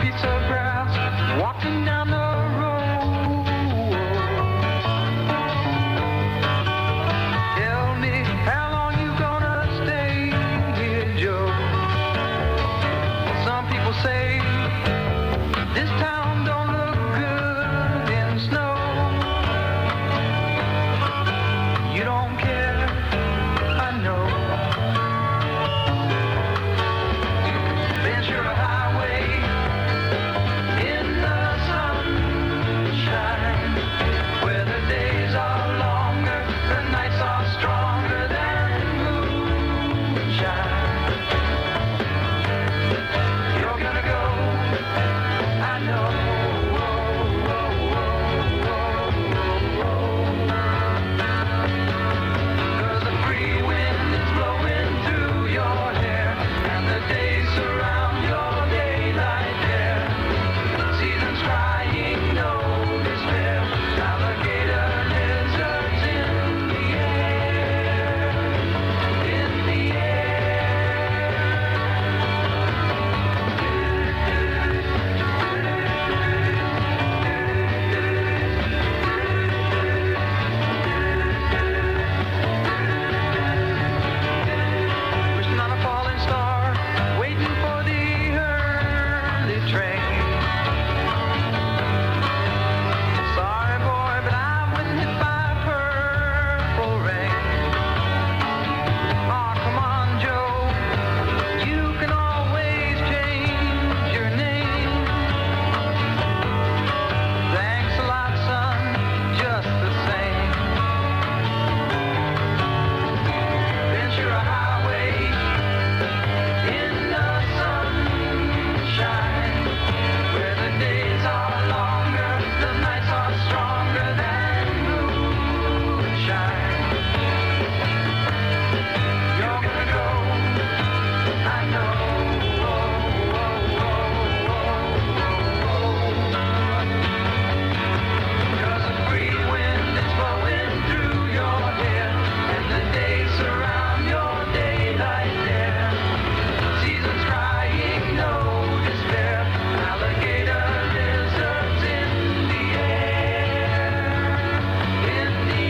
piece of grass, walking down the road. Tell me, how long you gonna stay here, Joe? Some people say this town don't look good in snow. You don't care, I know. Ventura Highway in the sunshine, where the days are longer, the nights are stronger than moonshine. You're gonna go, I know. Cause the free wind is blowing through your hair, and the days surround your daylight there. Seasons crying, no despair. Alligator lizards in the air, in the Wishing on a falling star, waiting for the early train. Sorry boy, but I was hit by purple rain. Oh, come on, Joe, you can always change your name. Thanks a lot, son, just the same. Ventura Highway in the sunshine, where the days are longer, the nights are stronger than moonshine. You're gonna go, I know. Cause the free wind is blowing through your hair, and the days surround your daylight there. Seasons crying, no despair. Alligator lizards in the air, in the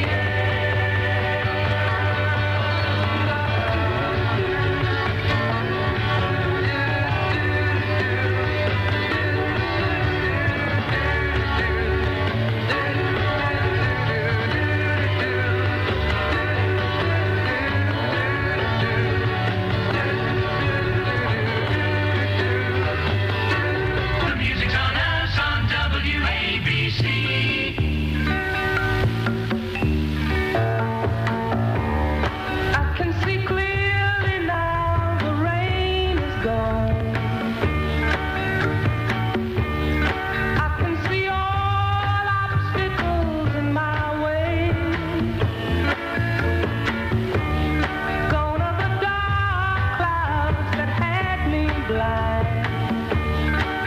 The music's on us on WABC. I can see clearly now, the rain is gone. I can see all obstacles in my way. Gone are the dark clouds that had me blind.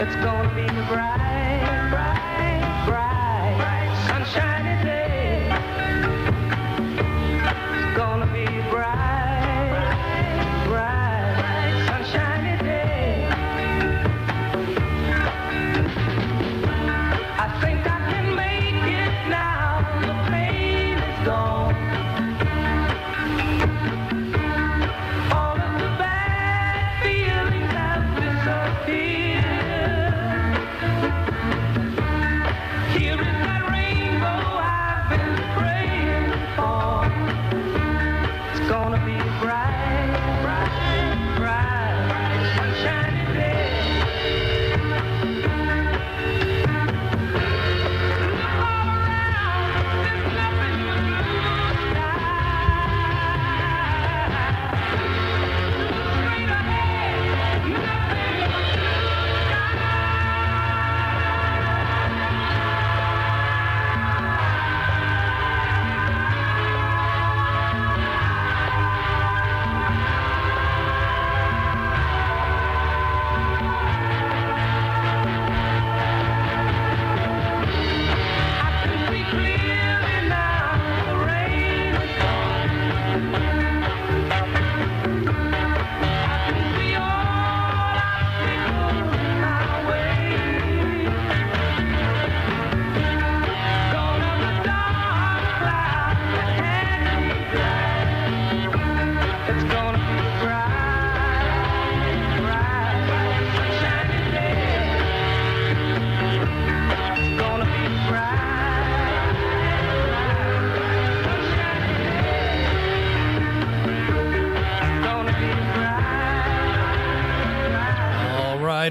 It's gonna be a bright, bright, bright, sunshiny day. It's gonna be a bright, bright, sunshiny day. I think I can make it now. The pain is gone. All of the bad feelings have disappeared.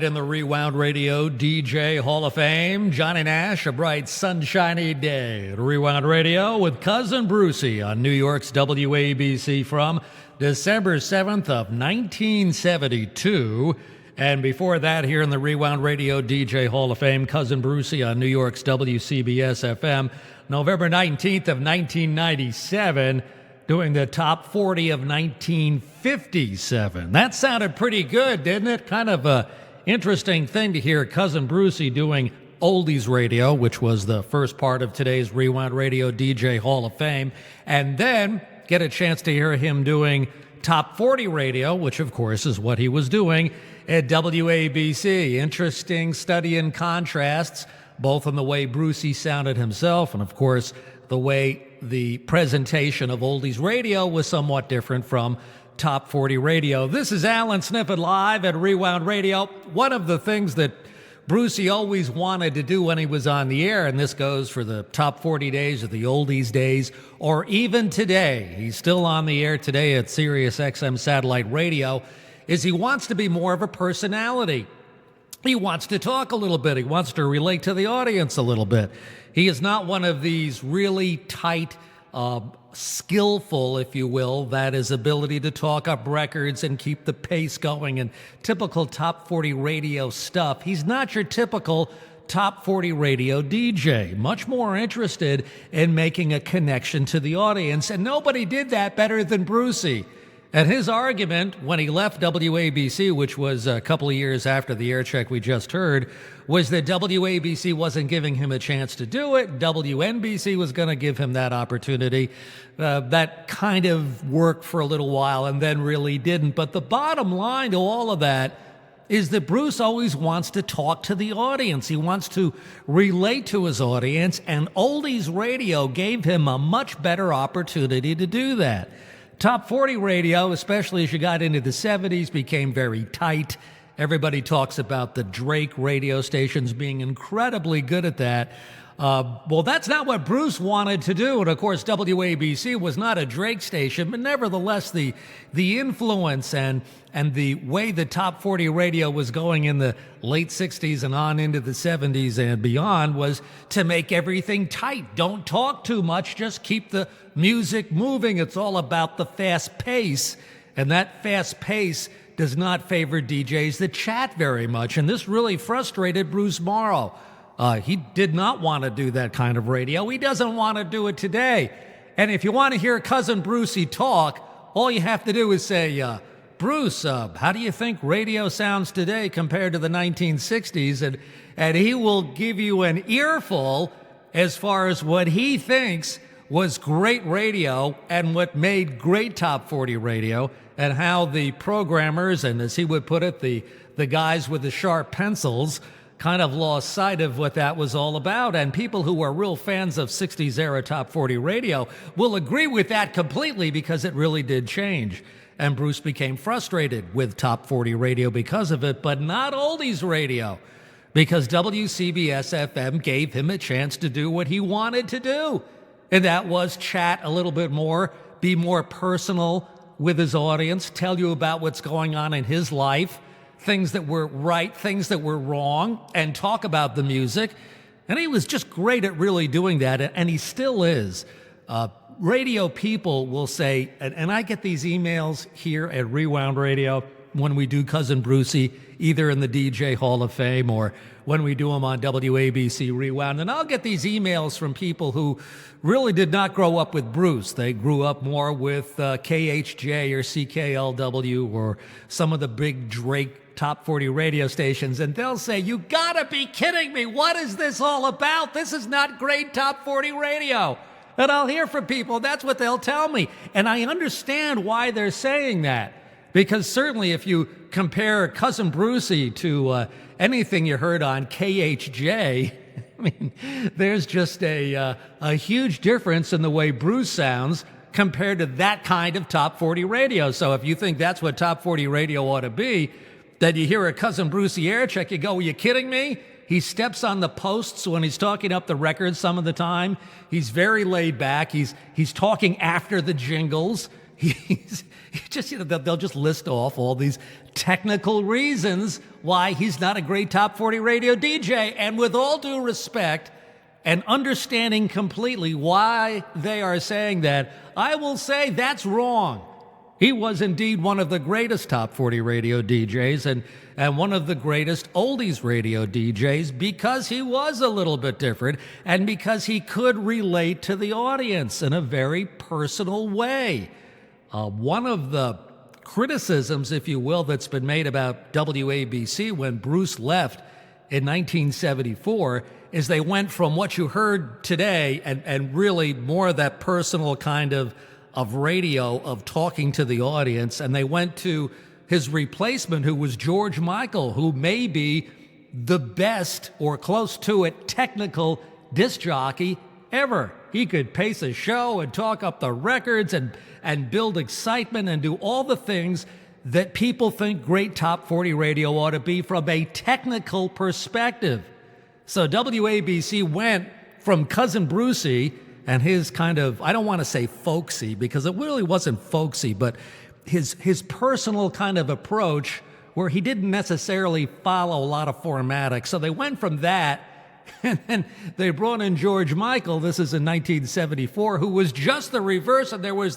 in the Rewound Radio DJ Hall of Fame. Johnny Nash, a bright sunshiny day at Rewound Radio with Cousin Brucey on New York's WABC from December 7th of 1972. And before that, here in the Rewound Radio DJ Hall of Fame, Cousin Brucey on New York's WCBS FM, November 19th of 1997, doing the top 40 of 1957. That sounded pretty good, didn't it? Kind of a interesting thing to hear Cousin Brucey doing Oldies Radio, which was the first part of today's Rewound Radio DJ Hall of Fame, and then get a chance to hear him doing Top 40 Radio, which of course is what he was doing at WABC. Interesting study in contrasts, both in the way Brucey sounded himself and of course the way the presentation of Oldies Radio was somewhat different from Top 40 Radio. This is Allan Sniffen live at Rewound Radio. One of the things that Brucey always wanted to do when he was on the air, and this goes for the Top 40 days or the Oldies days, or even today, he's still on the air today at Sirius XM Satellite Radio, is he wants to be more of a personality. He wants to talk a little bit. He wants to relate to the audience a little bit. He is not one of these really tight, skillful, if you will, that is ability to talk up records and keep the pace going and typical Top 40 radio stuff. He's not your typical Top 40 radio DJ. Much more interested in making a connection to the audience, and nobody did that better than Brucey. And his argument when he left WABC, which was a couple of years after the air check we just heard, was that WABC wasn't giving him a chance to do it. WNBC was going to give him that opportunity. That kind of worked for a little while and then really didn't. But the bottom line to all of that is that Bruce always wants to talk to the audience. He wants to relate to his audience, and Oldies Radio gave him a much better opportunity to do that. Top 40 radio, especially as you got into the 70s, became very tight. Everybody talks about the Drake radio stations being incredibly good at that. Well, that's not what Bruce wanted to do. And, of course, WABC was not a Drake station, but nevertheless, the influence and the way the Top 40 radio was going in the late 60s and on into the 70s and beyond was to make everything tight. Don't talk too much. Just keep the music moving. It's all about the fast pace. And that fast pace does not favor DJs that chat very much. And this really frustrated Bruce Morrow. He did not want to do that kind of radio. He doesn't want to do it today. And if you want to hear Cousin Brucey talk, all you have to do is say, Bruce, how do you think radio sounds today compared to the 1960s? And he will give you an earful as far as what he thinks was great radio and what made great Top 40 radio, and how the programmers, and as he would put it, the guys with the sharp pencils, kind of lost sight of what that was all about. And people who are real fans of 60s era Top 40 radio will agree with that completely, because it really did change. And Bruce became frustrated with Top 40 radio because of it, but not Oldies radio, because WCBS FM gave him a chance to do what he wanted to do. And that was chat a little bit more, be more personal with his audience, tell you about what's going on in his life, things that were right, things that were wrong, and talk about the music. And he was just great at really doing that, and he still is. Radio people will say, and I get these emails here at Rewound Radio when we do Cousin Brucey, either in the DJ Hall of Fame or when we do them on WABC Rewound. And I'll get these emails from people who really did not grow up with Bruce. They grew up more with KHJ or CKLW or some of the big Drake Top 40 radio stations. And they'll say, you gotta be kidding me. What is this all about? This is not great Top 40 radio. And I'll hear from people, that's what they'll tell me. And I understand why they're saying that. Because certainly if you compare Cousin Brucey to anything you heard on KHJ, I mean, there's just a huge difference in the way Bruce sounds compared to that kind of Top 40 radio. So if you think that's what Top 40 radio ought to be, that you hear a Cousin Brucey air check, you go, are you kidding me? He steps on the posts when he's talking up the records some of the time. He's very laid back. He's talking after the jingles. he just, they'll just list off all these technical reasons why he's not a great top 40 radio DJ. And with all due respect and understanding completely why they are saying that, I will say that's wrong. He was indeed one of the greatest top 40 radio DJs and one of the greatest oldies radio DJs because he was a little bit different and because he could relate to the audience in a very personal way. One of the criticisms, if you will, that's been made about WABC when Bruce left in 1974 is they went from what you heard today and really more of that personal kind of radio, of talking to the audience, and they went to his replacement, who was George Michael, who may be the best or close to it technical disc jockey ever. He could pace a show and talk up the records and build excitement and do all the things that people think great top 40 radio ought to be from a technical perspective. So WABC went from Cousin Brucey and his kind of, I don't want to say folksy, because it really wasn't folksy, but his personal kind of approach where he didn't necessarily follow a lot of formatics. So they went from that, and then they brought in George Michael, this is in 1974, who was just the reverse, and there was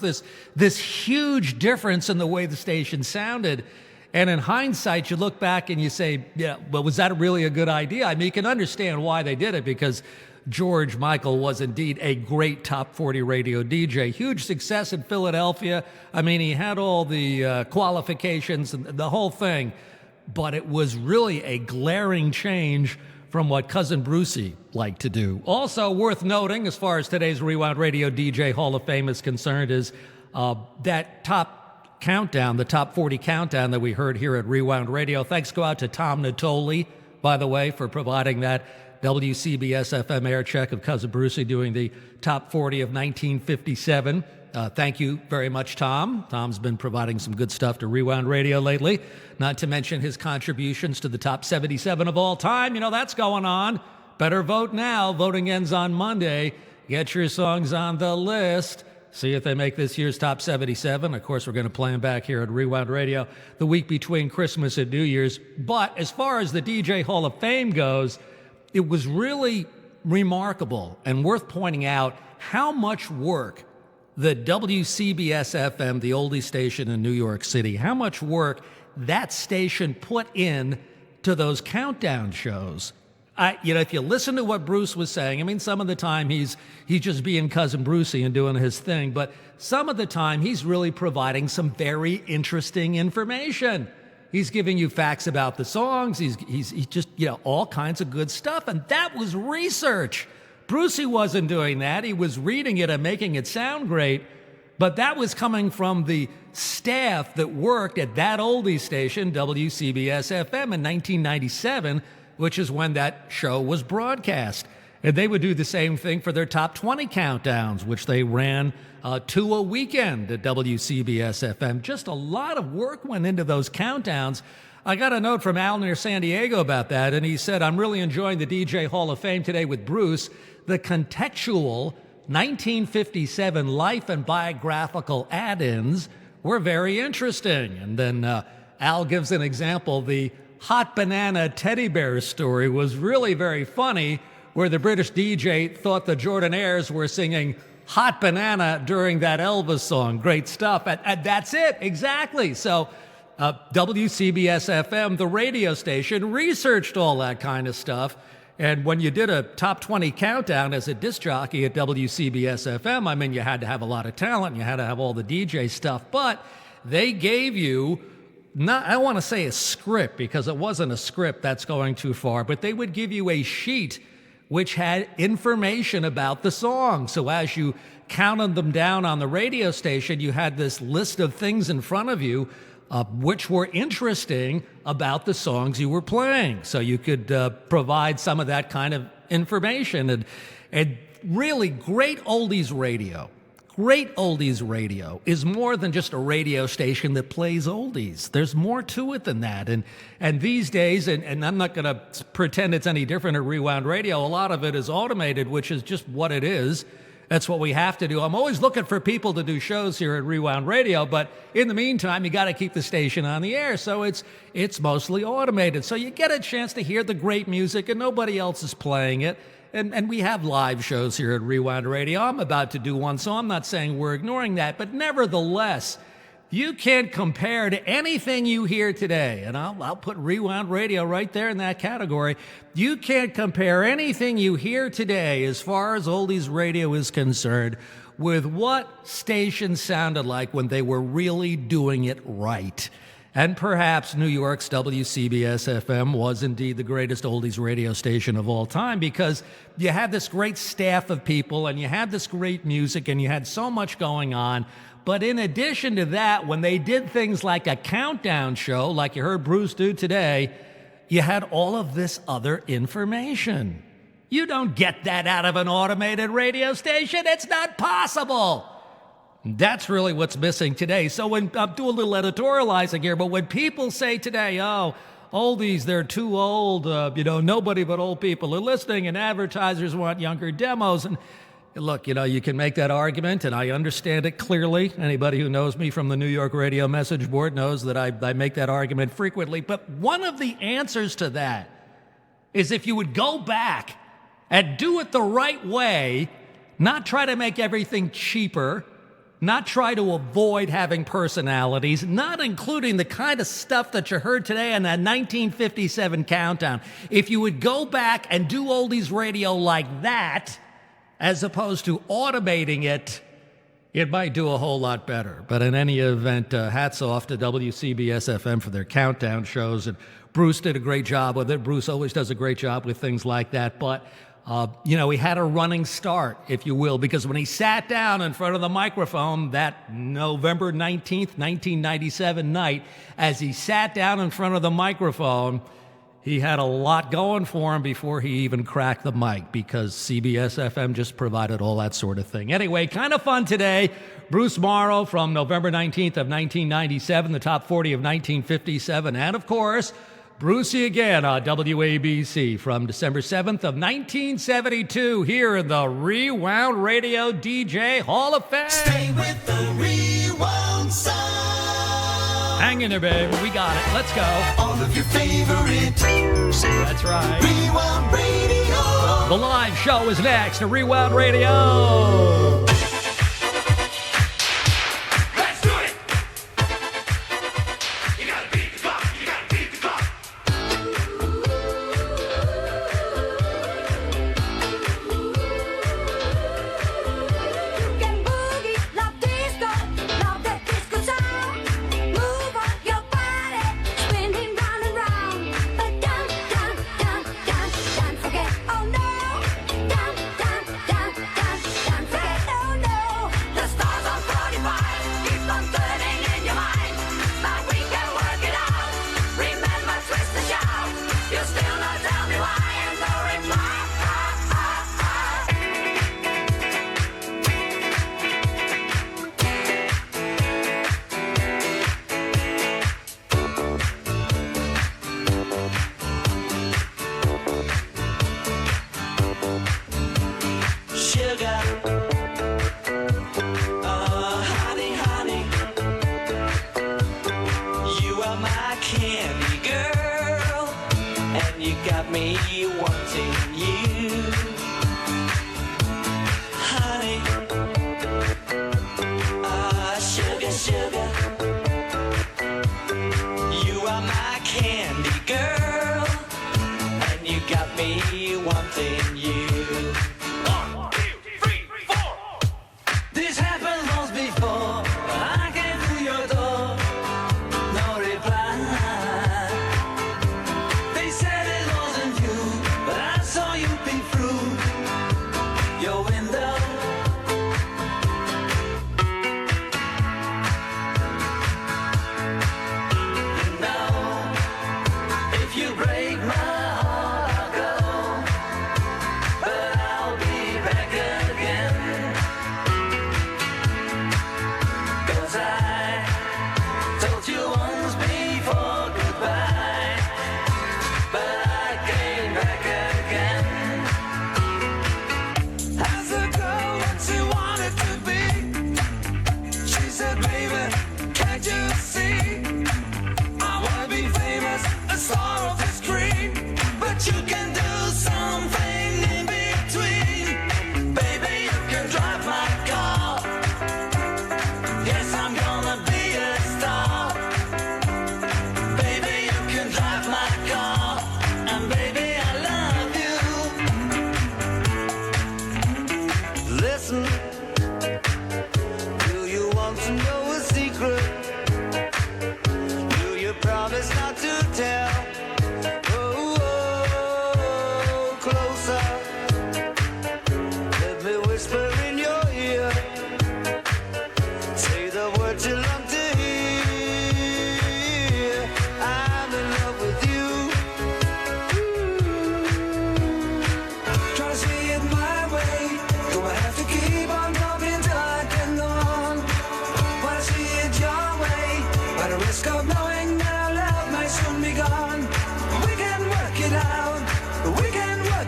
this huge difference in the way the station sounded. And in hindsight, you look back and you say, yeah, well, was that really a good idea? I mean, you can understand why they did it, because George Michael was indeed a great top 40 radio DJ. Huge success in Philadelphia. I mean, he had all the qualifications and the whole thing, but it was really a glaring change from what Cousin Brucey liked to do. Also worth noting, as far as today's Rewound Radio DJ Hall of Fame is concerned, is that top countdown, the top 40 countdown that we heard here at Rewound Radio. Thanks go out to Tom Natoli, by the way, for providing that WCBS FM air check of Cousin Brucey doing the top 40 of 1957. Thank you very much, Tom. Tom's been providing some good stuff to Rewound Radio lately, not to mention his contributions to the top 77 of all time. You know, that's going on. Better vote now. Voting ends on Monday. Get your songs on the list. See if they make this year's top 77. Of course, we're going to play them back here at Rewound Radio the week between Christmas and New Year's. But as far as the DJ Hall of Fame goes, it was really remarkable and worth pointing out how much work the WCBS FM, the oldie station in New York City, how much work that station put in to those countdown shows. If you listen to what Bruce was saying, I mean, some of the time he's just being Cousin Brucey and doing his thing, but some of the time he's really providing some very interesting information. He's giving you facts about the songs. He's just, all kinds of good stuff. And that was research. Brucey wasn't doing that. He was reading it and making it sound great. But that was coming from the staff that worked at that oldie station, WCBS FM, in 1997, which is when that show was broadcast. And they would do the same thing for their top 20 countdowns, which they ran 2 a weekend at WCBS FM. Just a lot of work went into those countdowns. I got a note from Allan near San Diego about that, and he said, I'm really enjoying the DJ Hall of Fame today with Bruce. The contextual 1957 life and biographical add-ins were very interesting. And then Al gives an example. The hot banana teddy bear story was really very funny, where the British DJ thought the Jordanaires were singing Hot Banana during that Elvis song. Great stuff. And that's it, exactly. So WCBS FM, the radio station, researched all that kind of stuff. And when you did a top 20 countdown as a disc jockey at WCBS FM, I mean, you had to have a lot of talent. You had to have all the DJ stuff. But they gave you, I don't want to say a script, because it wasn't a script, that's going too far, but they would give you a sheet which had information about the song. So as you counted them down on the radio station, you had this list of things in front of you which were interesting about the songs you were playing. So you could provide some of that kind of information. And really great oldies radio. Great oldies radio is more than just a radio station that plays oldies. There's more to it than that. And these days, and I'm not going to pretend it's any different at Rewound Radio, a lot of it is automated, which is just what it is. That's what we have to do. I'm always looking for people to do shows here at Rewound Radio, but in the meantime, you got to keep the station on the air. So it's mostly automated. So you get a chance to hear the great music and nobody else is playing it. And we have live shows here at Rewound Radio. I'm about to do one, so I'm not saying we're ignoring that. But nevertheless, you can't compare to anything you hear today. And I'll put Rewound Radio right there in that category. You can't compare anything you hear today as far as oldies radio is concerned with what stations sounded like when they were really doing it right. And perhaps New York's WCBS FM was indeed the greatest oldies radio station of all time because you had this great staff of people and you had this great music and you had so much going on. But in addition to that, when they did things like a countdown show, like you heard Bruce do today, you had all of this other information. You don't get that out of an automated radio station. It's not possible. That's really what's missing today. So when I'll do a little editorializing here, but when people say today, oh, oldies, they're too old, nobody but old people are listening and advertisers want younger demos. And look, you can make that argument and I understand it clearly. Anybody who knows me from the New York radio message board knows that I make that argument frequently. But one of the answers to that is if you would go back and do it the right way, not try to make everything cheaper, not try to avoid having personalities, not including the kind of stuff that you heard today on that 1957 countdown. If you would go back and do oldies radio like that, as opposed to automating it, it might do a whole lot better. But in any event, hats off to WCBS FM for their countdown shows. And Bruce did a great job with it. Bruce always does a great job with things like that. But he had a running start, if you will, because when he sat down in front of the microphone that November 19th, 1997 night, as he sat down in front of the microphone, he had a lot going for him before he even cracked the mic because CBS FM just provided all that sort of thing. Anyway, kind of fun today. Bruce Morrow from November 19th of 1997, the top 40 of 1957, and of course, Brucey again on WABC from December 7th of 1972 here in the Rewound Radio DJ Hall of Fame. Stay with the Rewound sound. Hang in there, baby. We got it. Let's go. All of your favorite. That's right. Rewound Radio. The live show is next at Rewound Radio.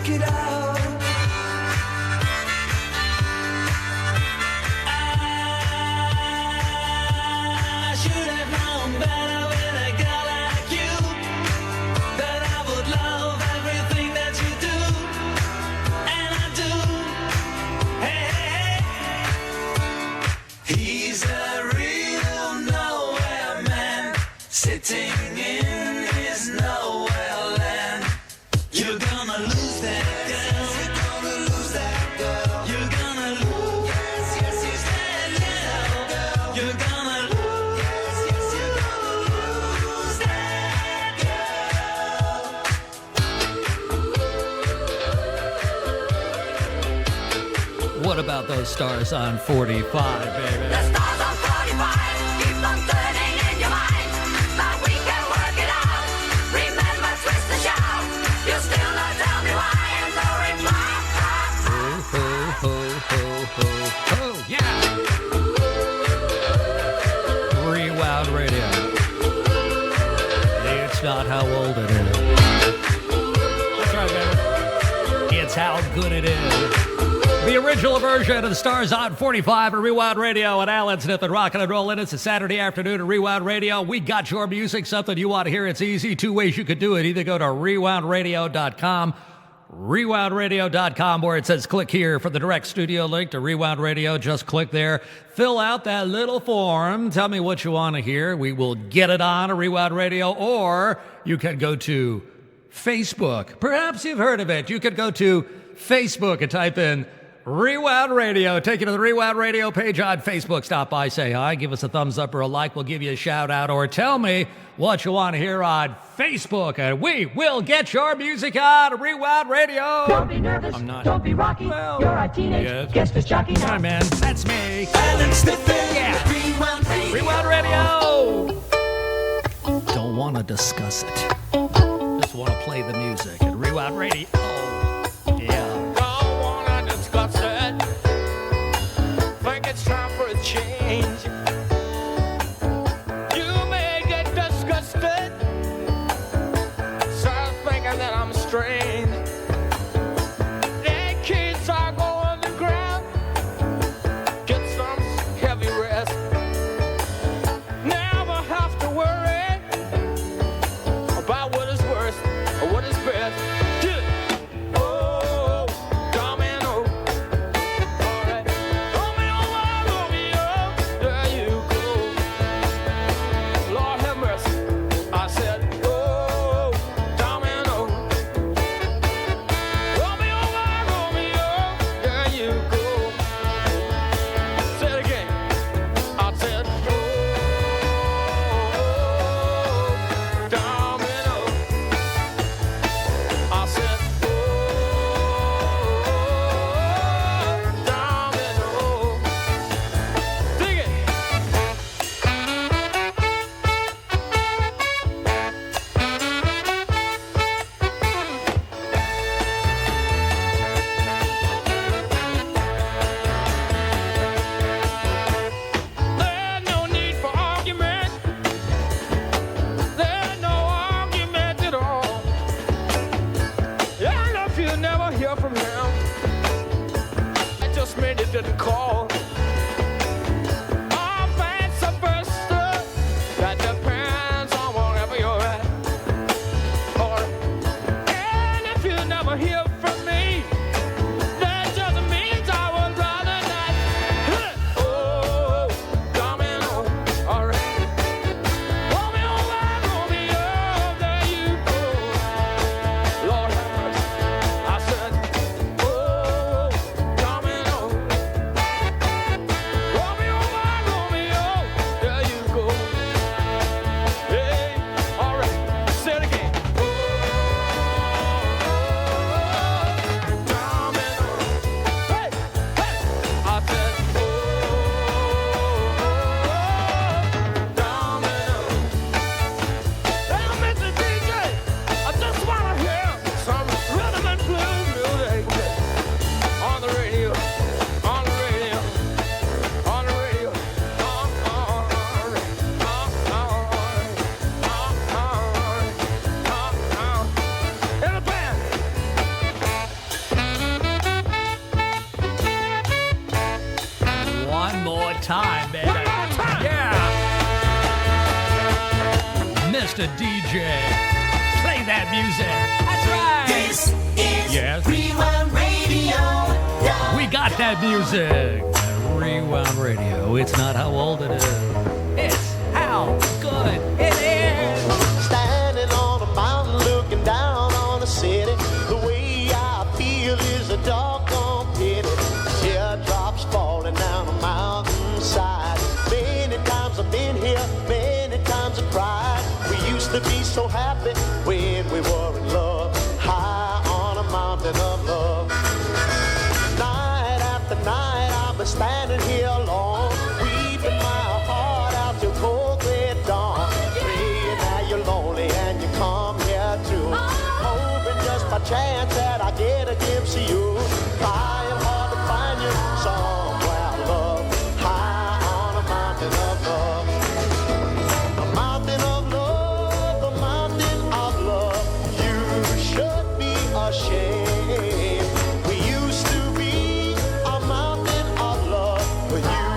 work it out. I should have known better with a girl like you, that I would love everything that you do, and I do. Hey, he's a real nowhere man, sitting in his nowhere land. You're gonna lose that girl. You're gonna lose that girl. You're gonna lose. Yes, yes, he's that girl. You're gonna lose. Yes, yes, you're gonna lose that girl. What about those stars on 45, baby? The stars on 45 keep on turning in your mind, but we can work it out. Remember, twist and shout. You still don't tell me why, and no reply. Ho, ho, ho, ho, ho, ho, yeah! Rewound Radio. It's not how old it is. That's right, baby. It's how good it is. The original version of the Stars on 45 at Rewound Radio and Allan, Sniffen, Rockin' and Rollin'. It's a Saturday afternoon at Rewound Radio. We got your music, something you want to hear. It's easy. Two ways you could do it. Either go to RewoundRadio.com, RewoundRadio.com, where it says click here for the direct studio link to Rewound Radio. Just click there. Fill out that little form. Tell me what you want to hear. We will get it on a Rewound Radio, or you can go to Facebook. Perhaps you've heard of it. You could go to Facebook and type in Rewound Radio. Take you to the Rewound Radio page on Facebook. Stop by, say hi, give us a thumbs up or a like. We'll give you a shout out, or tell me what you want to hear on Facebook, and we will get your music on Rewound Radio. Don't be nervous. I'm not. Don't be rocky. Well, You're a teenage yes. guest is jockey now. Hi, man. That's me. Allan Sniffen, Yeah. Rewound Radio. Rewound Radio. Don't want to discuss it. Just want to play the music at Rewound Radio. Yeah. Don't wanna discuss it. Think it's time for a change. You may get disgusted. Start thinking that I'm strange. The kids are going to ground. Get some heavy rest. Never have to worry about what is worst or what is best. Good. Oh, domino. All right. Romeo, Romeo, there you go. Lord have mercy. I said, oh, domino. Romeo, Romeo, there you go. Say it again. I said, oh, domino. I said, oh, domino. Dig it. There's no need for argument. There's no argument at all. And if you never hear from him, that just means you didn't call. All vice versa, that depends on wherever you're at. And if you never hear from me, that just means I would rather not. Oh, domino, all right. Romeo, Romeo, there you go. Lord have mercy. I said, oh, domino. Romeo, Romeo, there you go. Hey, all right. Say it again. Oh, time, baby. Yeah. Mr. DJ, play that music. That's right. This is Yes. Rewound Radio. We got that music. Rewound Radio. It's not how old it is. It's how good it is. Standing on a mountain looking down on the city. The way I feel is a doggone pity. Teardrops falling down the mountainside. Many times I've been here, many times I've cried. We used to be so happy when we were in love. High on a mountain of love. Night after night I've been standing here alone, weeping my heart out till cold gray dawn. Praying that you're lonely and you come here too. Hoping just by chance that I get a glimpse of you. Trying hard to find you somewhere, love. High on a mountain of love. A mountain of love, a mountain of love. You should be ashamed. We used to be a mountain of love, but you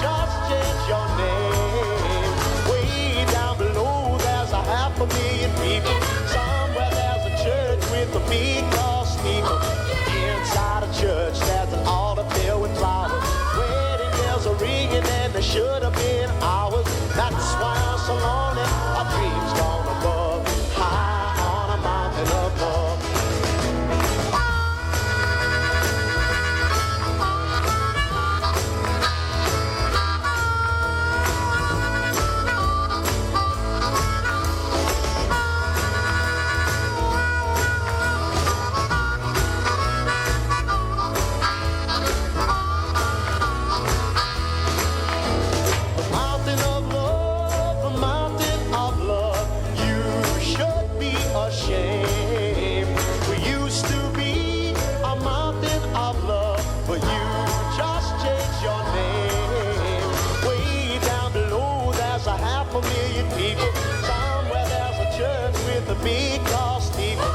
just changed your name. Way down below there's a 500,000 people. Somewhere there's a church with a big tall steeple. Inside a church there's an altar filled with flowers. Wedding bells are ringing and they should have been ours. That's why I'm so lonely. Our dreams gone above. High on a mountain of love. A mountain of love, a mountain of love. You should be ashamed. We used to be a mountain of love, but you just changed your name. Way down below there's a 500,000 people. Somewhere there's a church with a big tall steeple.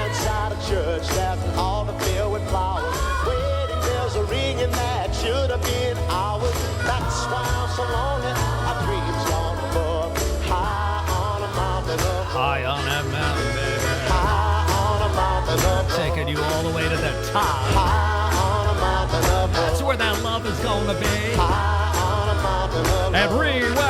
Inside a church there's an altar filled with flowers. Wedding bells are ringing that should have been ours. That's why I'm so lonely. Our dreams gone above. High on a mountain of High on that mountain, baby. high on a mountain of Taking you all the way to the top. high on a mountain of That's where that love is going to be. high on a mountain of At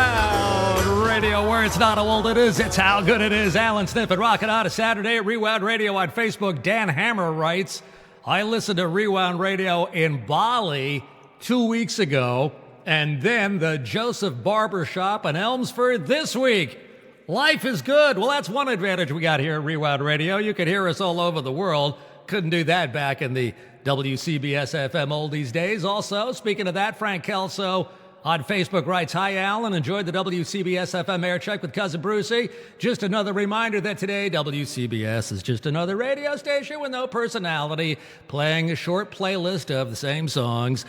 Rewound Radio, where it's not how old it is, it's how good it is. Allan, Sniffen, Rockin on a Saturday at Rewound Radio on Facebook. Dan Hammer writes, I listened to Rewound Radio in Bali 2 weeks ago, and then the Joseph Barber Shop in Elmsford this week. Life is good. Well, that's one advantage we got here at Rewound Radio. You could hear us all over the world. Couldn't do that back in the WCBS FM oldies days. Also, speaking of that, Frank Kelso on Facebook writes, Hi, Allan. Enjoyed the WCBS FM air check with Cousin Brucey. Just another reminder that today WCBS is just another radio station with no personality, playing a short playlist of the same songs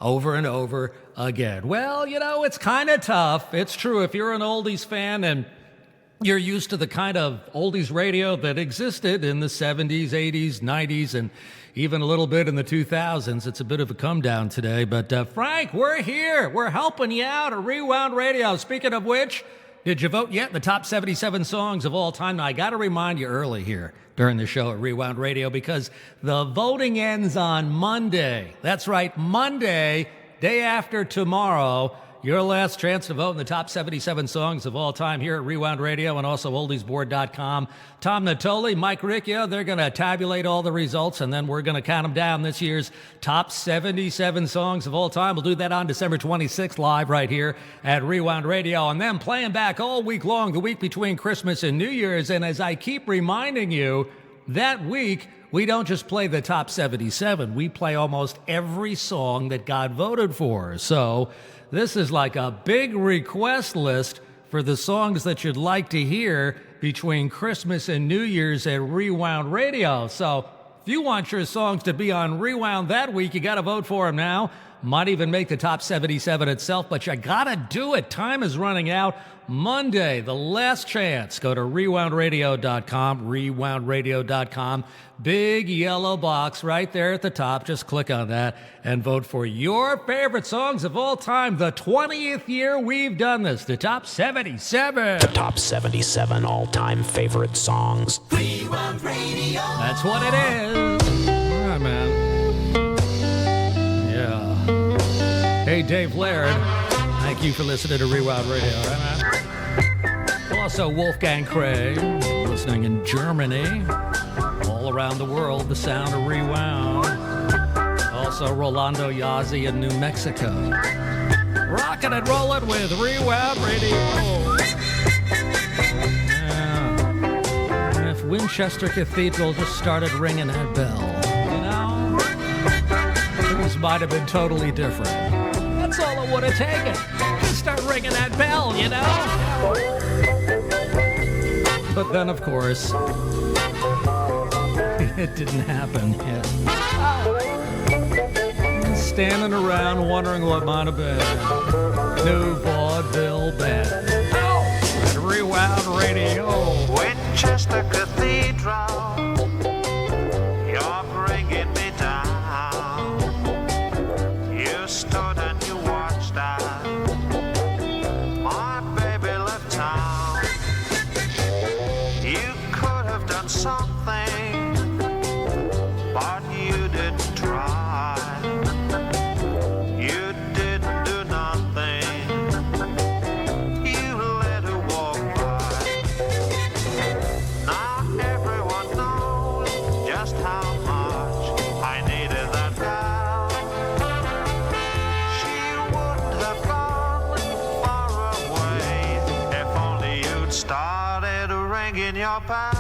over and over again. Well, you know, it's kind of tough. It's true. If you're an oldies fan and you're used to the kind of oldies radio that existed in the 70s, 80s, 90s, and even a little bit in the 2000s, it's a bit of a come down today. But Frank, we're here. We're helping you out at Rewound Radio. Speaking of which, did you vote yet? The top 77 songs of all time. Now, I got to remind you early here during the show at Rewound Radio because the voting ends on Monday. That's right, Monday, day after tomorrow. Your last chance to vote in the top 77 songs of all time here at Rewound Radio and also oldiesboard.com. Tom Natoli, Mike Riccio, they're going to tabulate all the results, and then we're going to count them down. This year's top 77 songs of all time. We'll do that on December 26th live right here at Rewound Radio, and then playing back all week long, the week between Christmas and New Year's. And as I keep reminding you, that week, we don't just play the top 77. We play almost every song that God voted for. So this is like a big request list for the songs that you'd like to hear between Christmas and New Year's at Rewound Radio. So if you want your songs to be on Rewound that week, you got to vote for them now. Might even make the top 77 itself, but you gotta do it. Time is running out. Monday, the last chance. Go to RewoundRadio.com, RewoundRadio.com. Big yellow box right there at the top. Just click on that and vote for your favorite songs of all time. The 20th year we've done this. The top 77. Top 77 all-time favorite songs. Rewound Radio. That's what it is. All right, man. Yeah. Hey, Dave Laird. Thank you for listening to Rewound Radio. All right, man. Also, Wolfgang Craig, listening in Germany. All around the world, the sound of Rewound. Also, Rolando Yazzie in New Mexico. Rockin' and rollin' with Rewound Radio. Yeah. If Winchester Cathedral just started ringing that bell, you know, things might have been totally different. That's all it would have taken. Just start ringing that bell, you know? But then, of course, it didn't happen yet. Standing around wondering what might have been. New vaudeville band. At Rewound Radio. Winchester Cathedral, you're bringing me down. You stood and you watched as my baby left town. You could have done something, but you didn't try. You didn't do nothing. You let her walk by. Now everyone knows just how much I needed that girl. She wouldn't have gone far away if only you'd started ringing your bell.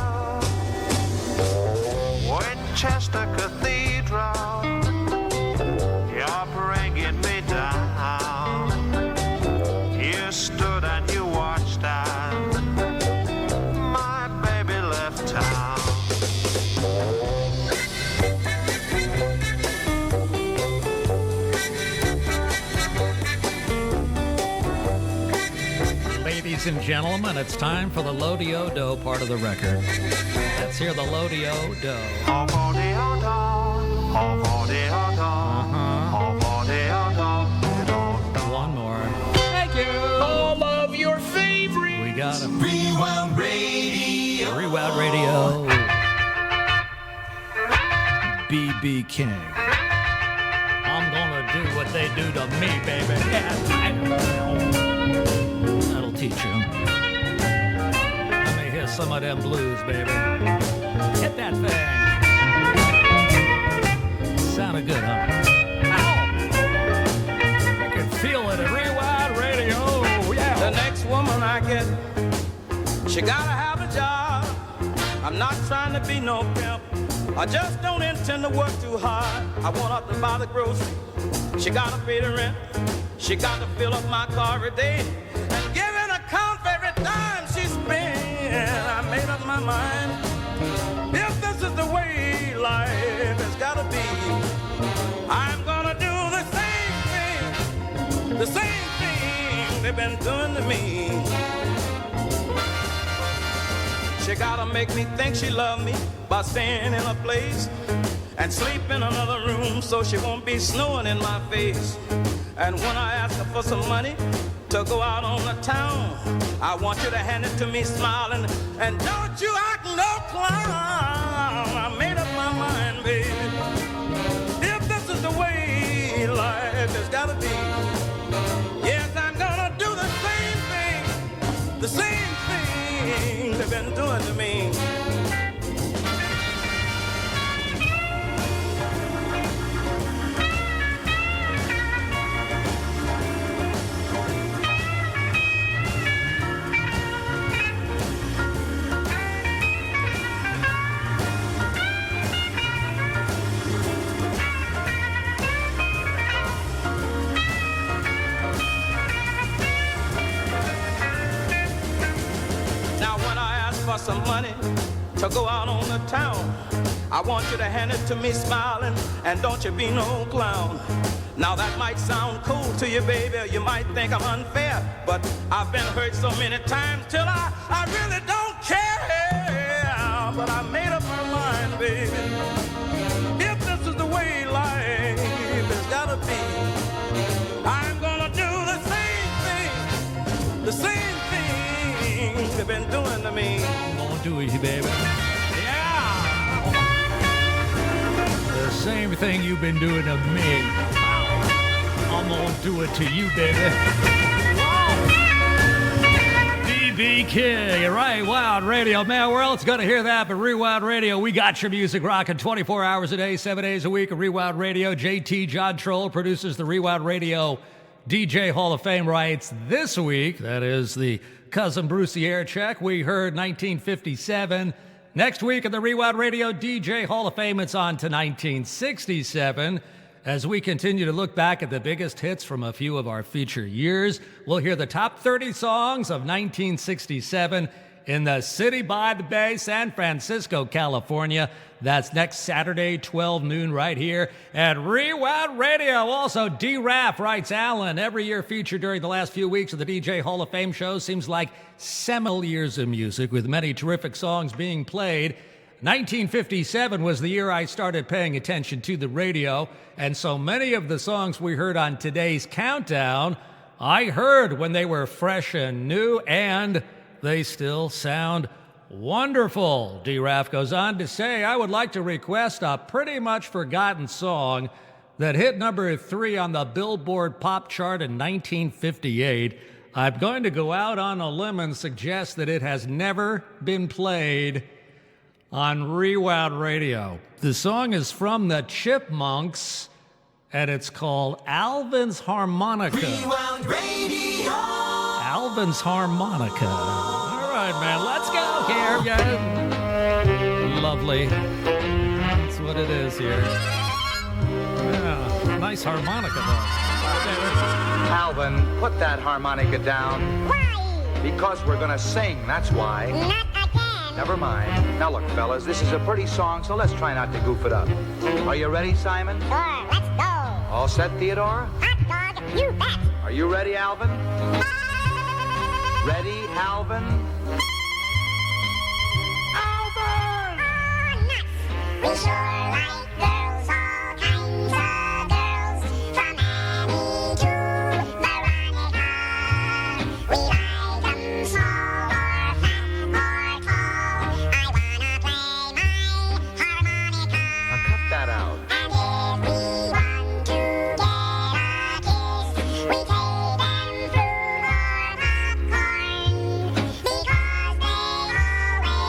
Winchester Cathedral, you're bringing me down. You stood and you watched as my baby left town. Ladies and gentlemen, it's time for the Lo-Di-O-Do part of the record. Let's hear the Lo-Di-O-Do. One more. Thank you. All of your favorite. We got him. Rewound Radio. Rewound Radio. B.B. King. I'm gonna do what they do to me, baby. Yeah, that'll teach you. Let me hear some of them blues, baby. Hit that thing. Sounded good, huh? Ow! You can feel it at Rewind Radio. Yeah. The next woman I get, she gotta have a job. I'm not trying to be no pimp. I just don't intend to work too hard. I want her to buy the grocery. She gotta pay the rent. She got to fill up my car every day and give an account for every dime she spends. I made up my mind. If this is the way life has gotta be, I'm gonna do the same thing they've been doing to me. She gotta make me think she love me by staying in a place and sleep in another room so she won't be snowing in my face. And when I ask her for some money to go out on the town, I want you to hand it to me smiling, and don't you act no clown. I made up my mind, baby. If this is the way life has gotta be, yes, I'm gonna do the same thing they've been doing to me. Now when I ask for some money to go out on the town, I want you to hand it to me smiling, and don't you be no clown. Now that might sound cool to you, baby, you might think I'm unfair, but I've been hurt so many times till I really don't care. But I made up my mind, baby, if this is the way life has gotta be, I'm gonna do the same thing you've been doing to me. I'm gonna do it, baby. The same thing you've been doing to me. I'm gonna do it to you, baby. BB King, right? Wild Radio. Man, where else gonna hear that but Rewound Radio? We got your music rocking 24 hours a day, 7 days a week at Rewound Radio. JT John Troll produces the Rewound Radio DJ Hall of Fame, writes this week, that is the Cousin Brucey air check. We heard 1957. Next week in the Rewound Radio DJ Hall of Fame, it's on to 1967. As we continue to look back at the biggest hits from a few of our feature years, we'll hear the top 30 songs of 1967 in the city by the bay, San Francisco, California. That's next Saturday, 12 noon, right here at Rewound Radio. Also, D-Raff writes, Allan, every year featured during the last few weeks of the DJ Hall of Fame show seems like seminal years of music, with many terrific songs being played. 1957 was the year I started paying attention to the radio, and so many of the songs we heard on today's countdown, I heard when they were fresh and new, and they still sound wonderful. D-Raff goes on to say, I would like to request a pretty much forgotten song that hit number 3 on the Billboard Pop Chart in 1958. I'm going to go out on a limb and suggest that it has never been played on Rewound Radio. The song is from the Chipmunks, and it's called Alvin's Harmonica. Rewound Radio. Alvin's Harmonica. All right, man, let's go here, guys. Lovely. That's what it is here. Yeah, nice harmonica, though. Alvin, put that harmonica down. Why? Because we're gonna sing, that's why. Not again. Never mind. Now look, fellas, this is a pretty song, so let's try not to goof it up. Are you ready, Simon? Sure, let's go. All set, Theodore? Hot dog, you bet. Are you ready, Alvin? Ready, Alvin? Alvin! Oh, nuts. We sure like girls, all kinds of girls. From Annie to Veronica. We like them small or fat or tall. I wanna play my harmonica. Now cut that out. And if we want to get a kiss, we take them fruit or popcorn. Because they always fall in love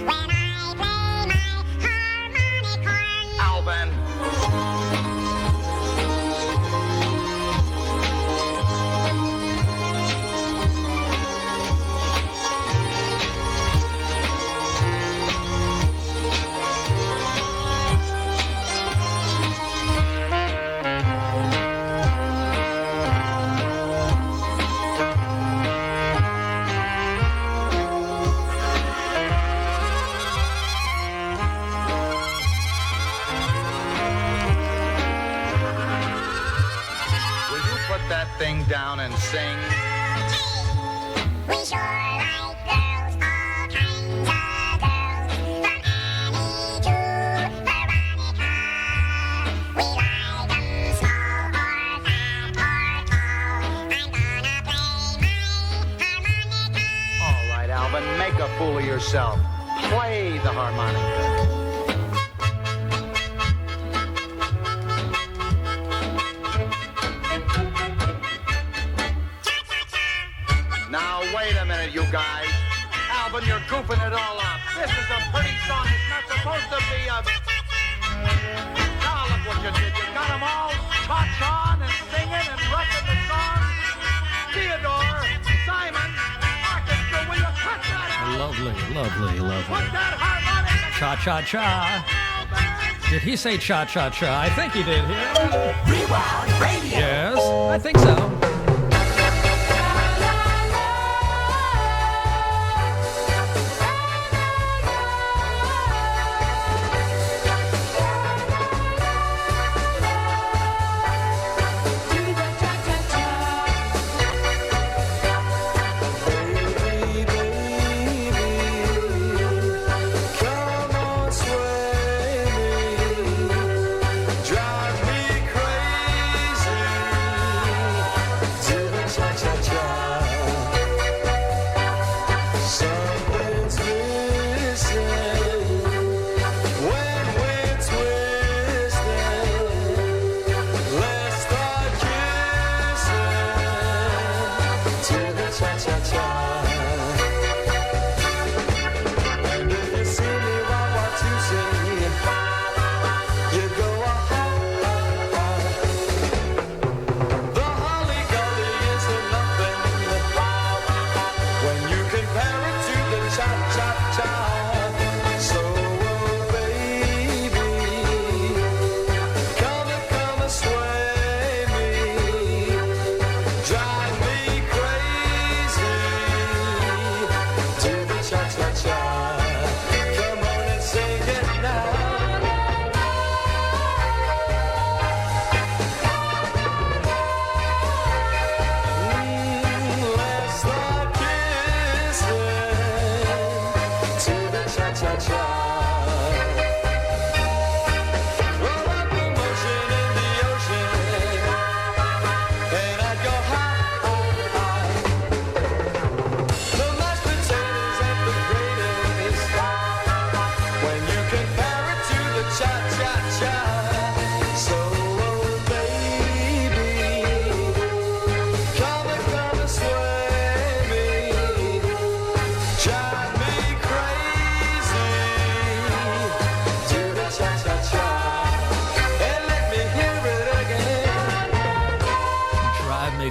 when I play my harmonica. Alvin! Will you put that thing down and sing? We sure like girls, all kinds of girls. From Annie to Veronica. We like them small or fat or tall. I'm gonna play my harmonica. All right, Alvin, make a fool of yourself. Play the harmonica. Now, wait a minute, you guys. Alvin, you're goofing it all up. This is a pretty song. It's not supposed to be a... Now, look what you did. You got them all cha-cha and singing and rocking the song. Theodore, Simon, orchestra, will you cut that out? Lovely, lovely, lovely. Put that harmonica... Cha-cha-cha. Did he say cha-cha-cha? I think he did here. Rewound Radio. Yes, I think so.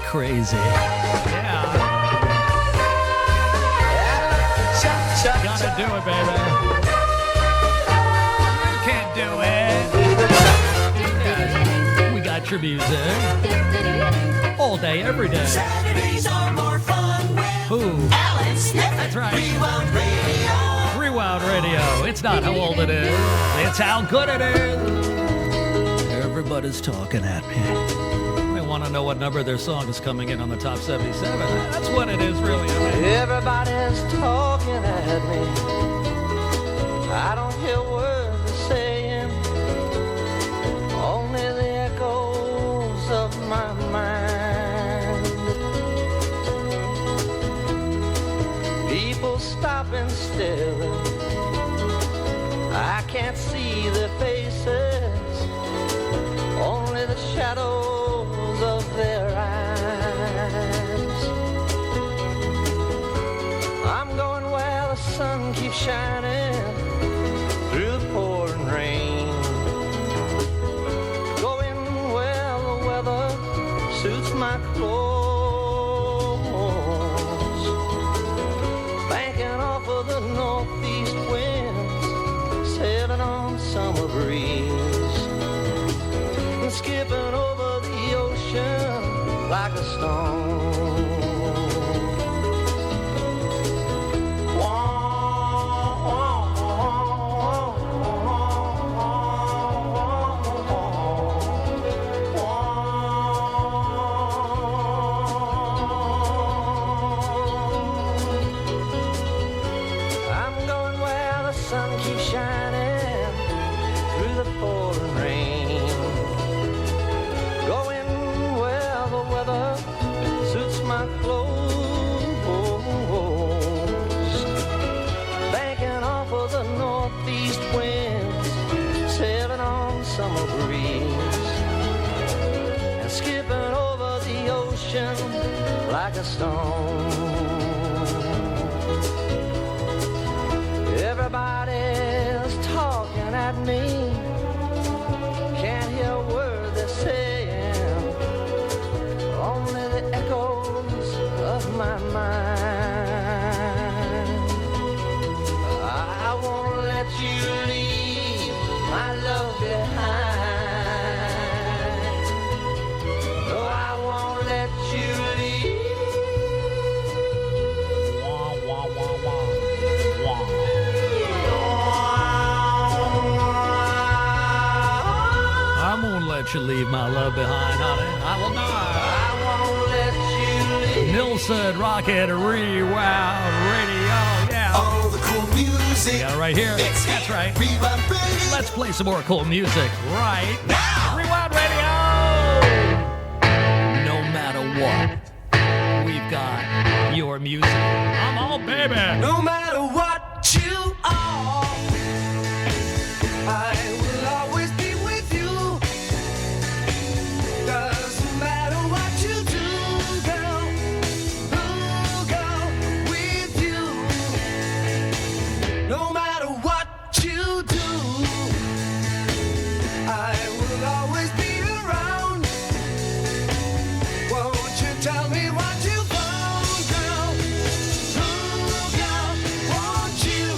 crazy. Yeah. Gotta do it, baby. You can't do it. Yeah. We got your music. All day, every day. Saturdays are more fun with Who? Allan, Sniffen. That's right. Rewound Radio. Rewound Radio. It's not how old it is. It's how good it is. Everybody's talking at me. They want to know what number their song is coming in on the top 77. That's what it is, really. I mean, Everybody's talking at me. I don't hear words they're saying, only the echoes of my mind. People stop and stare. I can't see their faces, only the shadows of their eyes. I'm going where the sun keeps shining through the pouring rain. Going where the weather suits my clothes. Banking off of the northeast winds, sailing on summer breeze, and skipping over the ocean like a stone. I'm going where the sun keeps shining through the pouring rain. Going where the weather suits my clothes. Banking off of the northeast winds, sailing on summer breeze, and skipping over the ocean like a stone. Everybody's talking at me. Can't hear a word they're saying, only the echoes of my mind. I won't let you leave my love behind. No, I won't let you leave. wah, wah, wah, wah. Wah. I won't let you leave my love behind, honey. I will not. I won't let you leave. Nilsson, Rockin, Rewound Radio. Yeah. All the cool music. Got it right here. It's That's right. Rewound Radio. Let's play some more cool music right Now. Rewound Radio! No matter what, we've got your music. Come on, baby! No matter what you are, I will always be with you. Doesn't matter what you do, girl, ooh, girl, with you. No matter what you do, I will always be around. Won't you tell me what you found, girl? Ooh, girl, won't you?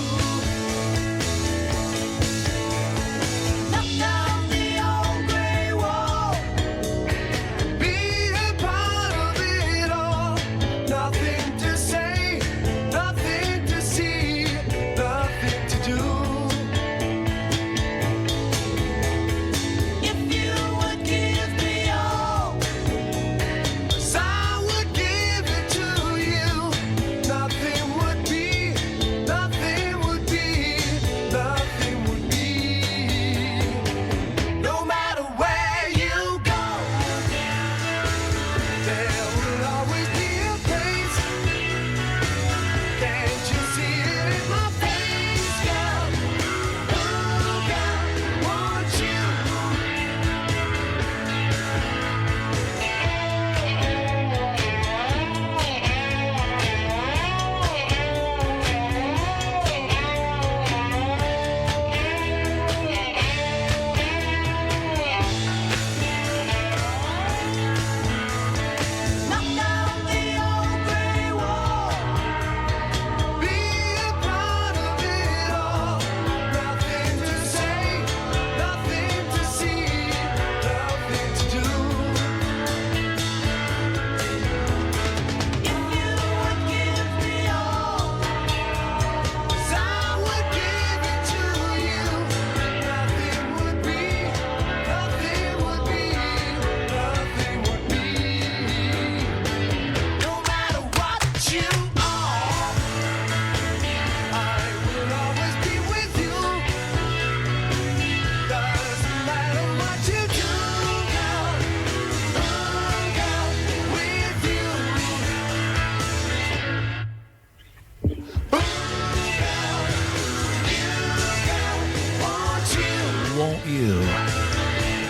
you?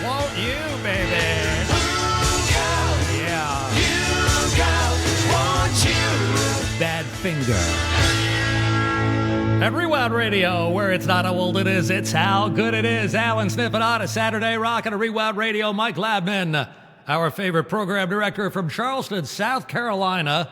Won't you, baby? Yeah. Bad finger. At Rewound Radio, where it's not how old it is, it's how good it is. Allan, Sniffen on a Saturday, rocking a Rewound Radio. Mike Labman, our favorite program director from Charleston, South Carolina,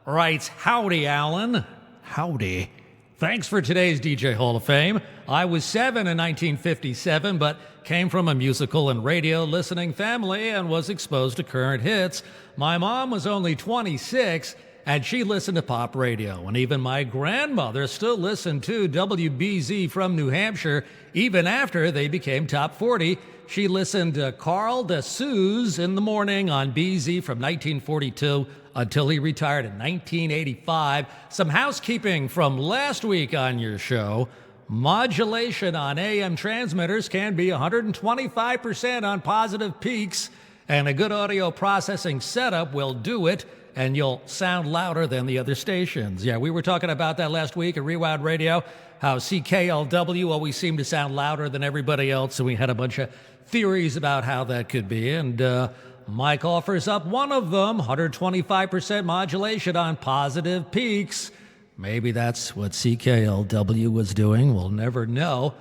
writes, howdy, Allan. Howdy. Thanks for today's DJ Hall of Fame. I was 7 in 1957, but came from a musical and radio listening family and was exposed to current hits. My mom was only 26, and she listened to pop radio. And even my grandmother still listened to WBZ from New Hampshire, even after they became top 40. She listened to Carl DeSuze in the morning on BZ from 1942 until he retired in 1985. Some housekeeping from last week on your show. Modulation on AM transmitters can be 125% on positive peaks, and a good audio processing setup will do it, and you'll sound louder than the other stations. Yeah, we were talking about that last week at Rewound Radio, how CKLW always seemed to sound louder than everybody else, and we had a bunch of theories about how that could be, and Mike offers up one of them, 125% modulation on positive peaks. Maybe that's what CKLW was doing. We'll never know.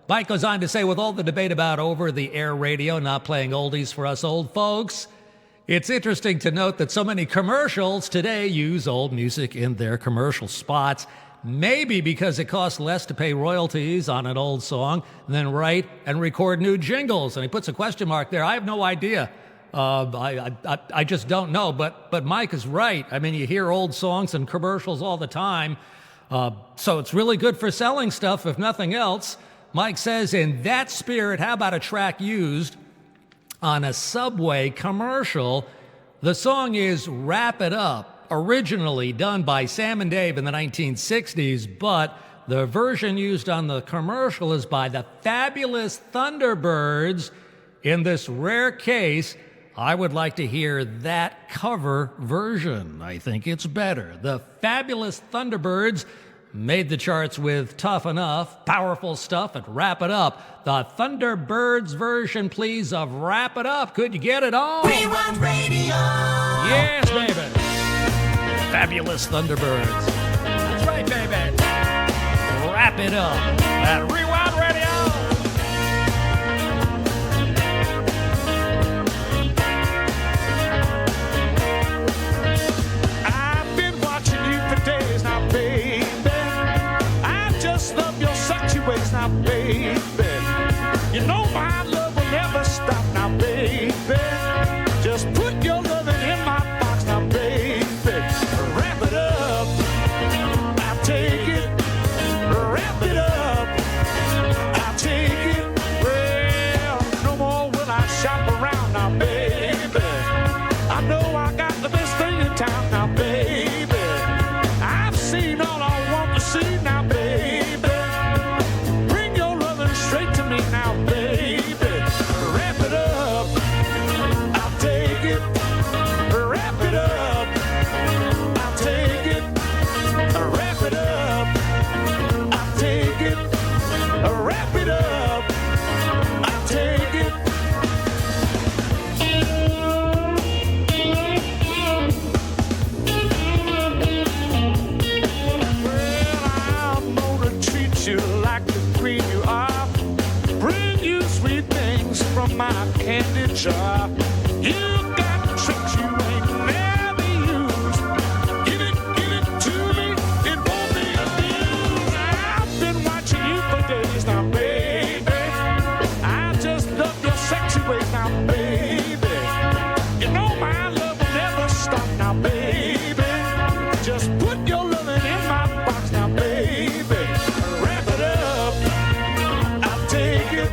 Mike goes on to say, with all the debate about over-the-air radio not playing oldies for us old folks, it's interesting to note that so many commercials today use old music in their commercial spots, maybe because it costs less to pay royalties on an old song than write and record new jingles. And he puts a question mark there. I have no idea. I just don't know, but Mike is right. I mean, you hear old songs and commercials all the time, so it's really good for selling stuff, if nothing else. Mike says, in that spirit, how about a track used on a Subway commercial? The song is Wrap It Up, originally done by Sam and Dave in the 1960s, but the version used on the commercial is by the Fabulous Thunderbirds. In this rare case, I would like to hear that cover version. I think it's better. The Fabulous Thunderbirds made the charts with Tough Enough, Powerful Stuff, and Wrap It Up. The Thunderbirds version, please, of Wrap It Up. Could you get it on? Rewound Radio. Yes, baby. Fabulous Thunderbirds. That's right, baby. Wrap It Up at Rewound Radio. Days now, baby. I just love your sexy ways now, baby. You know my love will never stop now, baby. Just put your loving in my box now, baby. Wrap it up, I'll take it. Wrap it up, I'll take it. Well, no more will I shop around now, baby. I know I got the best thing in town now, baby. Seen all I want to see now, baby. Bring your loving straight to me now, baby. Wrap it up, I'll take it. Wrap it up, I'll take it. Wrap it up, I'll take it. Wrap it up, I'll take it. You like the queen you are. Bring you sweet things from my candy jar. You got tricks you ain't never used. Give it to me, it won't be abused. I've been watching you for days now, baby. I just love your sexy ways now, baby. You know my love will never stop now, baby. Just put your loving in my box now, baby. Wrap it up, I'll take it.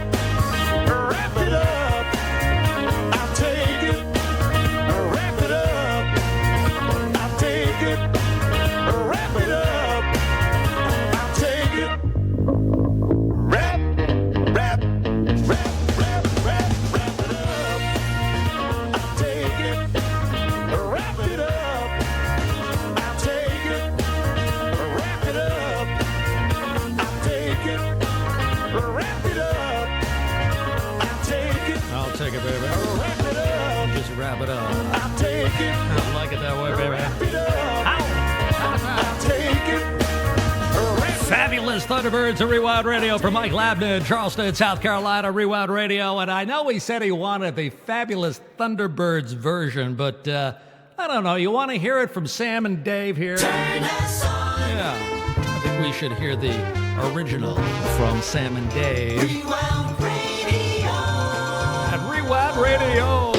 like it, baby. Wrap it up. Just wrap it up. I'll take it. I like it that way, baby. Wrap it up. I'll take it. Fabulous Thunderbirds of Rewound Radio from Mike Labner in Charleston, South Carolina, Rewound Radio. And I know he said he wanted the Fabulous Thunderbirds version, but I don't know. You want to hear it from Sam and Dave here? Turn us on. Yeah. I think we should hear the original from Sam and Dave Rewound Radio. at Rewound Radio.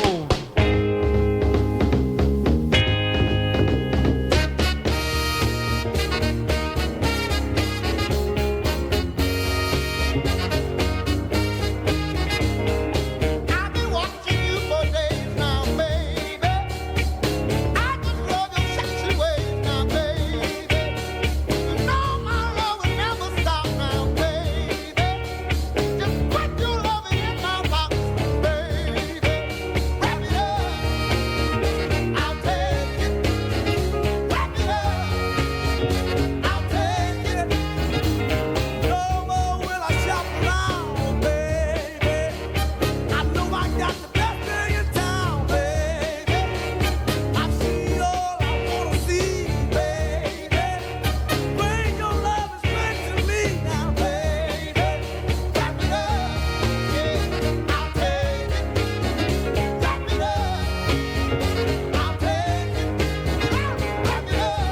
I've been watching you for days now, baby. I just love your sexy ways now, baby. You know my love will never stop now, baby. Just put your loving in my box, baby. Wrap it up, I'll take it. Wrap it up, I'll take it. No more will I shop around, baby. I know I got the best thing in town, baby. I've seen all I wanna see, baby. Bring your love straight to me now, baby. Wrap it up, yeah, I'll take it. Wrap it up, I'll take it. Wrap it up,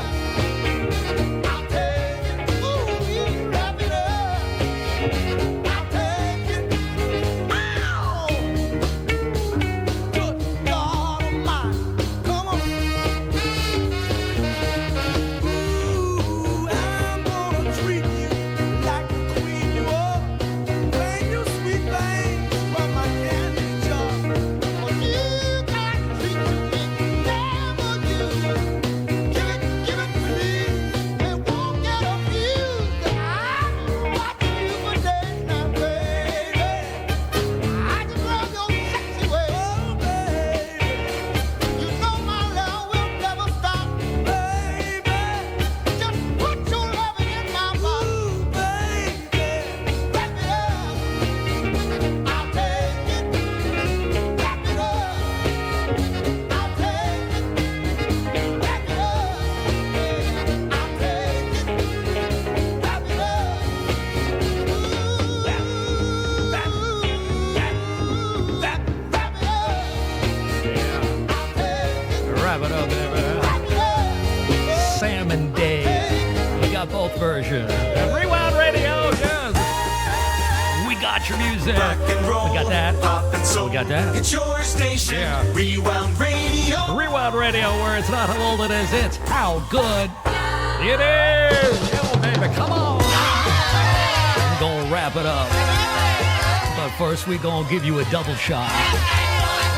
I'll take it. Ooh, yeah, wrap it up, I'll take it. Ow! Good God Almighty, come on. Ooh, I'm gonna treat you like the queen you are. Bring you sweet things from my candy jar. Well, you got to treat you never you. Give it to me, and won't get abused. I'm watching you for days now, baby. I just love your sexy ways, Oh, baby, you know my love will never stop, baby, just put your loving in my box, ooh, baby. wrap it up, I'll take it, wrap it up, I'll take it, wrap it up, I'll take it, wrap it Wrap it up, baby. Sam and Dave. We got both versions. At Rewound Radio, yes. We got your music. Rock and roll, We got that. pop and soul. We got that. It's your station. Yeah. Rewound Radio. Rewound Radio, where it's not how old it is, it's how good it is. Yo, baby, come on. We're gonna wrap it up. But first, we're gonna give you a double shot.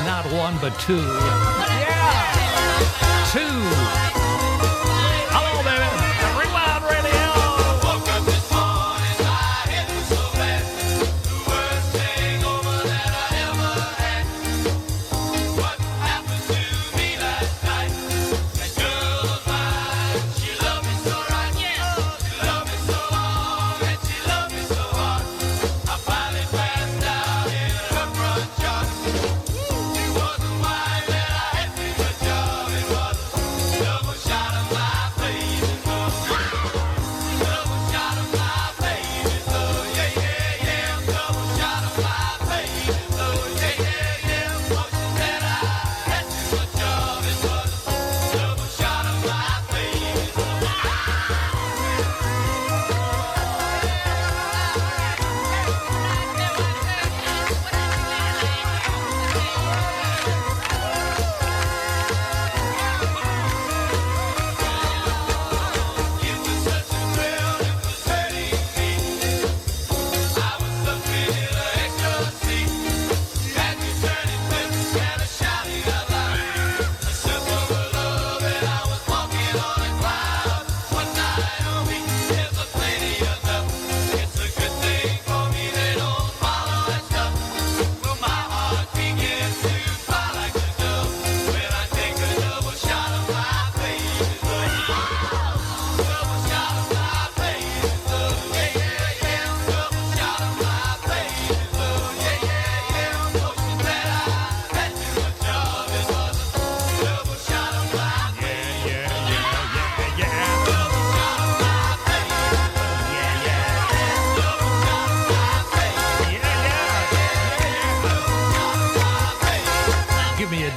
Not one, but two. Yeah. Two. Hello, baby. Rewound Radio. Woke up this morning, my head was so bad. The worst hangover that I ever had. What happened to me last night? That girl was mine. She loved me so right. She loved me so long, and she loved me so hard. I finally passed out in her front yard. It was a wine that I had me a job. It was a double shot.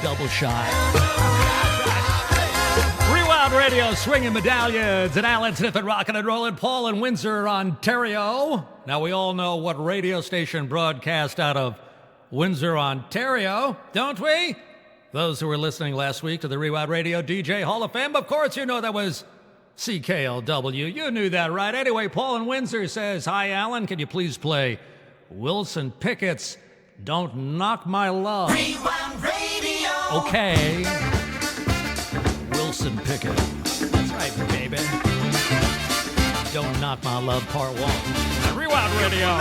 double shot. Rewound Radio, swinging medallions, and Allan, Sniffen, Rockin' and Rollin', Paul in Windsor, Ontario. Now, we all know what radio station broadcast out of Windsor, Ontario, don't we? Those who were listening last week to the Rewound Radio DJ Hall of Fame, of course, you know that was CKLW. You knew that, right? Anyway, Paul in Windsor says, "Hi, Allan. Can you please play Wilson Pickett's Don't Knock My Love?" Rewound Radio. Okay. Wilson Pickett. That's right, baby. Don't Knock My Love, Part 1. Rewound Radio.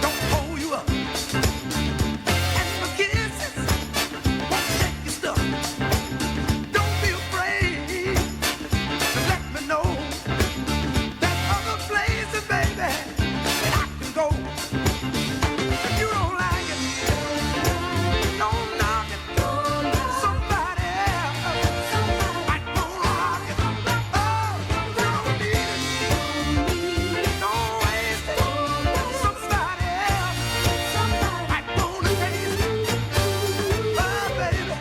Don't hold you up. And for kisses, won't shake your stuff. Don't be afraid to let me know there's other places, baby, that I can go. If you don't like it, don't knock it. Somebody else might wanna rock it. Oh, you don't need it. Don't waste it. Somebody else might wanna taste it. Oh, baby.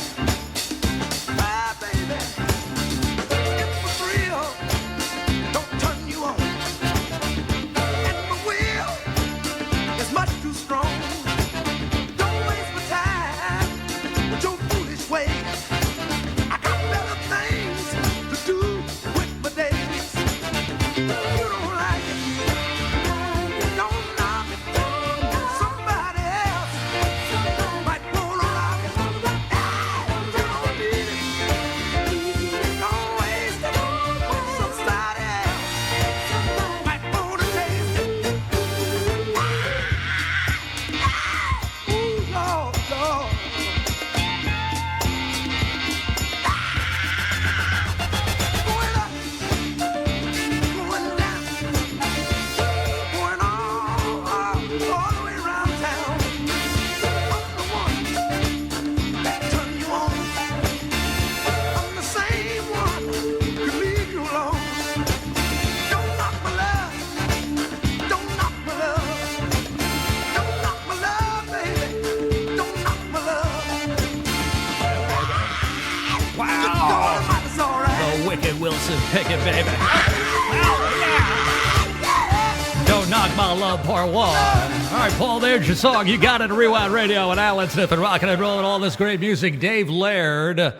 Ah, baby. If the thrill don't turn you on, and the will is much too strong, don't waste my time with your foolish ways. I got better things to do with my days. You don't like it, don't knock it. Somebody else might wanna rock it. You don't need it, don't waste it. Somebody else might wanna taste it. Ooh, Lord, Lord. Going up, going down, going all the way around town. I'm the one that turn you on. I'm the same one who leave you alone. Don't knock my love, don't knock my love, don't knock my love, baby, don't knock my love. Wow. It's all right. The wicked Wilson Pickett, baby. Don't Knock My Love, Part 1. All right, Paul, there's your song. You got it at Rewound Radio and Allan Sniffen, Rockin' and Rollin', all this great music. Dave Laird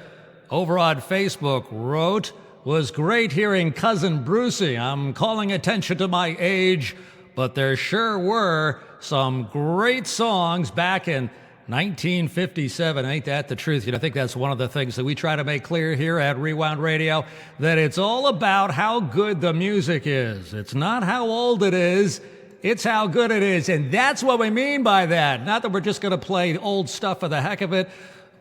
over on Facebook wrote, "Was great hearing Cousin Brucey. I'm calling attention to my age, but there sure were some great songs back in 1957. Ain't that the truth?" I think that's one of the things that we try to make clear here at Rewound Radio, that it's all about how good the music is. It's not how old it is, it's how good it is. And that's what we mean by that. Not that we're just going to play old stuff for the heck of it,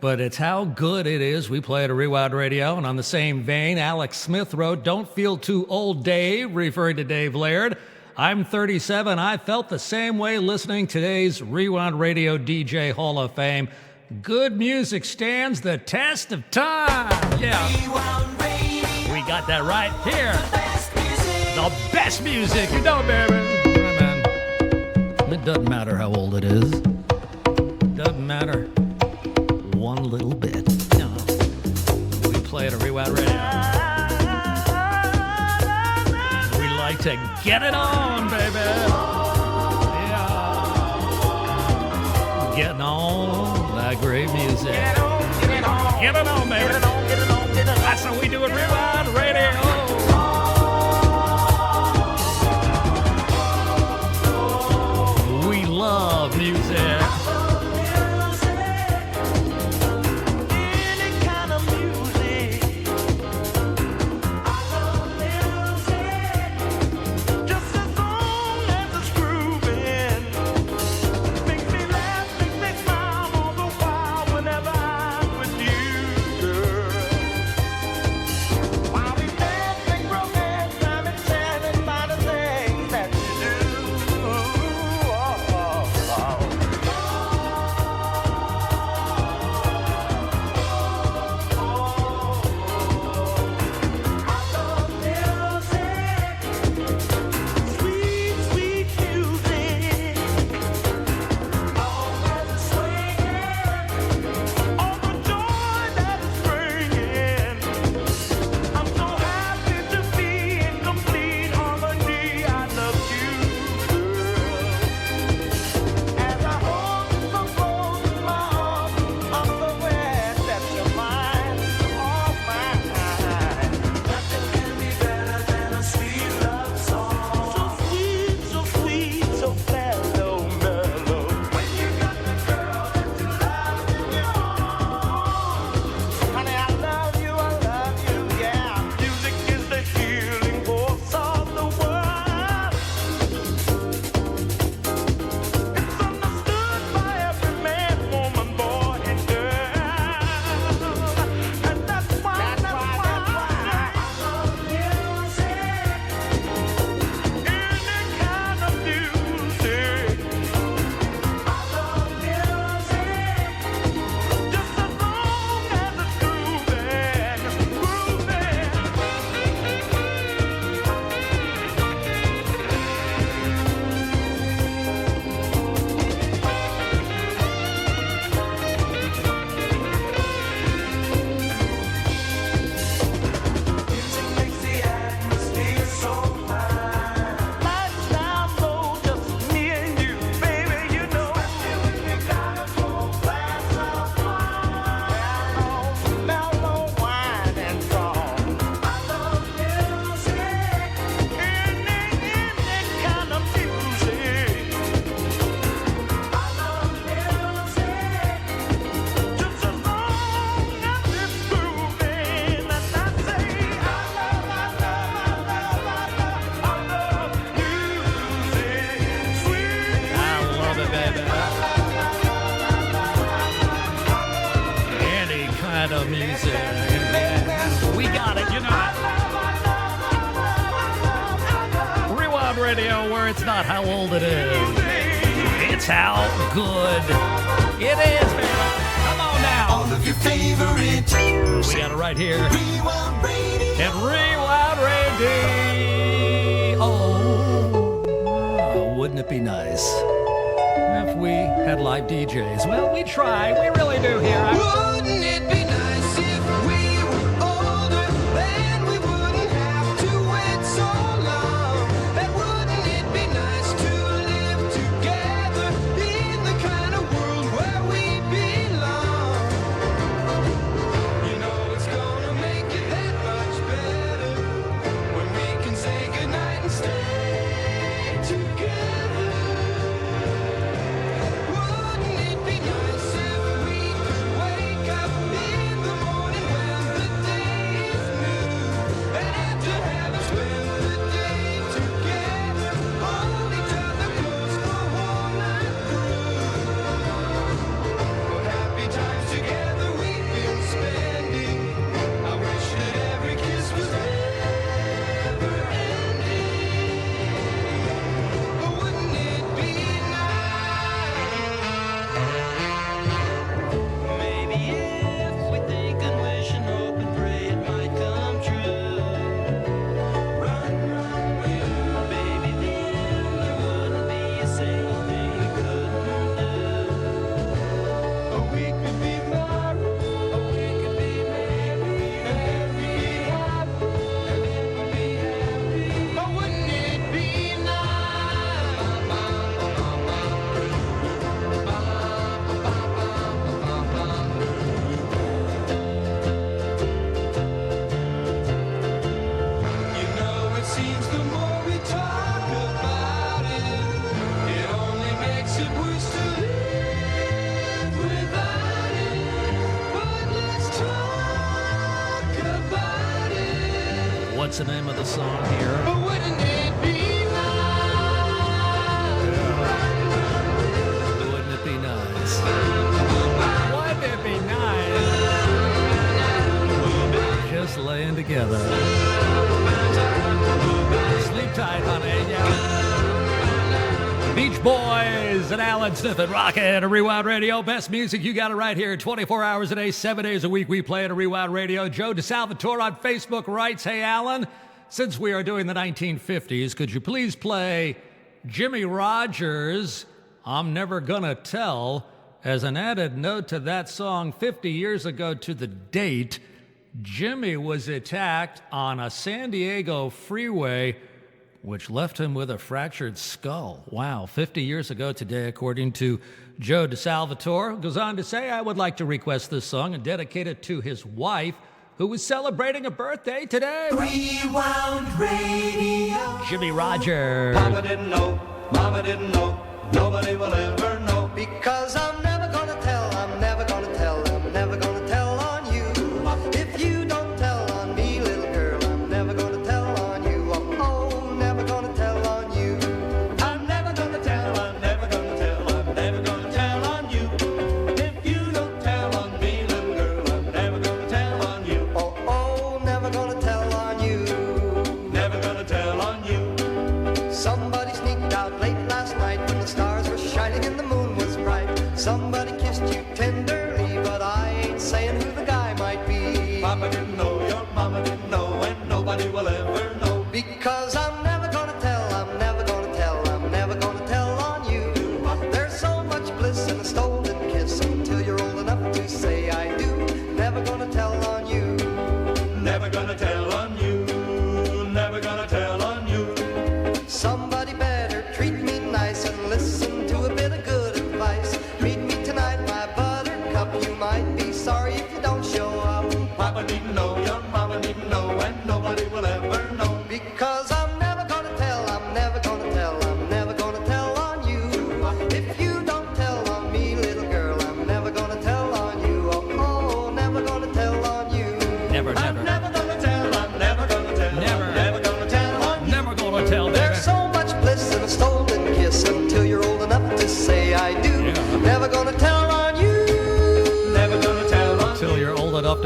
but it's how good it is. We play at a Rewound Radio. And on the same vein, Alex Smith wrote, "Don't feel too old, Dave," referring to Dave Laird. "I'm 37. I felt the same way listening to today's Rewound Radio DJ Hall of Fame. Good music stands the test of time." Yeah, Rewound Radio. we got that right here. Best music. The best music, you know, baby. Amen. It doesn't matter how old it is. Doesn't matter one little bit. No. We play at a Rewound Radio. We like to get it on, baby. Yeah. Getting on that great music. Get it on, get it on. Get it on, baby. Get it on, get it on, get it on. That's how we do it, Rewound Radio. We love music. Any kind of music. I love music. Just as long as it's grooving. Makes me laugh, makes me smile all the while whenever I'm with you, girl. While we dance. music. Yeah, we got it, you know. Rewound Radio, where it's not how old it is. It's how good it is, man. Come on now. All of your favorite tunes. We got it right here. Rewound Radio. And Rewound Radio. Oh, wouldn't it be nice if we had live DJs? Well, we try. We really do here. Wouldn't it be nice if we were older? Then we wouldn't have to wait so long. And wouldn't it be nice to live together in the kind of world where we belong? You know it's gonna make it that much better when we can say goodnight and stay together. Wouldn't it be nice if we could wake up in the morning when the day is new, and after having spent the day together, hold each other close the whole night through? What happy times together we've been spending. I wish that every kiss was never ending. But wouldn't it be nice? Maybe if we think and wish and hope and pray it might come true. Run, run, you, baby, then there wouldn't be a single thing we couldn't do. We could be married, we could be married, and we'd be happy, and it would be happy. But wouldn't it be You know, it seems the more we talk about it, it only makes it worse to live without it. But let's talk about it. What's the name of the song here? But wouldn't it be nice? Wouldn't it be nice? Wouldn't it be nice? Just laying together. Sleep tight, honey. Yeah. Beach Boys and Allan, Sniffen, Rockin, and Rewound Radio. Best music, you got it right here. 24 hours a day, 7 days a week, we play at Rewound Radio. Joe DeSalvatore on Facebook writes, "Hey, Allan, since we are doing the 1950s, could you please play Jimmy Rogers' I'm Never Gonna Tell? As an added note to that song, 50 years ago to the date, Jimmy was attacked on a San Diego freeway, which left him with a fractured skull." Wow, 50 years ago today, according to Joe DeSalvatore. Goes on to say, "I would like to request this song and dedicate it to his wife, who is celebrating a birthday today." Rewound Radio. Jimmy Rogers. Papa didn't know, Mama didn't know, nobody will ever know. Because I'm never gonna tell, I'm never gonna tell, I'm never gonna tell on you. If you don't tell on me, little girl, I'm never gonna tell on you. Oh, never gonna tell on you. I'm never gonna tell, I'm never gonna tell, I'm never gonna tell on you. If you don't tell on me, little girl, I'm never gonna tell on you. Oh, never gonna tell on you. Never gonna tell on you. Somebody sneaked out late last night when the stars were shining and the moon was bright. Somebody kissed you tenderly, but I ain't saying who the guy might be. Papa didn't know, your mama didn't know, and nobody will ever know. Because I'm never gonna tell, I'm never gonna tell, I'm never gonna tell on you. There's so much bliss in a stolen kiss until you're old enough to say I do. Never gonna tell on you. Never gonna tell on you. Never gonna tell on you. Somebody better treat me nice and listen to a bit of good advice. Meet me tonight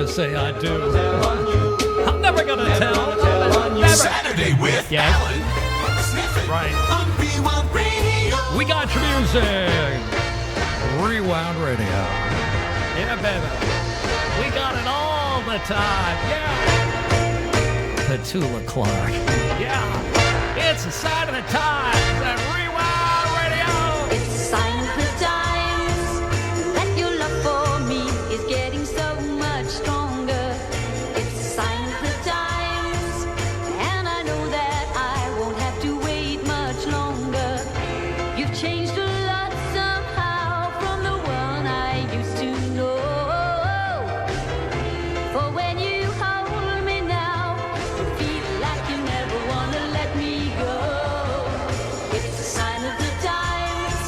gonna say I do. I'm never gonna tell. Never. Saturday with Yes. Allan. Sniffen. Right. On Rewound Radio. We got your music. Rewound Radio. Yeah, baby. We got it all the time. Yeah. Petula Clark. Yeah. It's a sign of the times at Rewound Radio. It's a sign of the times that your love for me is getting so much stronger. It's a sign of the times, and I know that I won't have to wait much longer. You've changed a lot somehow from the one I used to know. For when you hold me now, you feel like you never wanna let me go. It's a sign of the times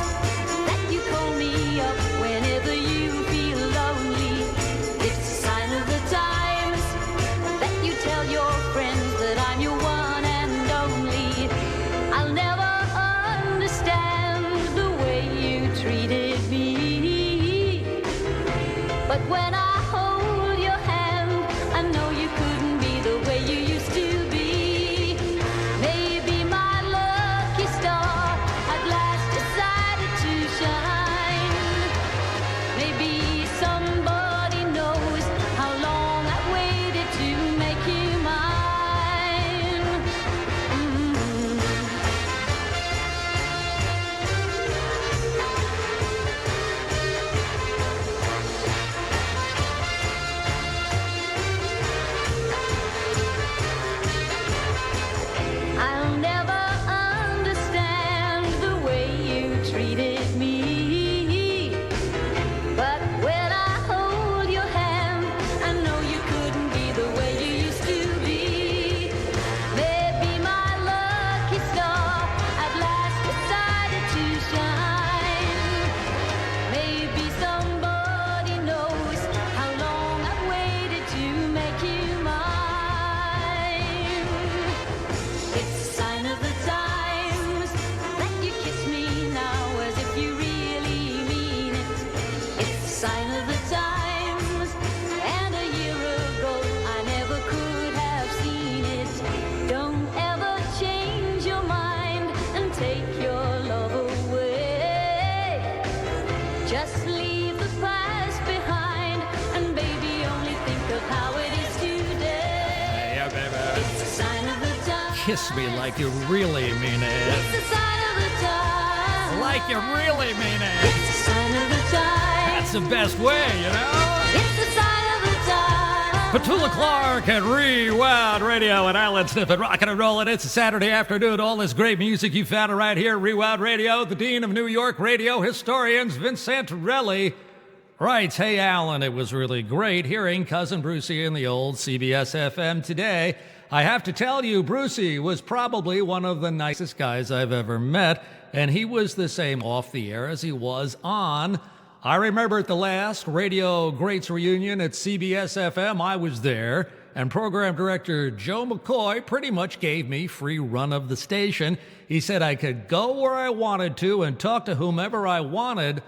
that you call me up whenever you feel lonely. It's a sign of the times that you tell your friends that I'm your one and only. I'll never understand the way you treated me, but when I hold your hand, I know you couldn't be the way you used to be. Maybe my lucky star at last decided to shine. Maybe somebody knows how long I've waited to make you mine. I'll never understand the way you treated me, but when I hold your hand, I know you couldn't be the way you used to be. Maybe my lucky star at last decided to shine. Maybe somebody knows how long I've waited to make you mine. It's a sign of the times that you kiss me now as if you really mean it. It's a sign of the times, and a year ago I never could have seen it. Don't ever change your mind and take your love away. Just leave the past behind, and baby, only think of how it is today. Yeah, baby. It's a sign of the times. Kiss me like you really mean it. It's a sign of the times. Like you really mean it. It's a sign of the times. That's the best way, you know? It's a sign of the times. Petula Clark at Rewound Radio and Allan Sniffen rocking and rolling. It's a Saturday afternoon. All this great music you found it right here, Rewound Radio. The Dean of New York radio historians, Vince Santorelli, writes, "Hey, Allan, it was really great hearing Cousin Brucey in the old CBS FM today. I have to tell you, Brucey was probably one of the nicest guys I've ever met, and he was the same off the air as he was on. I remember at the last Radio Greats reunion at CBS FM, I was there, and program director Joe McCoy pretty much gave me free run of the station. He said I could go where I wanted to and talk to whomever I wanted.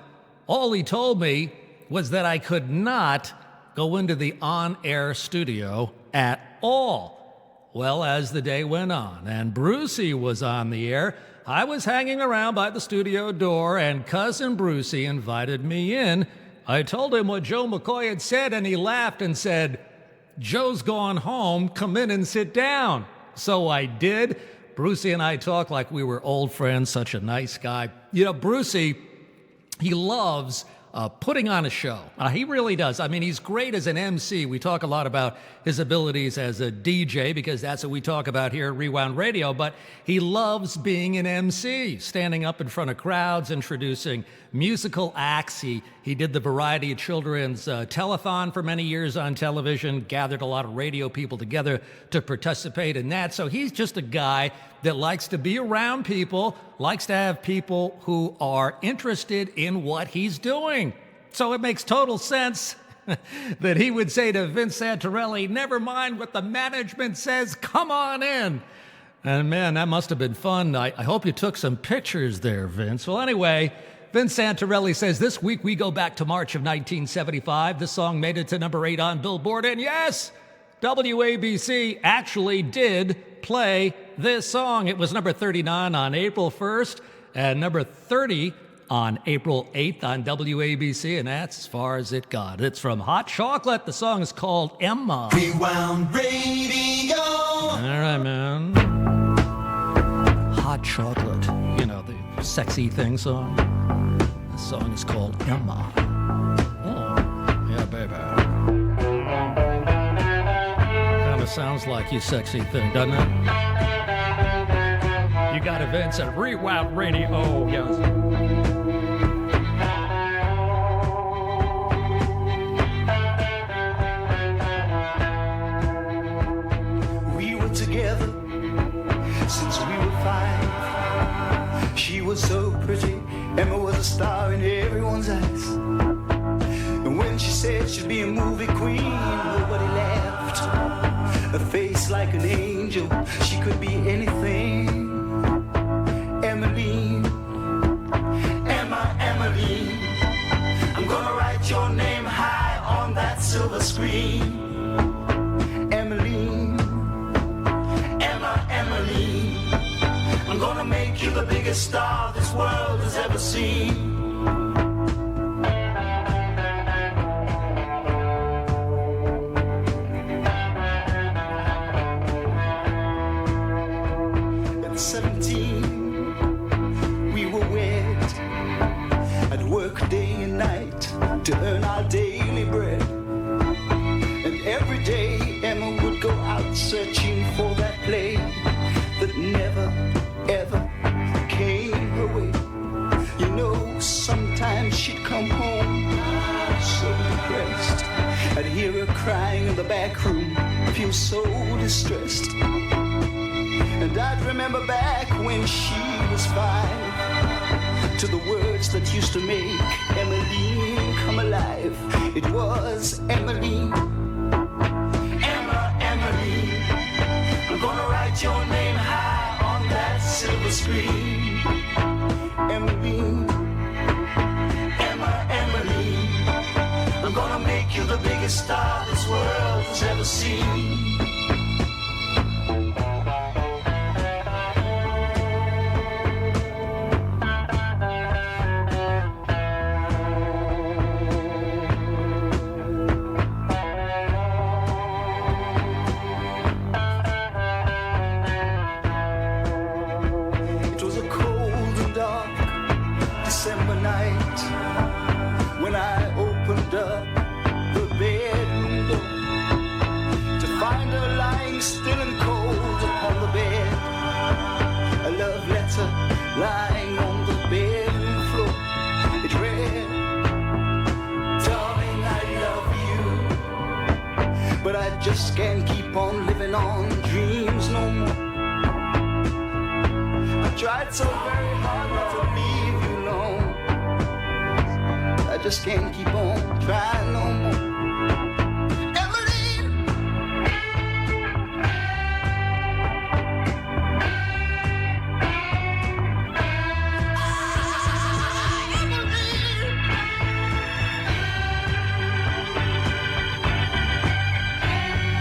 All he told me was that I could not go into the on-air studio at all. Well, as the day went on and Brucey was on the air, I was hanging around by the studio door and Cousin Brucey invited me in. I told him what Joe McCoy had said and he laughed and said, 'Joe's gone home, come in and sit down.' So I did. Brucey and I talked like we were old friends, such a nice guy. You know, Brucey, he loves putting on a show. He really does. I mean, he's great as an MC. We talk a lot about his abilities as a DJ because that's what we talk about here at Rewound Radio, but he loves being an MC, standing up in front of crowds, introducing musical acts. He did the Variety Children's telethon for many years on television, gathered a lot of radio people together to participate in that. So he's just a guy that likes to be around people, likes to have people who are interested in what he's doing. So it makes total sense that he would say to Vince Santorelli, "Never mind what the management says, come on in." And man, that must have been fun. I hope you took some pictures there, Vince. Well, anyway, Vince Santorelli says, this week we go back to March of 1975. This song made it to number 8 on Billboard. And yes, WABC actually did play this song. It was number 39 on April 1st and number 30 on April 8th on WABC. And that's as far as it got. It's from Hot Chocolate. The song is called Emma. Rewound Radio. All right, man. Hot Chocolate. You know, the sexy thing song. The song is called Emma. Oh, yeah, baby. Kind of sounds like you sexy thing, doesn't it? You got events at Rewound Radio. Oh, yes. We were together since we were 5. She was so pretty, Emma was a star in everyone's eyes. And when she said she'd be a movie queen, nobody laughed. A face like an angel, she could be anything. Emmeline, Emmeline, I'm gonna write your name high on that silver screen. Emmeline, Emmeline, I'm gonna make you the biggest star this world has ever seen. At 17, we were wed. I'd work day and night to earn our daily bread. And every day Emma would go out searching for that play that never, ever came her way. You know, sometimes she'd come home so depressed. I'd hear her crying in the back room, feel so distressed. And I'd remember back when she was 5, to the words that used to make Emmeline come alive. It was Emmeline, Emmeline, I'm gonna write your name high on that silver screen. Emmeline, Emmeline, I'm gonna make you the biggest star this world has ever seen. It was a cold and dark December night when I opened up the bedroom door to find her lying still and cold upon the bed. A love letter lying on the bedroom floor. It read, darling, I love you, but I just can't keep on living on dreams no more. I tried so very hard not to leave you alone. I just can't keep on trying no more. Emmeline,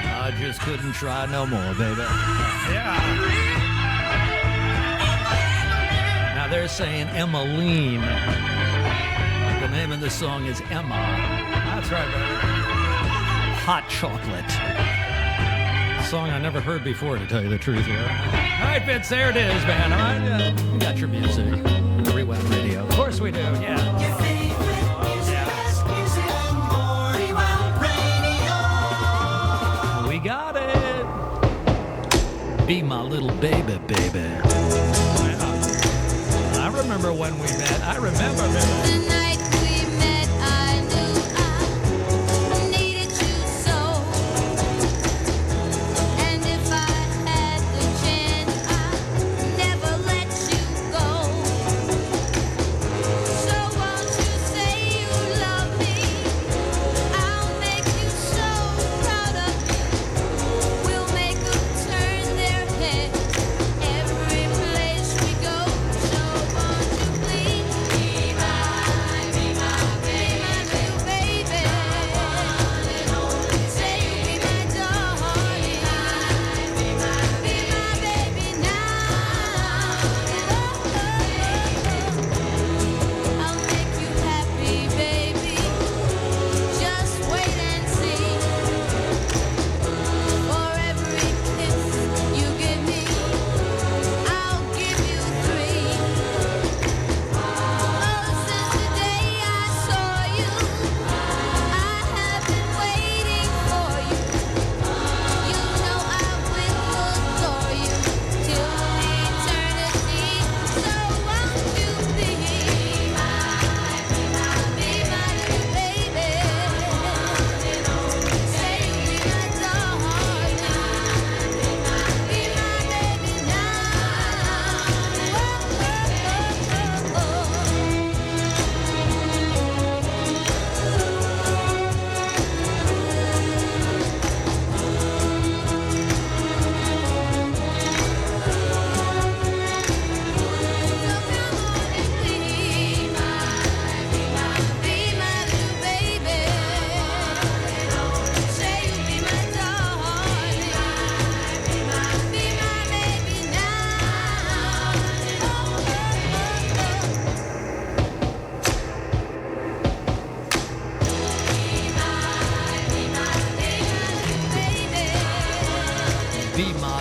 I just couldn't try no more, baby. Yeah. Now they're saying Emmeline. The name of the song is Emma. That's right, baby. Hot Chocolate. Song I never heard before, to tell you the truth here. All right, Vince, there it is, man. All right, yeah. We got your music. Rewound Radio. Of course we do, yeah. Your favorite music, best music, and more. Rewound Radio. We got it. Be my little baby, baby. I remember when we met. I remember The it. night we met, I knew I needed you so. And if I had the chance, I'd never let you go. So won't you say you love me? I'll make you so proud of me. We'll make them turn their head every place we go. So won't you please be my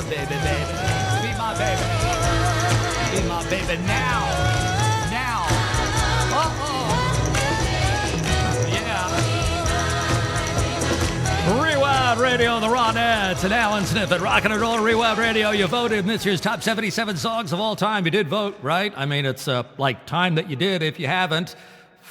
baby, baby. Be my baby. Be my baby now. Now. Uh-oh. Yeah. Rewind Radio, the Ronettes, and Allan Sniffen, Rockin' and Roll Rewind Radio. You voted in this year's top 77 songs of all time. You did vote, right? I mean, it's like time that you did. If you haven't,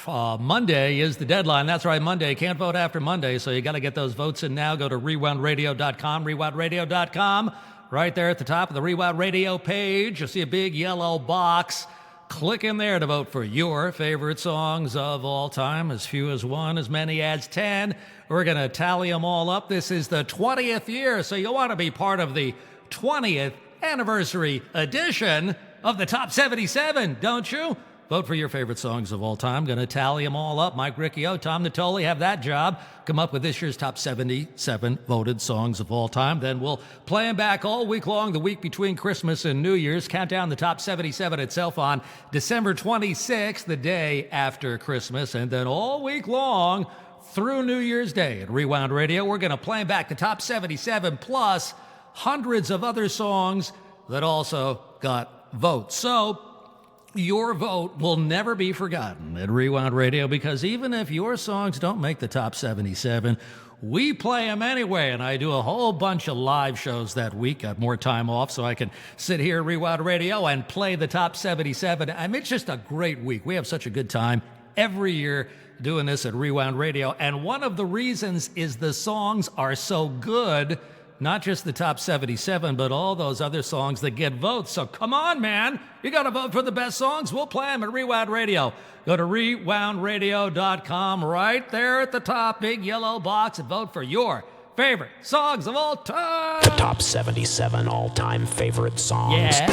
Monday is the deadline. That's right, Monday. Can't vote after Monday, so you got to get those votes in now. Go to RewoundRadio.com, RewoundRadio.com. Right there at the top of the Rewound Radio page, you'll see a big yellow box. Click in there to vote for your favorite songs of all time. As few as one, as many as 10. We're going to tally them all up. This is the 20th year, so you'll want to be part of the 20th anniversary edition of the Top 77, don't you? Vote for your favorite songs of all time. Going to tally them all up. Mike Riccio, Tom Natoli have that job. Come up with this year's top 77 voted songs of all time. Then we'll play them back all week long, the week between Christmas and New Year's. Count down the top 77 itself on December 26th, the day after Christmas. And then all week long through New Year's Day at Rewound Radio, we're going to play back the top 77 plus hundreds of other songs that also got votes. So your vote will never be forgotten at Rewound Radio, because even if your songs don't make the top 77, we play them anyway. And I do a whole bunch of live shows that week. Got more time off so I can sit here at Rewound Radio and play the top 77. I mean, it's just a great week. We have such a good time every year doing this at Rewound Radio. And one of the reasons is the songs are so good. Not just the top 77, but all those other songs that get votes. So come on, man. You got to vote for the best songs. We'll play them at Rewound Radio. Go to RewoundRadio.com. Right there at the top, big yellow box, and vote for your favorite songs of all time. The top 77 all-time favorite songs. Yeah.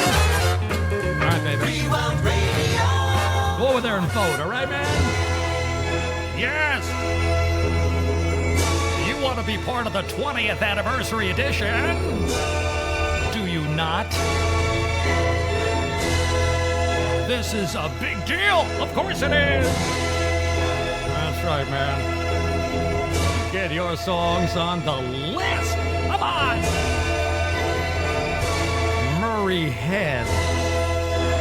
All right, baby. Rewound Radio. Go over there and vote, all right, man? Yes. Want to be part of the 20th anniversary edition? Do you not? This is a big deal. Of course it is. That's right, man. Get your songs on the list. Come on. Murray Head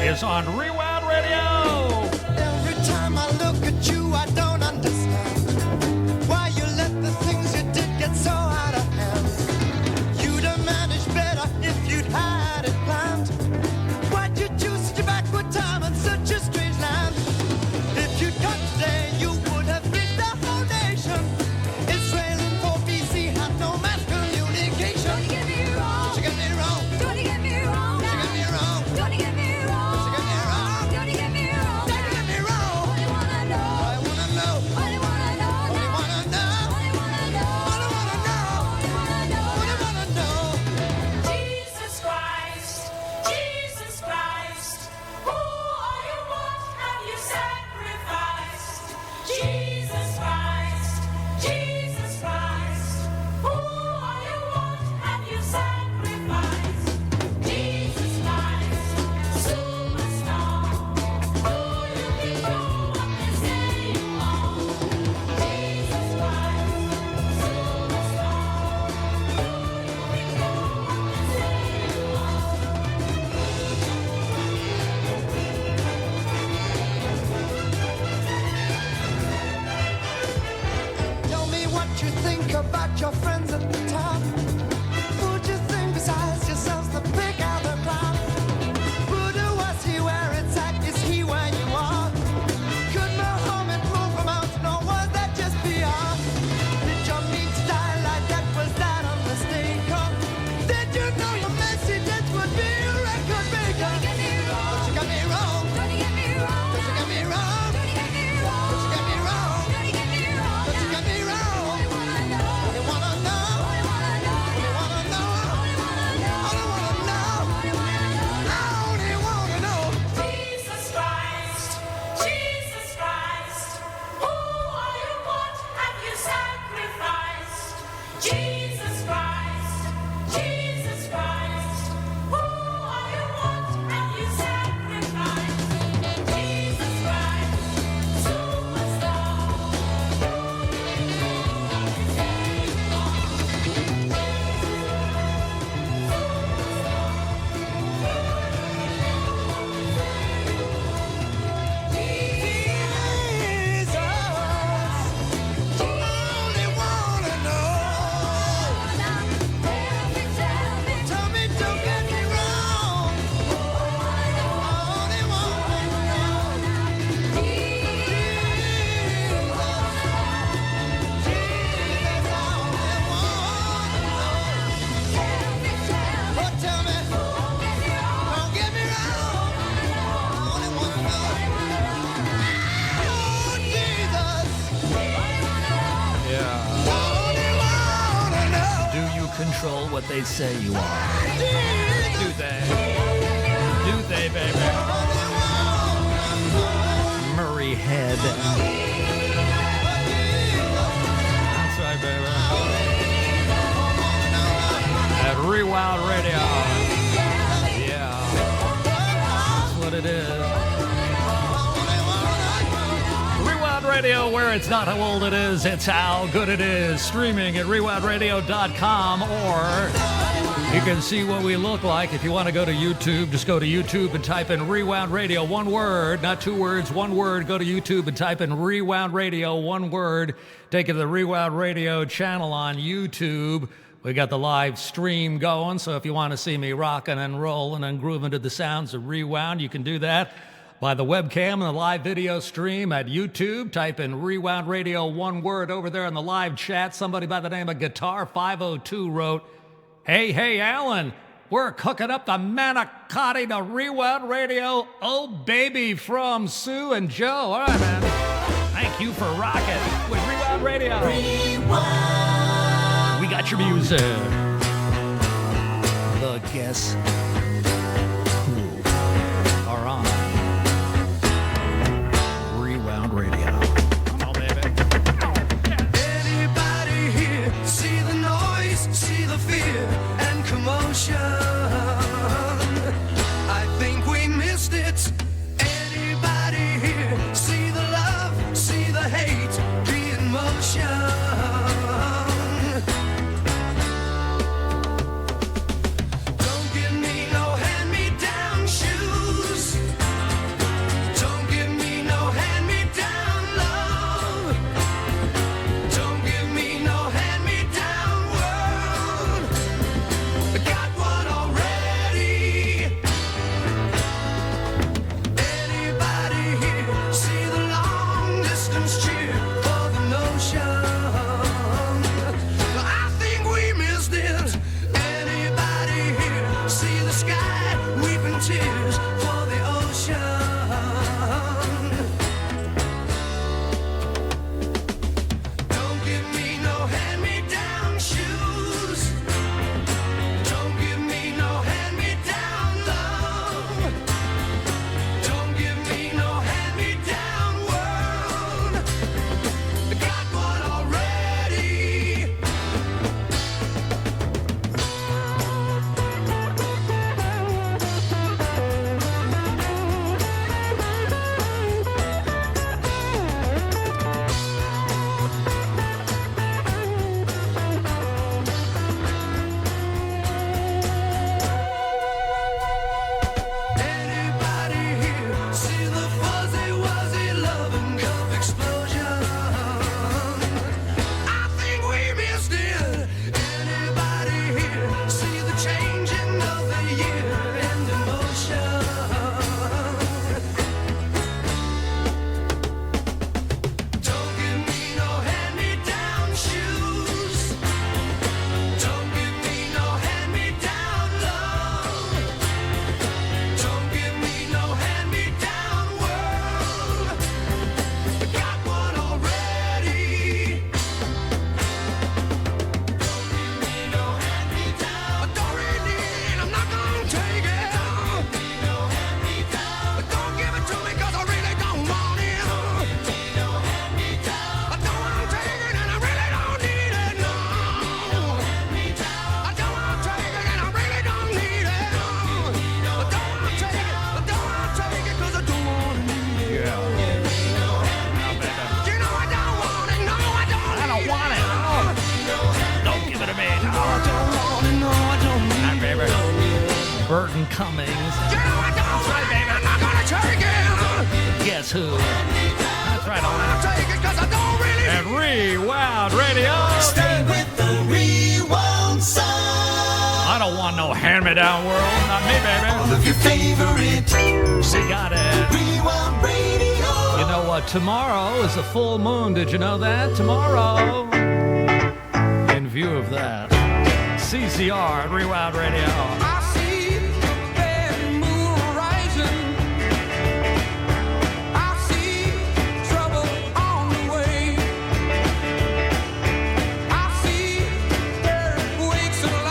is on Rewound Radio. Every time I look at you, I don't understand why you let the things you did get so out of hand. You'd have managed better if you'd had it planned. Why'd you choose such a backward time and such a strange land? If you'd come today, you would have reached the whole nation. Israel in 4 BC had no mass communication. Don't you get me wrong. Don't you get me wrong. Don't you get me wrong. Don't you get me wrong. Don't you get me wrong. Don't you get me wrong. Don't you get me wrong. Don't you get me wrong. Only wanna know. I wanna know. Only wanna know. Only wanna know. Only wanna know. Only wanna know. Only wanna know. Only wanna know. Jesus Christ, Jesus Christ, who are you, what have you sacrificed? Jesus Christ, Jesus Christ, who are you, what have you sacrificed? Jesus Christ, superstar, who you can do what they say you are. Jesus Christ, superstar, who you can do what they say you are. Tell me what you think about your friends at the top. Who'd you think besides yourselves the big other crowd? Buddha, was he where it's at? Is he where you are? Could Muhammad move a mountain, or was that just PR? Did your meat die like that? Was that a mistake? Or did you know your messages would be a record maker? Don't you get me wrong. Don't you get me wrong. Don't you get me wrong. Don't you get me wrong. Don't you get me wrong. Don't you get me wrong. Don't you get me wrong. Don't you get me wrong. Only wanna know. Only wanna know. Only control what they say you are. Do they? Do they, baby? Murray Head. That's right, baby. At Rewound Radio. Yeah. That's what it is. Rewound Radio, where it's not how old it is, it's how good it is. Streaming at RewoundRadio.com, or you can see what we look like. If you want to go to YouTube, just go to YouTube and type in Rewound Radio, one word, not two words, one word. Go to YouTube and type in Rewound Radio, one word. Take it to the Rewound Radio channel on YouTube. We got the live stream going, so if you want to see me rocking and rolling and grooving to the sounds of Rewound, you can do that by the webcam and the live video stream at YouTube. Type in Rewound Radio, one word. Over there in the live chat, somebody by the name of Guitar502 wrote, Hey, Allan, we're cooking up the manicotti to Rewound Radio. Oh, baby, from Sue and Joe. All right, man. Thank you for rocking with Rewound Radio. Rewind. We got your music. The guests who are on Rewound Radio. Come on, baby. Anybody here see the noise, see the fear and commotion? I think we missed it. Anybody here see the love, see the hate, the emotion? Don't give me no hand-me-down shoes. Don't give me no hand-me-down love. Don't give me no hand-me-down world. I got one already. Anybody here see the long-distance cheer for the notion? I think we missed it. Anybody here see the sky weeping tears for the ocean? Don't give me no hand-me-down shoes. Don't give me no hand-me-down love. Don't give me no hand-me-down world. I got one already. Anybody here see the fuzzy wuzzy love and cup explosion? I think we missed it. Anybody here see the changing of the year and emotion? Don't give me no hand-me-down shoes. Don't give me no hand-me-down love. Don't give me no hand-me-down world. I got one already. Don't give me no hand-me-down. I don't really need. I'm not gonna take it. Don't give me no hand-me-down. Don't give it to me 'cause I really don't want it. Don't give me no hand-me-down. I don't wanna take it and I really don't need it. No. I don't wanna take it and I really don't need it. I don't wanna take it. I don't wanna take it 'cause I don't wanna need it. Yeah. You know I don't want it. No, I don't. I don't want it. Don't give it to me. I don't want it. No, I don't need Hi, baby. Burton Cummings. You know I don't want it. I'm not gonna take it. Guess who? That's right, I don't Allan. wanna take it 'cause I don't really At Rewound Radio. Stay with the Rewound sound. I don't want no hand-me-down world. Not me, baby. All of your favorite She got it. Rewound Radio. You know what? Tomorrow is a full moon. Did you know that? Tomorrow. In view of that, CCR at Rewound Radio. I see that moon rising. I see trouble on the way. I see earthquakes and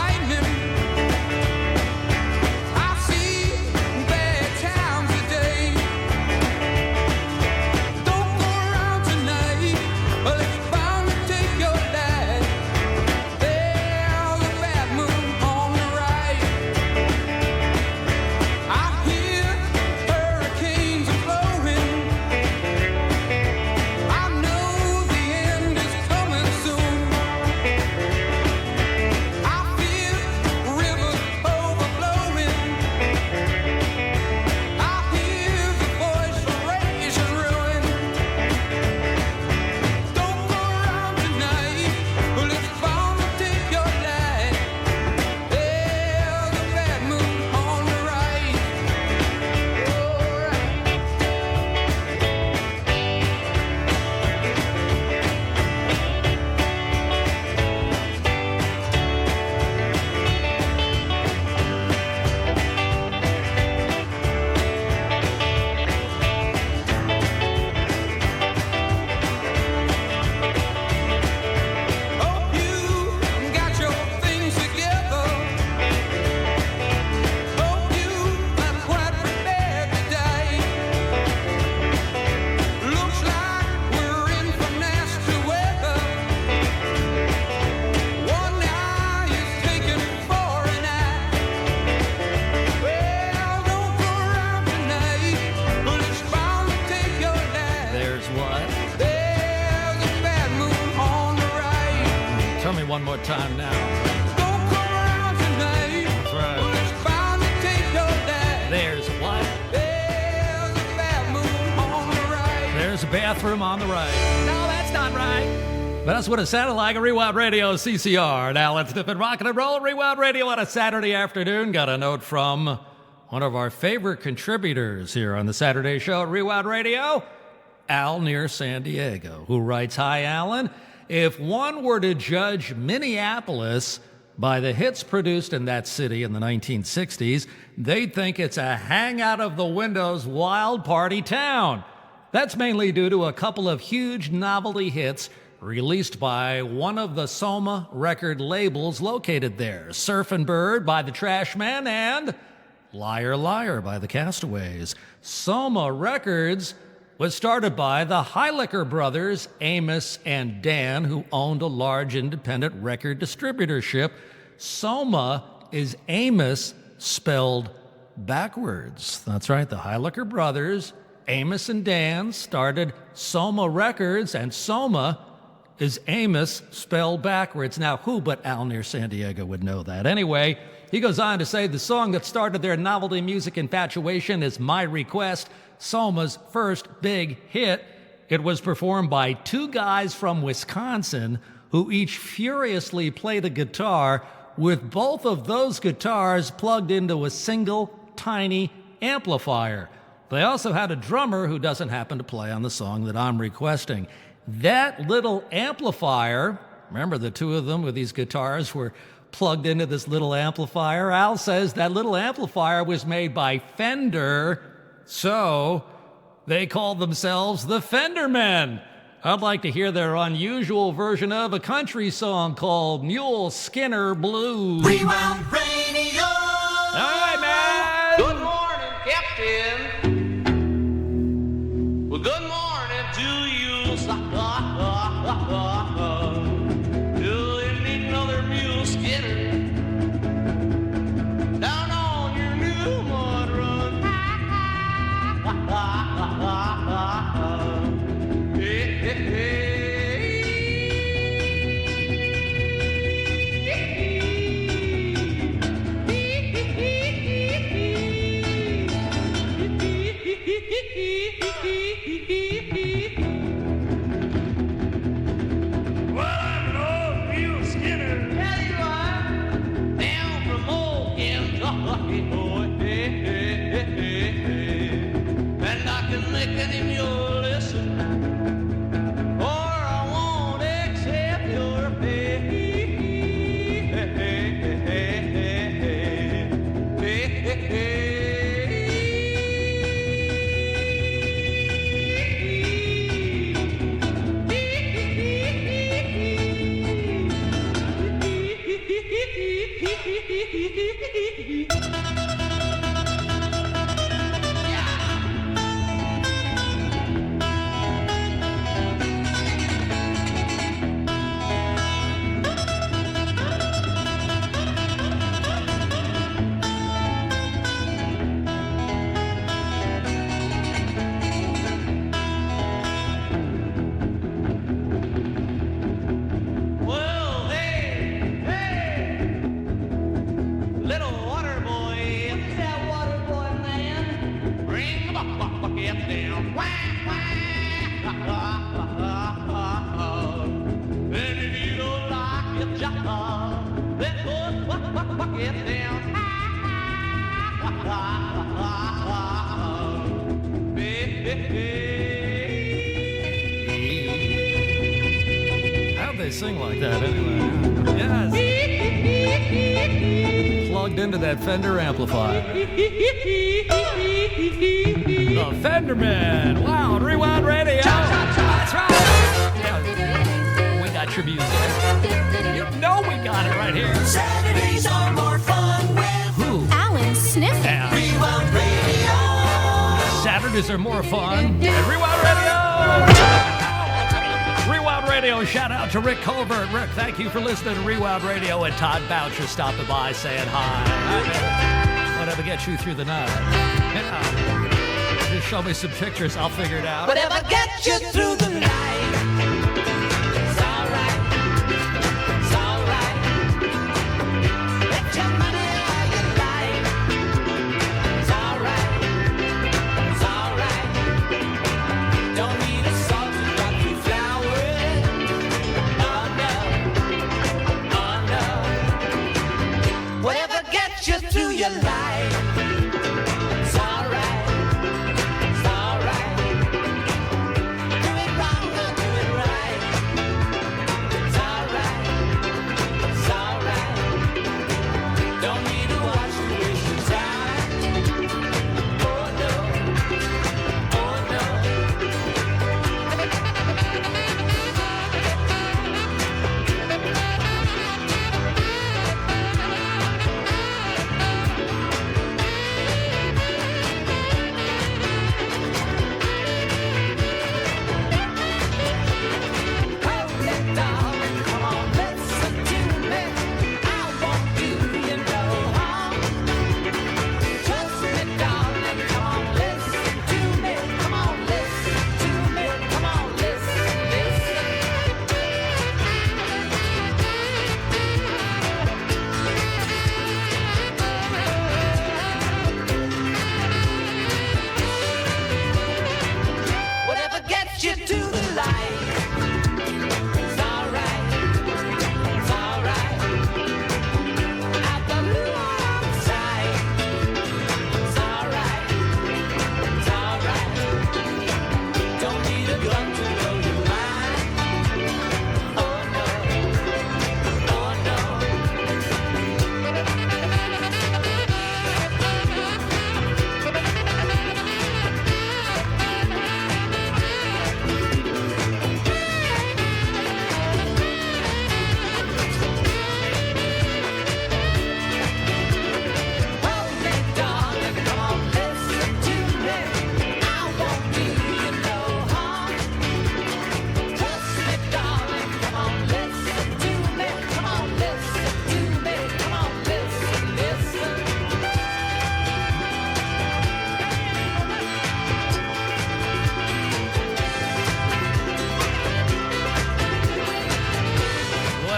one more time now. Don't come around tonight. That's right. Well, it's bound to take your day. There's what? There's a bathroom on the right. There's a bathroom on the right. No, that's not right. But that's what it sounded like. A Rewound Radio CCR. And Allan, Sniffen, Rockin' and Roll. Rewound Radio on a Saturday afternoon. Got a note from one of our favorite contributors here on the Saturday show at Rewound Radio, Al near San Diego, who writes, "Hi, Allan. If one were to judge Minneapolis by the hits produced in that city in the 1960s, they'd think it's a hang out of the windows wild party town. That's mainly due to a couple of huge novelty hits released by one of the Soma record labels located there, Surfin' Bird by the Trashmen and Liar Liar by the Castaways. Soma Records was started by the Heilicker brothers, Amos and Dan, who owned a large independent record distributorship. Soma is Amos spelled backwards. That's right, the Heilicker brothers, Amos and Dan, started Soma Records, and Soma is Amos spelled backwards. Now, who but Al near San Diego would know that? Anyway, he goes on to say the song that started their novelty music infatuation is My Request, Soma's first big hit. It was performed by two guys from Wisconsin who each furiously played a guitar with both of those guitars plugged into a single tiny amplifier. They also had a drummer who doesn't happen to play on the song that I'm requesting. That little amplifier, remember the two of them with these guitars were plugged into this little amplifier? Al says that little amplifier was made by Fender, so they called themselves the Fendermen. I'd like to hear their unusual version of a country song called Mule Skinner Blues. Rewound Radio. All right, man. Good morning, Captain. Well, good morning to you, sucker. Do you need another mule skinner? Down on your new mud run. Hey, hey, well, I'm an old mule skinner. Yeah, you are. Down from old Kentucky, boy. Hey, hey, hey, hey, hey. And I can make any mule listen, or I won't accept your pay. Hey, hey, hey, hey, hey, hey, hey, hey. Well, hey, hey, little water boy, who's that water boy, man? Bring the bucket down, wham, wham. And if you don't like your job, then put bucket down. How'd they sing like that anyway? Yes. Plugged into that Fender amplifier. The Fendermen. Wow, Rewound Radio. That's right. Yeah, we got your music. You know we got it right here. Saturdays are more fun with Who? Allan Sniffen. Yeah. Rewound Radio. Saturdays are more fun at Rewound Radio. Rewound Radio, shout out to Rick Colbert. Rick, thank you for listening to Rewound Radio, and Todd Boucher stopping by saying hi. Whatever gets you through the night. Yeah. Just show me some pictures, I'll figure it out. Whatever gets you through the night. It's alright. It's alright.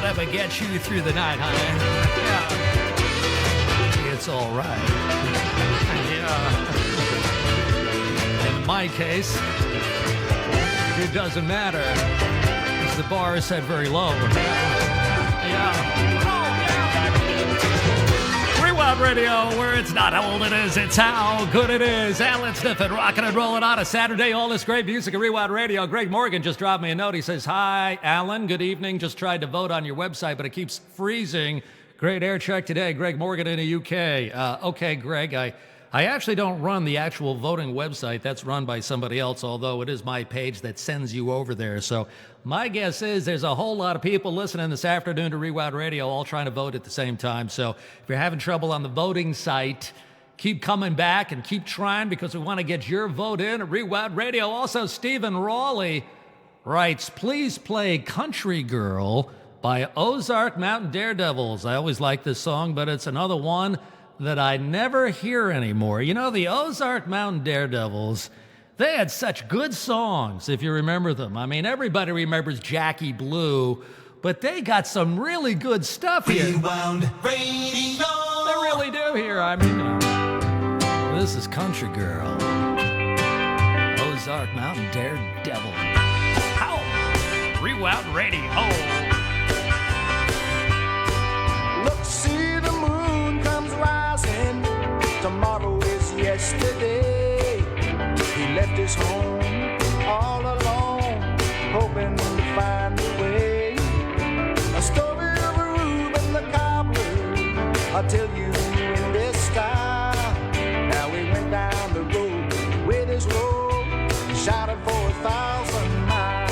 whatever gets you through the night, honey. Yeah. It's all right. Yeah. In my case, it doesn't matter, because the bar is set very low. Yeah. Rewound Radio, where it's not how old it is, it's how good it is. Allan, Sniffen, rocking and rolling on a Saturday. All this great music at Rewound Radio. Greg Morgan just dropped me a note. He says, "Hi, Allan. Good evening. Just tried to vote on your website, but it keeps freezing. Great air check today. Greg Morgan in the UK." Okay, Greg, I actually don't run the actual voting website. That's run by somebody else, although it is my page that sends you over there. So my guess is there's a whole lot of people listening this afternoon to Rewound Radio all trying to vote at the same time. So if you're having trouble on the voting site, keep coming back and keep trying, because we want to get your vote in at Rewound Radio. Also, Stephen Raleigh writes, "Please play Country Girl by Ozark Mountain Daredevils." I always like this song, but it's another one that I never hear anymore. You know, the Ozark Mountain Daredevils, they had such good songs, if you remember them. I mean, everybody remembers Jackie Blue, but they got some really good stuff here. Rewound Radio. They really do here. I mean, this is Country Girl, Ozark Mountain Daredevil. How? Rewound Radio. Look, see the moon comes rising. Tomorrow is yesterday. He left his home all alone, hoping to find a way. A story of a Rube and the cobbler, I'll tell you in this style. Now we went down the road with his robe, shouted for 1,000 miles.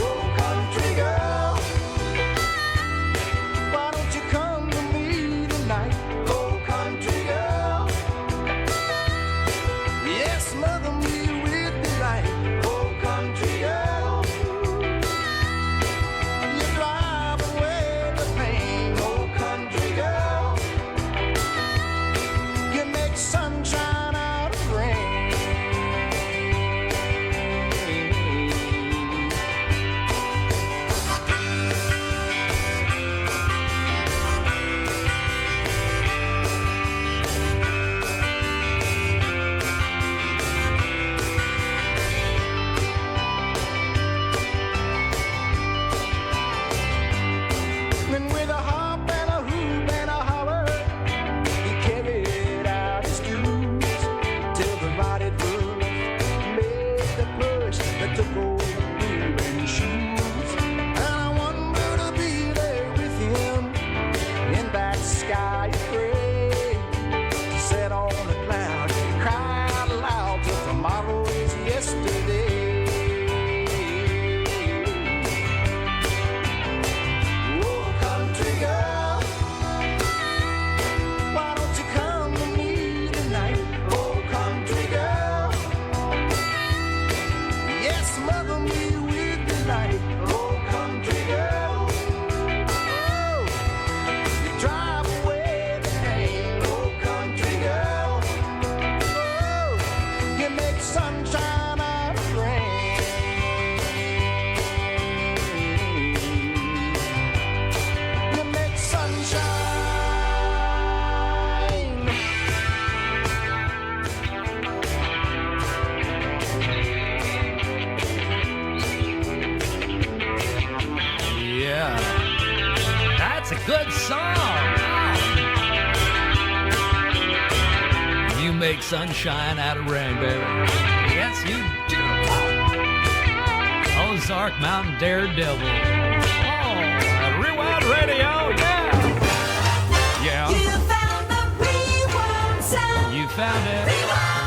Oh, country girl, why don't you come to me tonight? Oh, country girl, yes, smother me with delight. Oh, country girl, you drive away the pain. Oh, country girl, you make sunshine out of rain. And with a hop and a hoop and a holler, he carried out his dues till the rotted roof made the push that took old Ruben's shoes. And I wonder to be there with him in that sky of gray, to set on a cloud, cry out loud till tomorrow is yesterday. Oh, country girl, why don't you come to me tonight? Oh, country girl, yes, smother me with delight. Oh, country girl, oh, you drive away the pain. Oh, country girl, oh, you make sunshine out of rain. You make sunshine. Yeah. That's a good song. You make sunshine out of rain, baby. Yes, you do. Ozark Mountain Daredevil. Oh, Rewound Radio, yeah. Yeah, You found the rewound sound. you found it.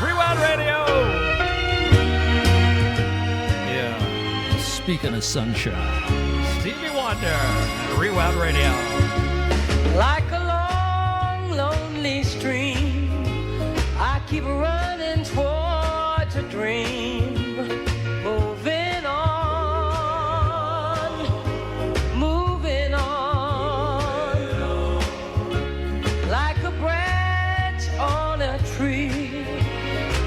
Rewound Radio. Yeah. Speaking of sunshine, Stevie Wonder, Rewound Radio. Like a long, lonely stream, I keep running towards a dream. Moving on, moving on. Like a branch on a tree,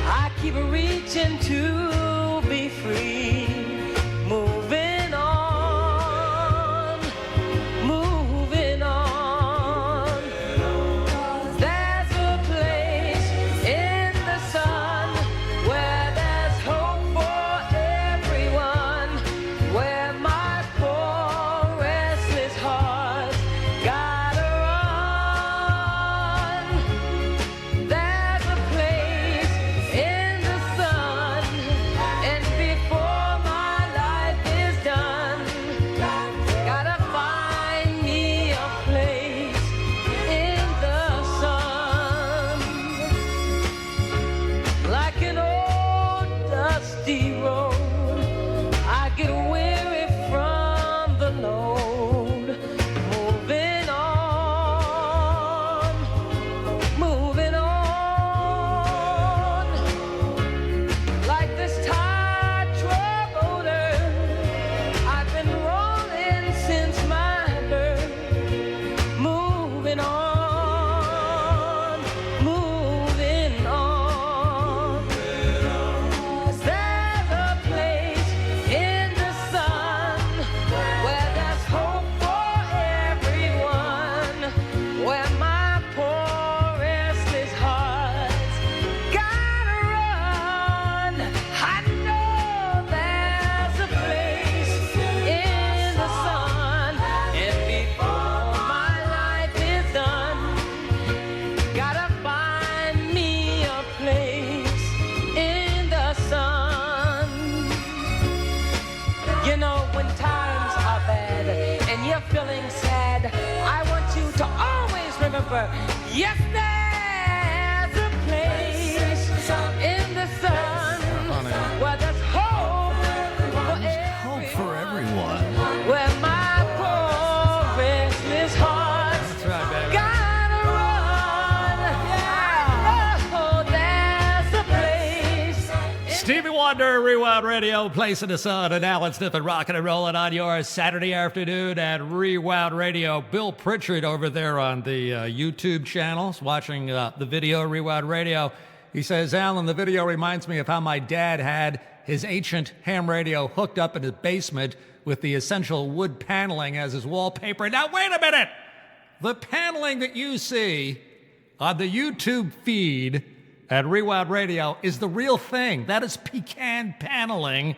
I keep reaching to be free. over. Yes, there's a place in the sun where there's hope for everyone. where my poor restless heart gotta run. I know there's a place. Stevie Wonder, Rewound Radio, placing us on, and Allan, Sniffen, rocking and rolling on your Saturday afternoon at Rewound Radio. Bill Pritchard over there on the YouTube channels watching the video Rewound Radio. He says, Allan, the video reminds me of how my dad had his ancient ham radio hooked up in his basement with the essential wood paneling as his wallpaper. Now, wait a minute! The paneling that you see on the YouTube feed at Rewound Radio is the real thing. That is pecan paneling.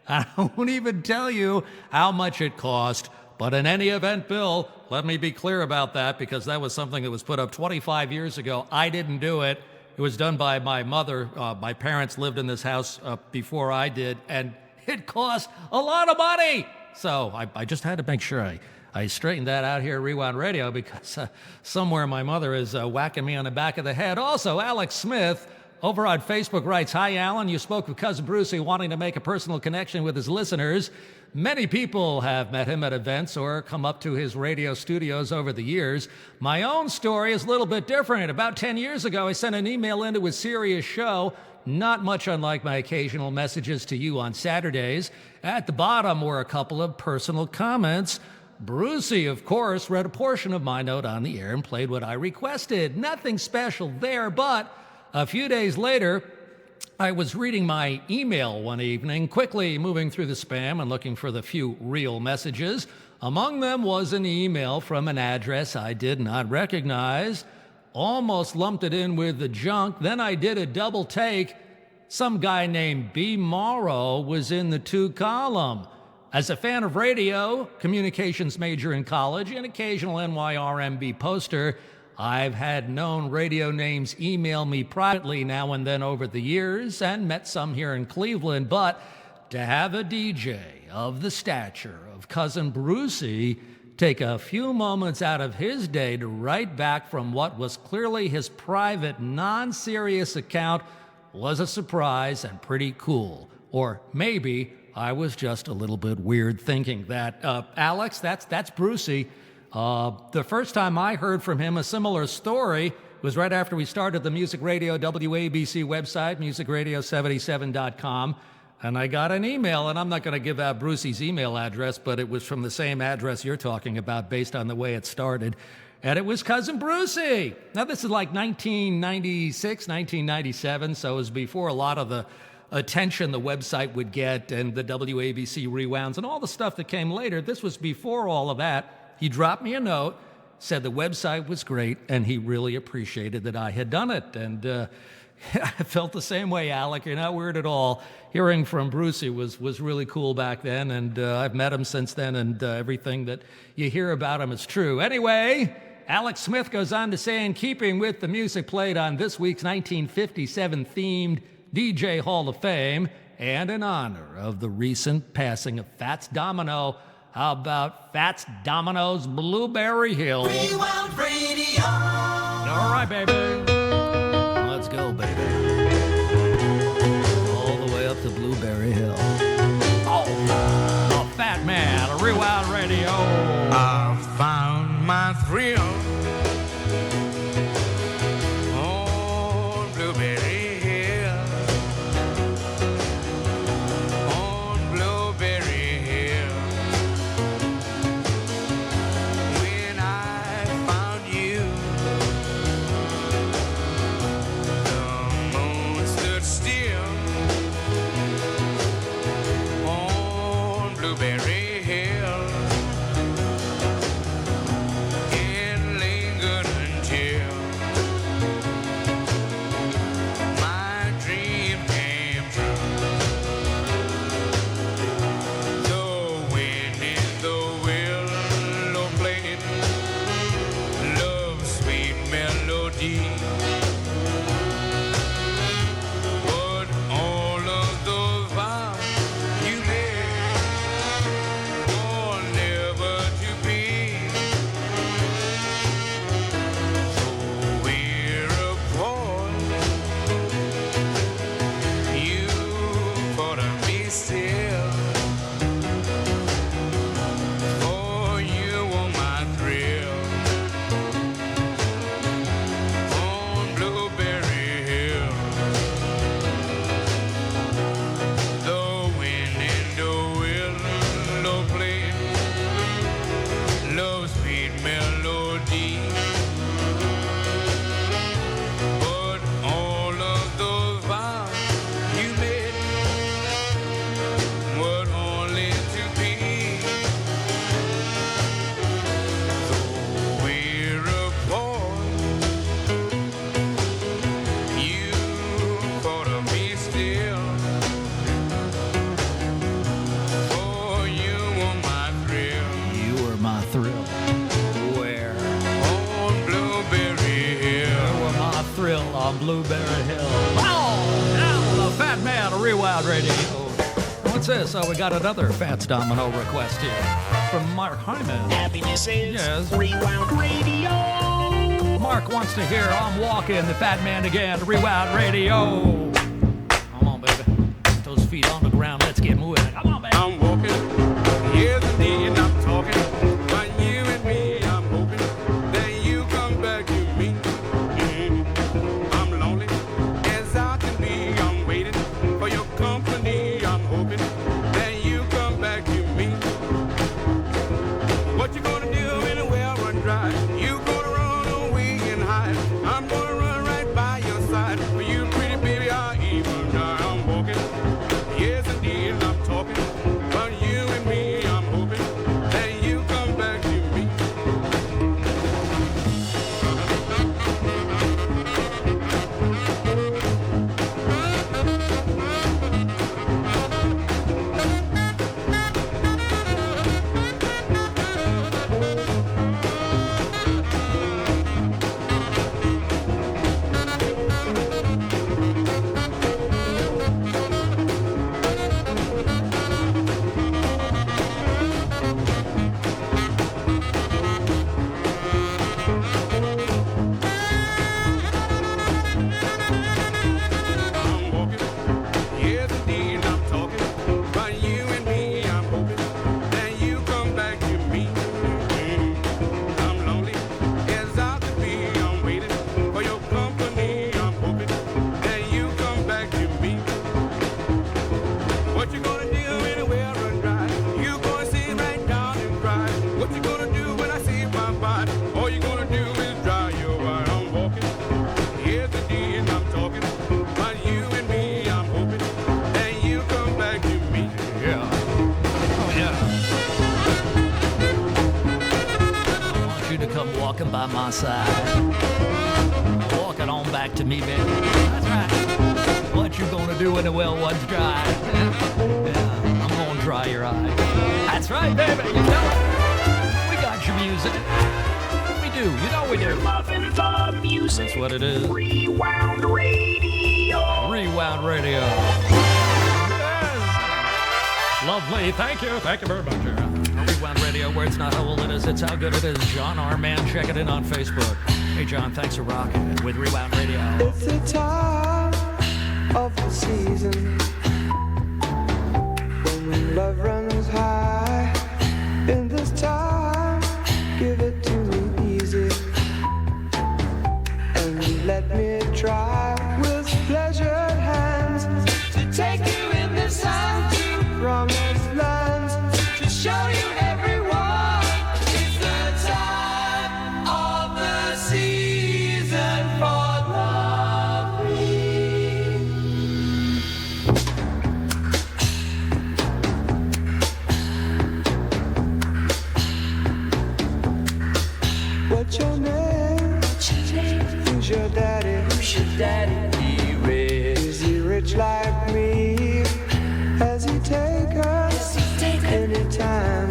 I won't even tell you how much it cost. But in any event, Bill, let me be clear about that, because that was something that was put up 25 years ago. I didn't do it. It was done by my mother. My parents lived in this house before I did, and it cost a lot of money. So I just had to make sure I straightened that out here at Rewound Radio, because somewhere my mother is whacking me on the back of the head. Also, Alex Smith over on Facebook writes, Hi, Allan. You spoke with Cousin Brucey wanting to make a personal connection with his listeners. Many people have met him at events or come up to his radio studios over the years. My own story is a little bit different. About 10 yees ago, I sent an email into his Sirius show, not much unlike my occasional messages to you on Saturdays. At the bottom were a couple of personal comments. Brucey, of course, read a portion of my note on the air and played what I requested. Nothing special there, but a few days later, I was reading my email one evening, quickly moving through the spam and looking for the few real messages. Among them was an email from an address I did not recognize. Almost lumped it in with the junk. Then I did a double take. Some guy named B. Morrow was in the 2 column. As a fan of radio, communications major in college, and occasional NYRMB poster, I've had known radio names email me privately now and then over the years, and met some here in Cleveland, but to have a DJ of the stature of Cousin Brucey take a few moments out of his day to write back from what was clearly his private, non-serious account was a surprise and pretty cool. Or maybe I was just a little bit weird thinking that. Alex, that's Brucey. The first time I heard from him a similar story was right after we started the Music Radio WABC website, musicradio77.com, and I got an email, and I'm not going to give out Brucey's email address, but it was from the same address you're talking about based on the way it started, and it was Cousin Brucey. Now, this is like 1996, 1997, so it was before a lot of the attention the website would get and the WABC rewounds and all the stuff that came later. This was before all of that. He dropped me a note, said the website was great, and he really appreciated that I had done it. And I felt the same way, Alec. You're not weird at all. Hearing from Brucey was really cool back then, and I've met him since then, and everything that you hear about him is true. Anyway, Alex Smith goes on to say, in keeping with the music played on this week's 1957-themed DJ Hall of Fame, and in honor of the recent passing of Fats Domino, how about Fats Domino's Blueberry Hill? Rewound Radio. All right, baby. Let's go, baby. All the way up to Blueberry Hill. Oh, a fat man, a Rewound Radio. I found my thrill on Blueberry Hill. On Blueberry Hill. When I found you, the Blueberry Hill. Oh, now the Fat Man of Rewound Radio. What's this? Oh, we got another Fats Domino request here from Mark Hyman. Happiness is Yes. Rewound Radio. Mark wants to hear I'm Walking, the Fat Man again, Rewound Radio. Come on, baby. Put those feet on the ground. Let's get moving. Come on, baby. I'm walking, yes indeed, I'm talking. But you and me, I'm hoping that you come back to me. I'm lonely as I can be. I'm waiting for your company. I'm hoping that you come back to me. What you gonna do when the well run dry? You gonna run away and hide. I'm gonna run right by your side. For you, pretty baby, I even die. I'm walking, yes indeed, I'm talking. But you and me, I'm hoping that you come back to me. I'm walking, yes indeed, I'm talking. But you and me, I'm hoping that you come back to me. I'm lonely as I could be. I'm waiting for your company. I'm hoping that you come back to me. What you gonna do when the well run dry? You gonna sit right down and cry. What you gonna do when I see my body? All you gonna do is dry your eye. I'm walking, yes indeed, I'm talking. But you and me, I'm hoping that you come back to me. Yeah. Oh, yeah. I want you to come walking by my side. Walking on back to me, baby. That's right. What you gonna do when the well one's dry? Yeah, I'm gonna dry your eye. That's right, baby. You know it. We got your music. We do. You know we do. Loving the music. That's what it is. Rewound Radio. Rewound Radio. Lovely. Thank you. Thank you very much. Rewound Radio, where it's not how old it is, it's how good it is. John R. Man, check it in on Facebook. Hey, John, thanks for rocking with Rewound Radio. It's the time of the season when love runs high. In this time, give it to me easy and let me try with pleasured hands to take you in the sun to promised lands to show you everyone. It's the time of the season for loving. What's your name? Who's your daddy? He rich. Is he rich like me? Has he taken any time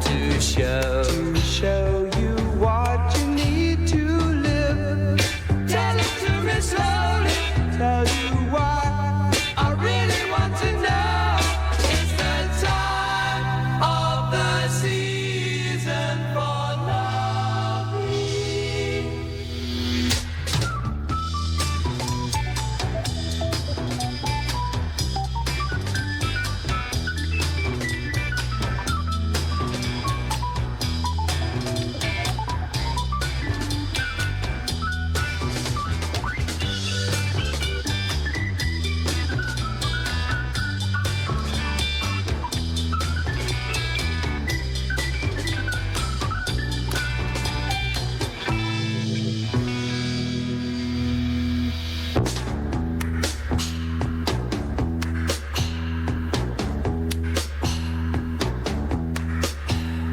to show you what you need to live? Tell it to me slowly. Tell you why I really want to know. It's the time of the season for loving.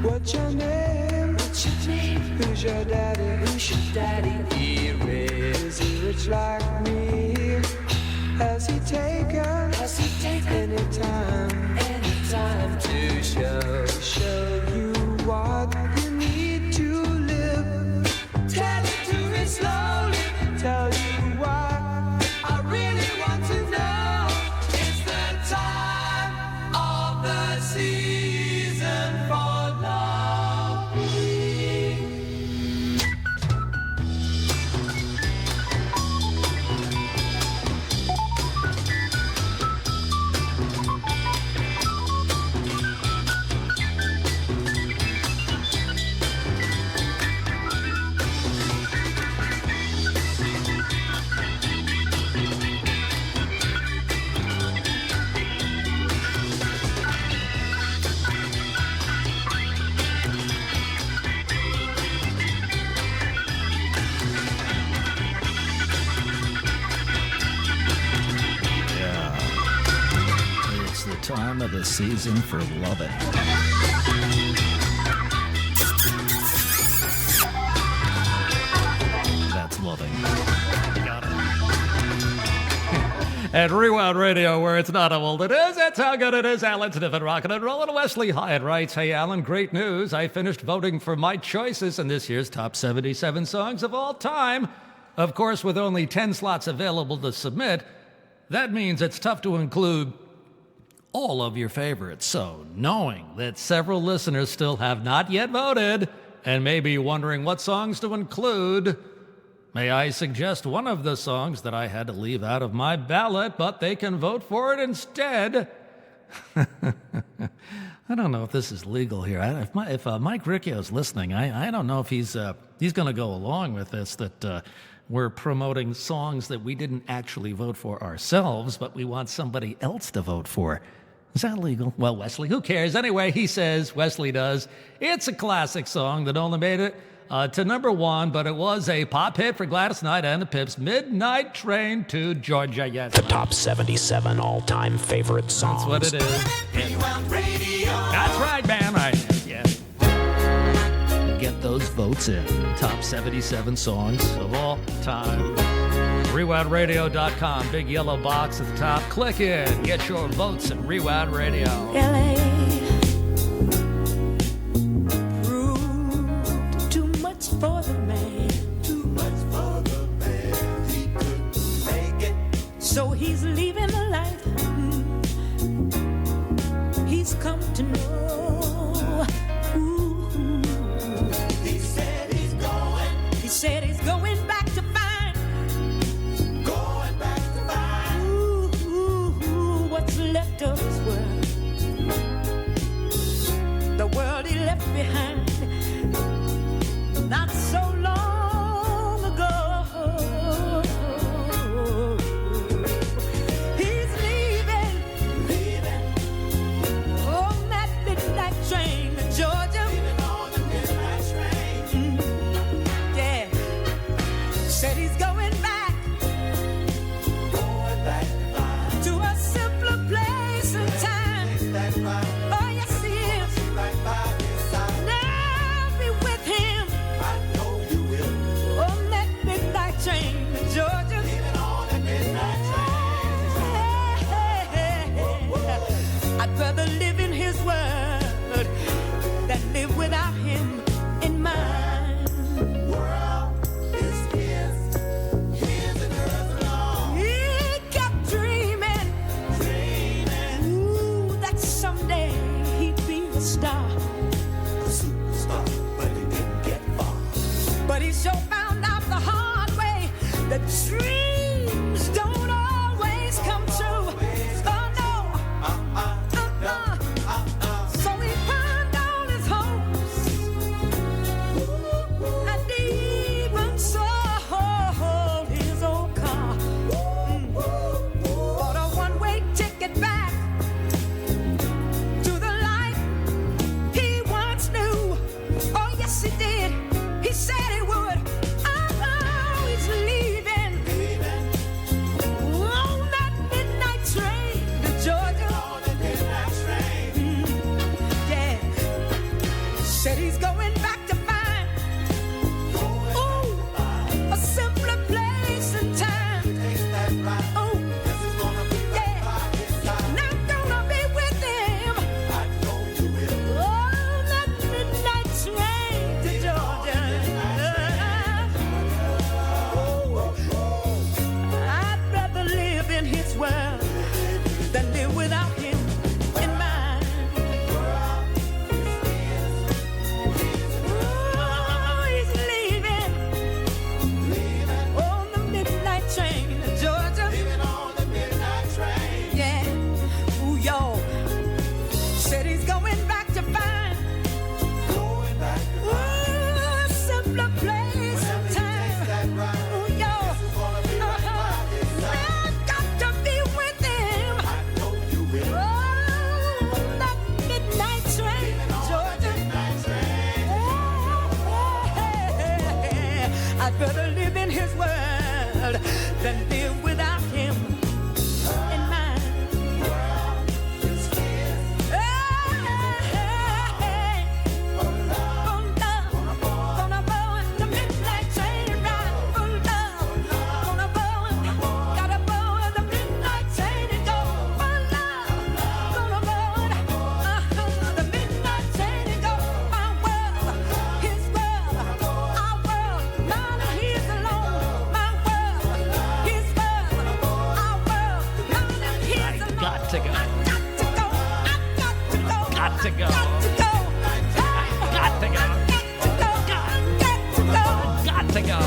What's your name? Who's your daddy? He rich. Is he rich like me? Has he taken any time to show you what you need to live? Tell it to me slowly. Tell you time of the season for loving. That's loving. Got it. At Rewound Radio, where it's not how old it is, it's how good it is. Allan, Sniffen, Rockin, and Rollin'. Wesley Hyatt writes, "Hey, Allan, great news. I finished voting for my choices in this year's top 77 songs of all time. Of course, with only 10 slots available to submit, that means it's tough to include all of your favorites. So, knowing that several listeners still have not yet voted and may be wondering what songs to include, may I suggest one of the songs that I had to leave out of my ballot, but they can vote for it instead." I don't know if this is legal here. If Mike Ricchio's listening, I don't know if he's going to go along with this, that we're promoting songs that we didn't actually vote for ourselves, but we want somebody else to vote for. Is that legal? Well, Wesley, who cares? Anyway, he says, Wesley does, it's a classic song that only made it to number one, but it was a pop hit for Gladys Knight and the Pips. Midnight Train to Georgia. Yes. The top 77 all-time favorite songs. That's what it is. Rewound Radio. That's right, man. Right. Yeah. Get those votes in. Top 77 songs of all time. RewoundRadio.com. Big yellow box at the top. Click in. Get your votes at Rewound Radio. LA proved too much for the man. Too much for the man. He couldn't make it. So he's leaving the life he's come to know. Ooh. He said he's going. He said he's going back to find. Going back to find. Ooh, what's left of his world. The world he left behind not so long ago. He's leaving on that midnight train to Georgia. Leaving on the midnight train. Yeah, said he's going back Going back to find. to a simpler place and time. That's right. Oh, yes, he is. Right by his side. Now be with him I know you will. on that midnight train to Georgia. Leaving on the midnight I'd rather live in his word than live without him in mine. train. World is his. His and hers alone. He kept dreaming, ooh, that someday he'd be a star. Superstar, but he didn't get far. But he sure found out the hard way that dreams don't always come true. Oh no, so he pawned all his hopes, and even sold his old car. Bought a one-way ticket back to the life he once knew. Oh yes, he did. He said he would. Oh, he's leaving Got to go. got to go. Got to go. Got to go.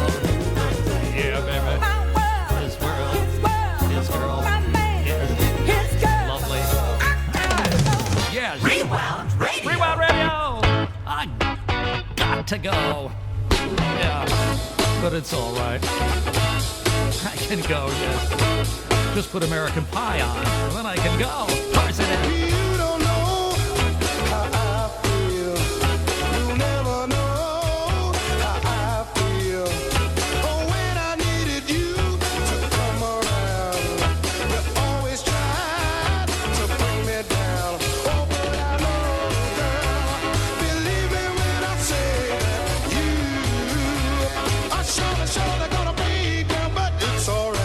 Yeah, baby. My world, His world. his world, His girl. my man, his girl. Lovely. Yes. Rewound Radio. Rewound Radio. I got to go. Yeah. But it's all right. I can go, yes. Just put American Pie on, and then I can go. Of course it is. You don't know how I feel. You'll never know how I feel. Oh, when I needed you to come around, you always tried to bring me down. Oh, but I know, girl, believe me when I say that you are surely gonna be, girl, but it's alright.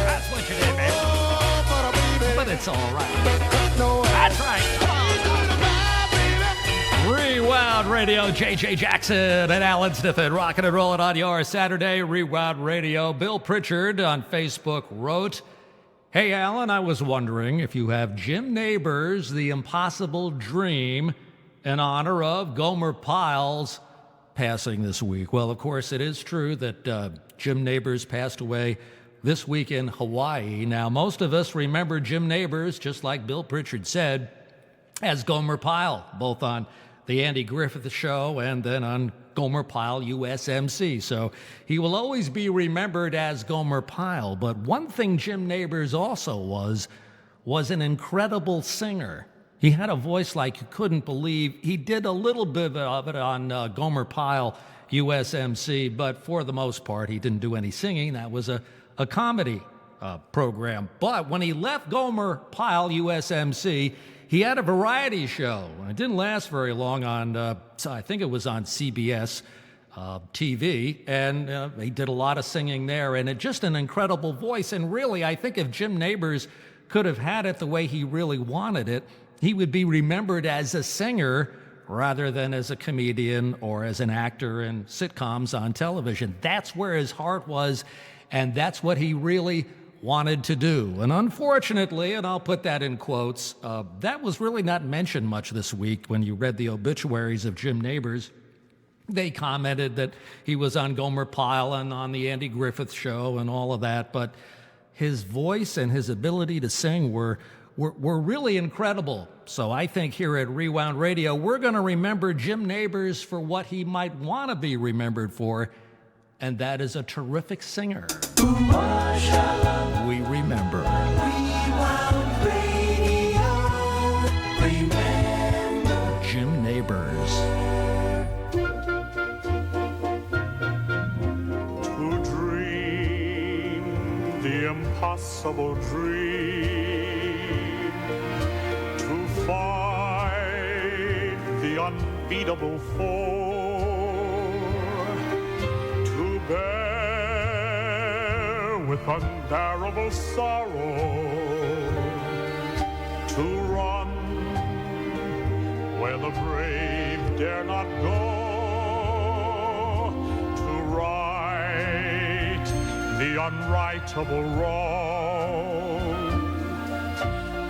That's what you did, baby. But it's all right. That's right. Rewound Radio, J.J. Jackson and Allan Sniffen, rocking and rolling on your Saturday. Rewound Radio. Bill Pritchard on Facebook wrote, "Hey, Allan, I was wondering if you have Jim Neighbors' The Impossible Dream in honor of Gomer Pyle's passing this week." Well, of course, it is true that Jim Neighbors passed away this week in Hawaii. Now, most of us remember Jim Neighbors, just like Bill Pritchard said, as Gomer Pyle, both on The Andy Griffith Show and then on Gomer Pyle USMC. So he will always be remembered as Gomer Pyle. But one thing Jim Neighbors also was an incredible singer. He had a voice like you couldn't believe. He did a little bit of it on Gomer Pyle USMC, but for the most part, he didn't do any singing. That was a comedy program. But when he left Gomer Pyle USMC, he had a variety show. It didn't last very long on, I think it was on CBS TV, and he did a lot of singing there, and just an incredible voice. And really, I think if Jim Neighbors could have had it the way he really wanted it, he would be remembered as a singer rather than as a comedian or as an actor in sitcoms on television. That's where his heart was, and that's what he really wanted to do. And unfortunately, and I'll put that in quotes, that was really not mentioned much this week when you read the obituaries of Jim Neighbors. They commented that he was on Gomer Pyle and on the Andy Griffith Show and all of that, but his voice and his ability to sing were really incredible. So I think here at Rewound Radio, we're going to remember Jim Neighbors for what he might want to be remembered for, and that is a terrific singer. We remember. Rewound Radio. Remember. Jim Neighbors. impossible dream, to fight the unbeatable foe, to bear with unbearable sorrow, to run where the brave dare not go, to right the unrightable wrong,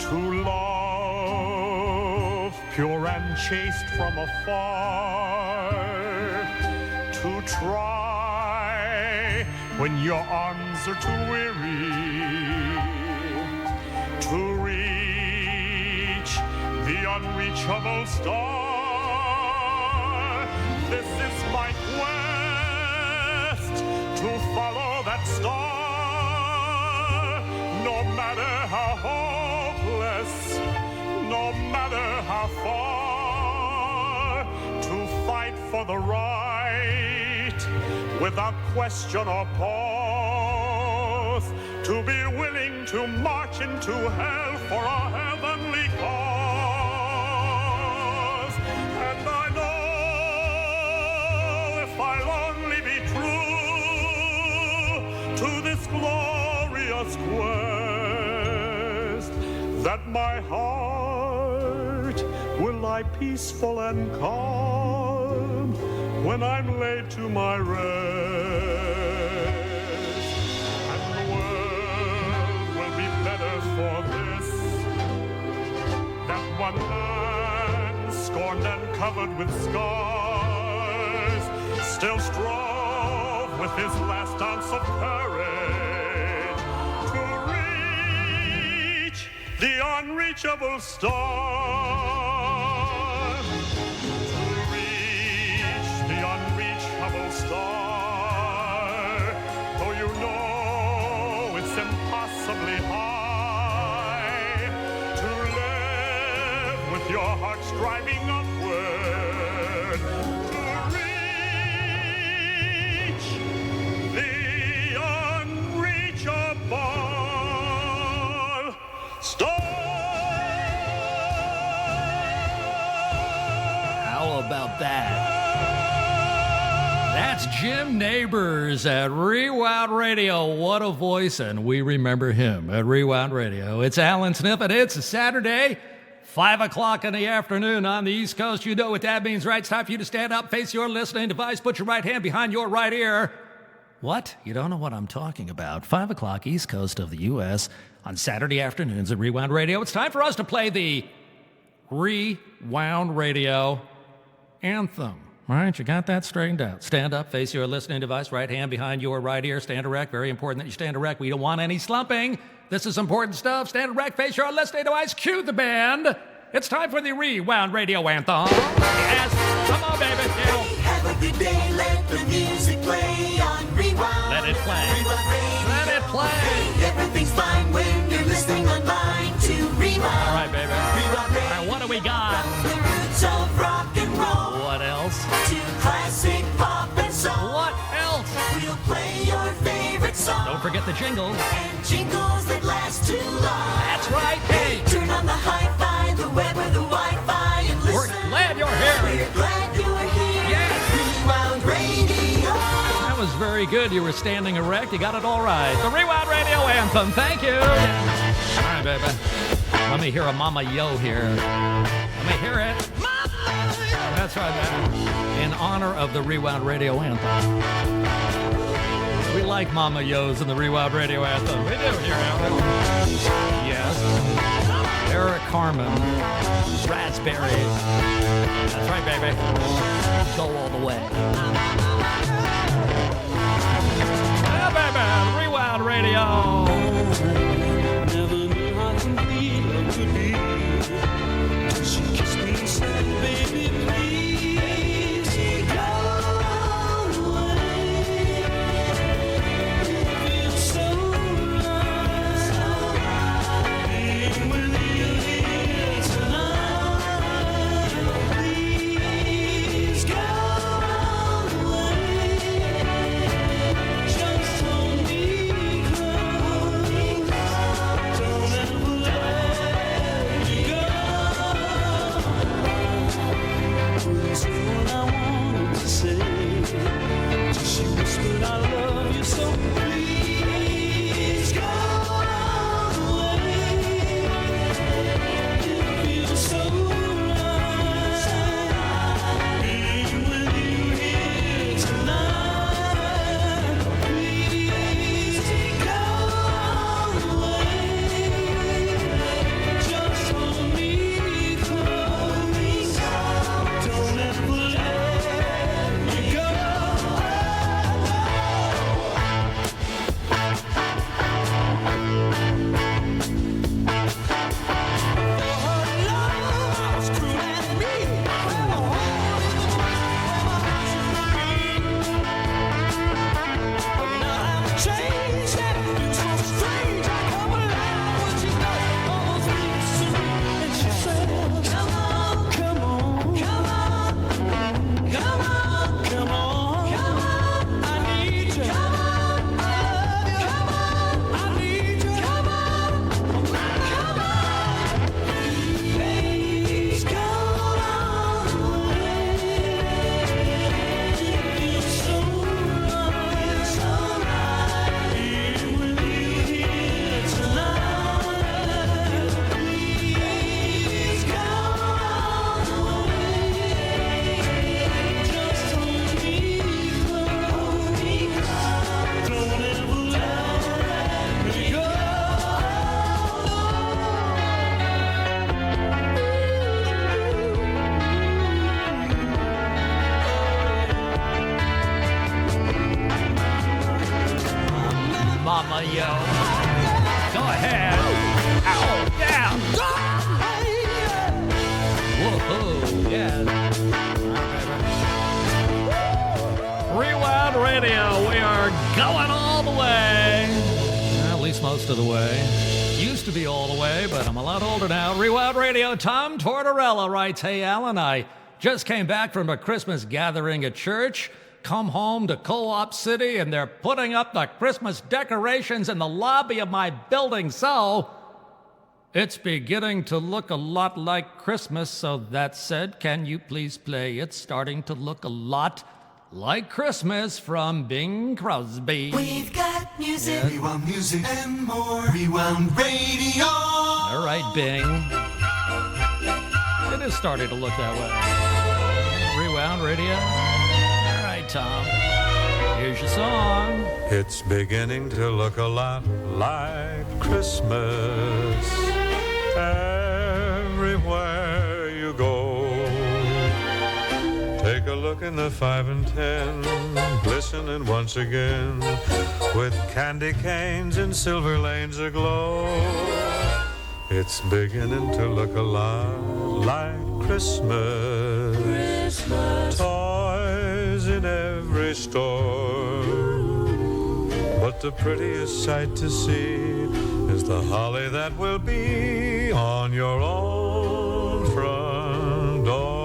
to love pure and chaste from afar, to try when your arms are too weary, to reach the unreachable star. This is my quest, to follow that star, no matter how hopeless, no matter how far, to fight for the right without question or pause, to be willing to march into hell for a heavenly cause. And I know if I'll only be true to this glorious quest, that my heart will lie peaceful and calm when I'm laid to my rest. And the world will be better for this, that one man scorned and covered with scars still strove with his last ounce of courage to reach the unreachable star, to reach the unreachable star, though you know it's impossibly high, to live with your heart striving upward, to reach the unreachable star. How about that? That's Jim Neighbors at Rewound Radio. What a voice, and we remember him at Rewound Radio. It's Allan Sniffen. It's a Saturday, 5 o'clock in the afternoon on the East Coast. You know what that means, right? It's time for you to stand up, face your listening device, put your right hand behind your right ear. What? You don't know what I'm talking about. 5 o'clock East Coast of the U.S. on Saturday afternoons at Rewound Radio. It's time for us to play the Rewound Radio anthem. All right, you got that straightened out. Stand up, face your listening device, right hand behind your right ear, stand erect. Very important that you stand erect. We don't want any slumping. This is important stuff. Stand erect, face your listening device, cue the band. It's time for the Rewound Radio anthem. Yes, come on, baby. Yeah. Have a good day, let the music play on Rewound. Let it play. Rewound Radio. Let it play. Hey, everything's fine when you're listening online to Rewound. All right, baby. Rewound Radio. All right, what do we got? From the roots of rock and roll What else? to classic pop and soul. What else? We'll play your favorite song. Don't forget the jingles. And jingles that last too long. That's right. Hey, Turn on the hi-fi, the web or the Wi-Fi and listen. we're glad you're here. We're glad you're here. Yes. Rewound Radio. That was very good. You were standing erect. You got it all right. The Rewound Radio anthem. Thank you. All right, baby. Let me hear a Mama Yo here. Let me hear it. That's right, baby. In honor of the Rewound Radio anthem. We like Mama Yo's in the Rewound Radio anthem. We do here, Allan. Yes. Eric Carmen. Raspberry. That's right, baby. Go all the way. Yeah, baby. Rewound Radio. Never knew how complete love could be. She kissed me and said, baby, please go away. Feel so right being with you here tonight. Please go away. Just hold me close. Oh, yes. Rewound Radio. We are going all the way. At least most of the way. Used to be all the way, but I'm a lot older now. Rewound Radio. Tom Tortorella writes, "Hey, Allan, I just came back from a Christmas gathering at church. Come home to Co-op City, and they're putting up the Christmas decorations in the lobby of my building, so it's beginning to look a lot like Christmas. So that said, can you please play It's Starting to Look a Lot Like Christmas from Bing Crosby?" We've got music. Yes. We want music and more. Rewound Radio. All right, Bing. It is starting to look that way. Rewound Radio. All right, Tom. Here's your song. It's beginning to look a lot like Christmas everywhere you go. Take a look in the 5 and 10, glistening once again, with candy canes and silver lanes aglow. It's beginning to look a lot like Christmas. Toys in every store. But the prettiest sight to see is the holly that will be on your own front door.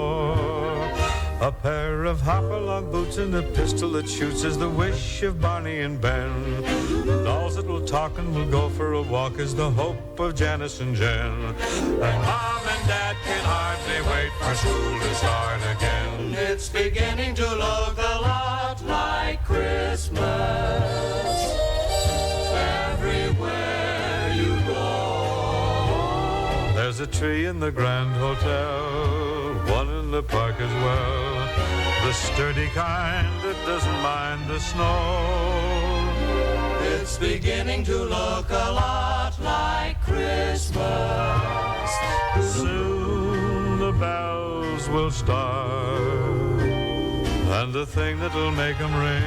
A pair of hopalong boots and a pistol that shoots is the wish of Barney and Ben. Dolls that will talk and will go for a walk is the hope of Janice and Jen. And Mom and Dad can hardly wait for school to start again. It's beginning to look a lot like Christmas everywhere you go. There's a tree in the Grand Hotel, one in the park as well, the sturdy kind that doesn't mind the snow. It's beginning to look a lot like Christmas. Soon the bells will start, and the thing that'll make them ring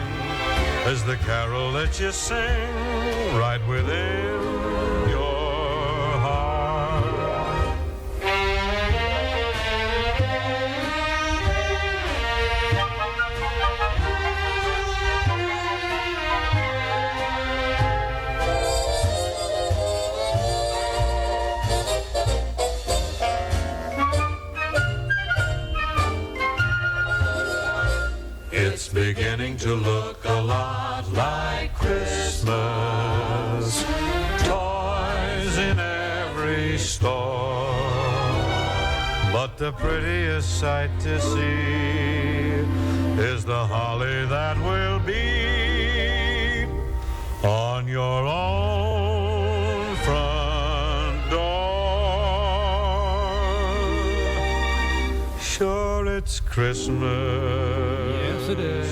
is the carol that you sing right within your heart. It's beginning to look a lot like Christmas. Toys in every store. But the prettiest sight to see is the holly that will be on your own front door. Sure, it's Christmas. Yes, it is.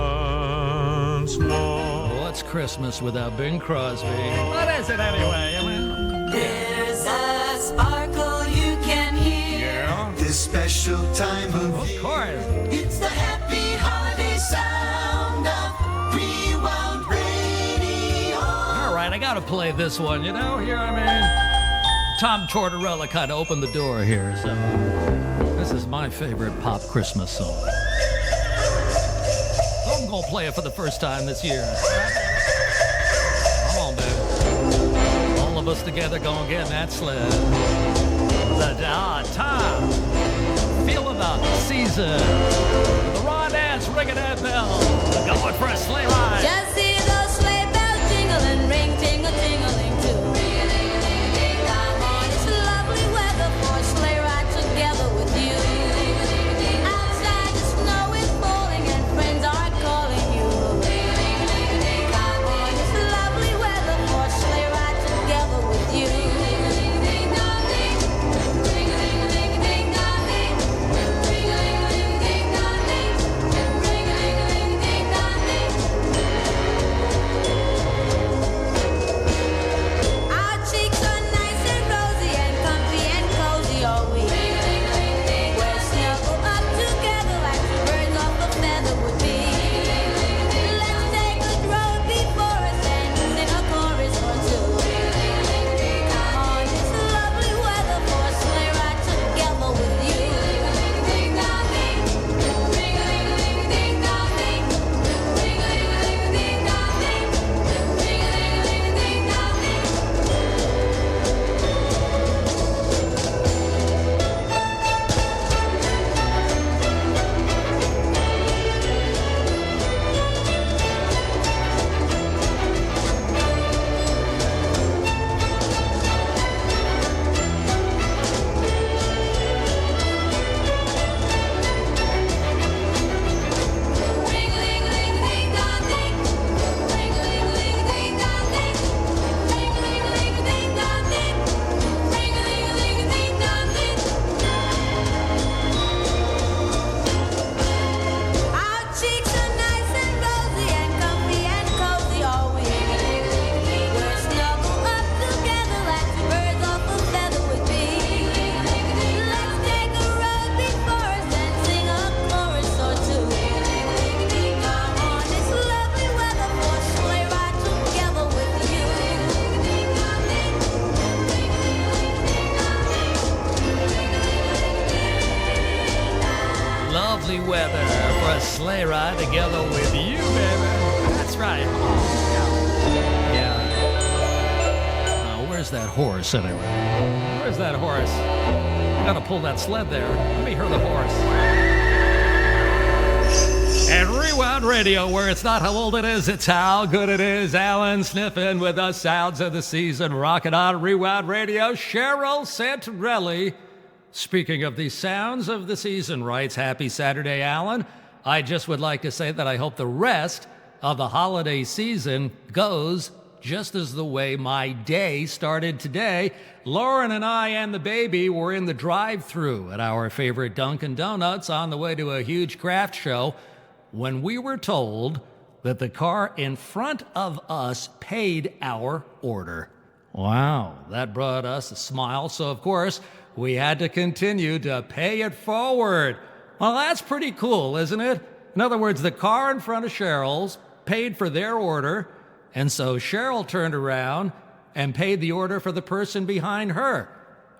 Once more. What's Christmas without Bing Crosby? What is it anyway? There's a sparkle you can hear. Yeah. This special time of year. Of course. It's the happy holiday sound of Rewound Radio. All right, I gotta play this one, you know? Here, Tom Tortorella kind of opened the door here, so this is my favorite pop Christmas song. I'm gonna play it for the first time this year. Come on, baby. All of us together gonna get in that sled. Tom, feeling the season. The raw dance, ringing that bell. Going for a sleigh ride. Just see those sleigh bells jingling, ring, tingle, tingling too. Ring-a-ling-a-ling-a-ling, come on, it's lovely weather for a sleigh ride together with you. Outside the snow is falling and friends are calling you. Ring-a-ling-a-ling-a-ling, come on, it's lovely weather for a sleigh ride together with you. Ring-a-ling-a-ling-ding-dong-ding, ring-a-ling-a-ling-ding-dong-ding, ring-a-ling-a-ling-ding-dong-ding, ring-a-ling-a-ling-ding-dong-ding. lovely weather for a sleigh ride together with you, baby. That's right. Yeah. Where's that horse, anyway? Where's that horse? I gotta pull that sled there. Let me hear the horse. And Rewound Radio, where it's not how old it is, it's how good it is. Allan Sniffen with the sounds of the season. Rockin' on Rewound Radio. Cheryl Santarelli, speaking of the sounds of the season, writes, Happy Saturday, Allan. I just would like to say that I hope the rest of the holiday season goes just as the way my day started today. Lauren and I and the baby were in the drive-thru at our favorite Dunkin' Donuts on the way to a huge craft show when we were told that the car in front of us paid our order. Wow, that brought us a smile. So, of course, we had to continue to pay it forward. Well, that's pretty cool, isn't it? In other words, the car in front of Cheryl's paid for their order, and so Cheryl turned around and paid the order for the person behind her.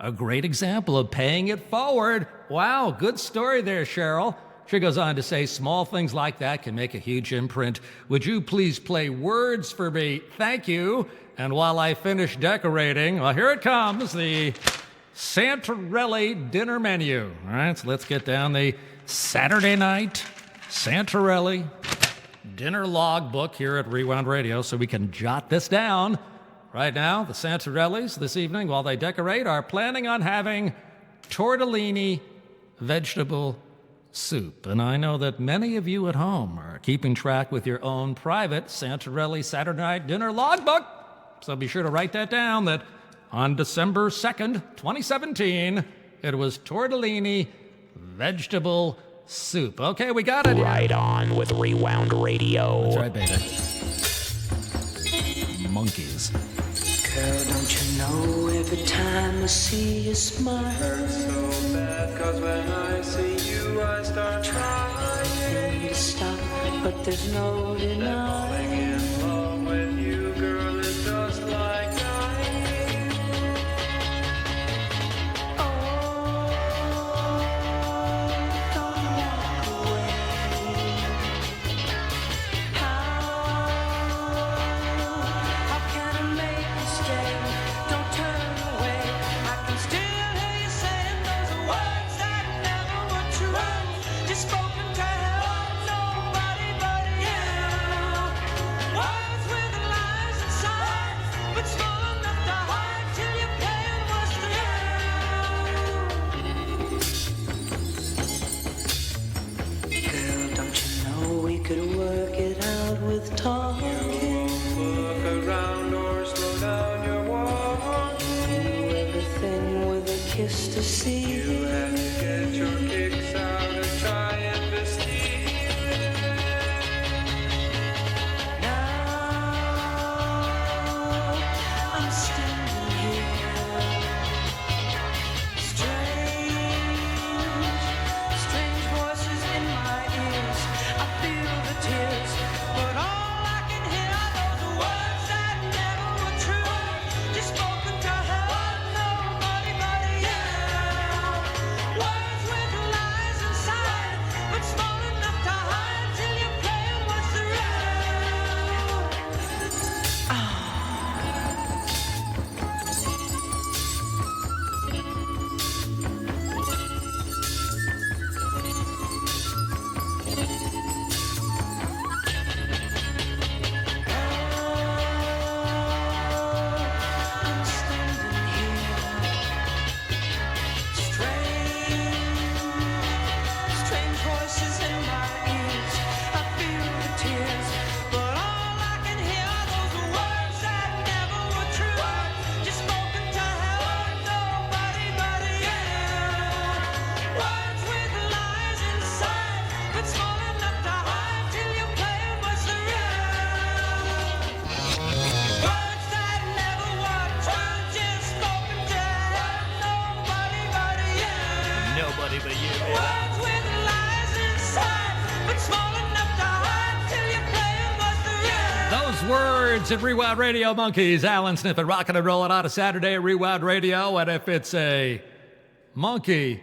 A great example of paying it forward. Wow, good story there, Cheryl. She goes on to say, small things like that can make a huge imprint. Would you please play Words for me? Thank you. And while I finish decorating, well, here it comes, the Santarelli dinner menu. All right, so let's get down the Saturday night Santarelli dinner log book here at Rewound Radio so we can jot this down. Right now, the Santarellis this evening, while they decorate, are planning on having tortellini vegetable soup. And I know that many of you at home are keeping track with your own private Santarelli Saturday night dinner logbook. So be sure to write that down, that on December 2nd, 2017, it was tortellini vegetable soup. Okay, we got it. Right on with Rewound Radio. That's right, baby. Monkeys. Girl, don't you know every time I see you smile, So bad, 'cause when I see you, I start trying to stop, but there's no denying. in love with you, girl, it's just like dying. Don't walk away. How can I make you stay? Don't turn away. I can still hear you saying those words that never were true. Just spoken to help nobody but you. Words with lies inside, but small enough to hide till your pain was through. Girl, don't you know we could work it out with talking? Look around or slow down your walk. Do everything with a kiss to see. You have to get your kicks out and try and deceive. Now I'm standing here, strange voices in my ears. I feel the tears, but all I can hear are those words that never were true. Just spoken to help nobody but you. Words with lies inside, but small enough to hide till your plan was through. I'm standing here, strange voices in my ears. I feel the tears, but all I can hear are those words that never were true. Just spoken to help nobody but you. Words with lies inside, but small enough to hide till your plan was through. Words that never were true, just spoken to help nobody but you. Nobody but you, baby. Words with lies inside, but small enough to hide till your plan was through. Those words at Rewound Radio, Monkeys. Allan Sniffen, rocking and rolling on a Saturday at Rewound Radio. And if it's a monkey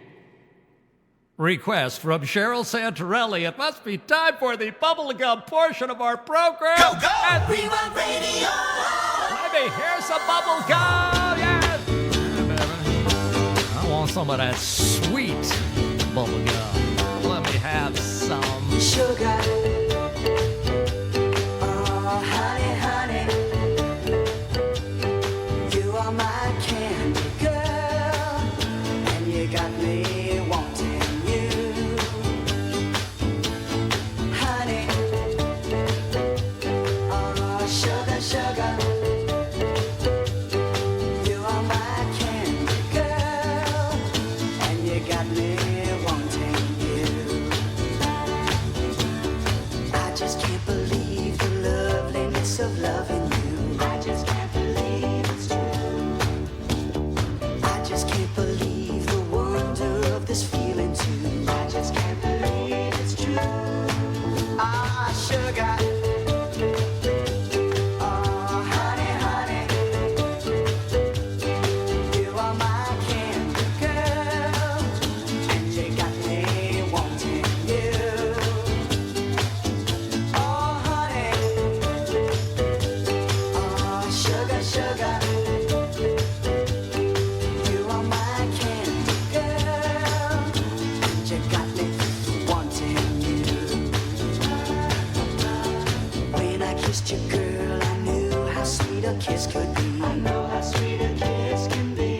request from Cheryl Santorelli. It must be time for the bubblegum portion of our program. Go, go! And Rewound Radio. let me hear some bubblegum. Yes! I want some of that sweet bubblegum. Let me have some Sugar. Oh, honey, honey. You are my candy girl. And you got me wanting you. Honey. Oh, sugar, sugar. You are my candy girl. And you got me wanting you. I just can't believe the loveliness of loving you. I just can't believe it's true. I just can't believe the wonder of this feeling too. I just can't believe it's true. Ah, sugar. Oh, honey, honey. You are my candy girl. And you got me wanting you. Oh, honey. Oh, sugar, sugar. You are my candy girl. And you got me wanting you. When I kissed you, girl, I knew how sweet a kiss could be. I know how sweet a kiss can be.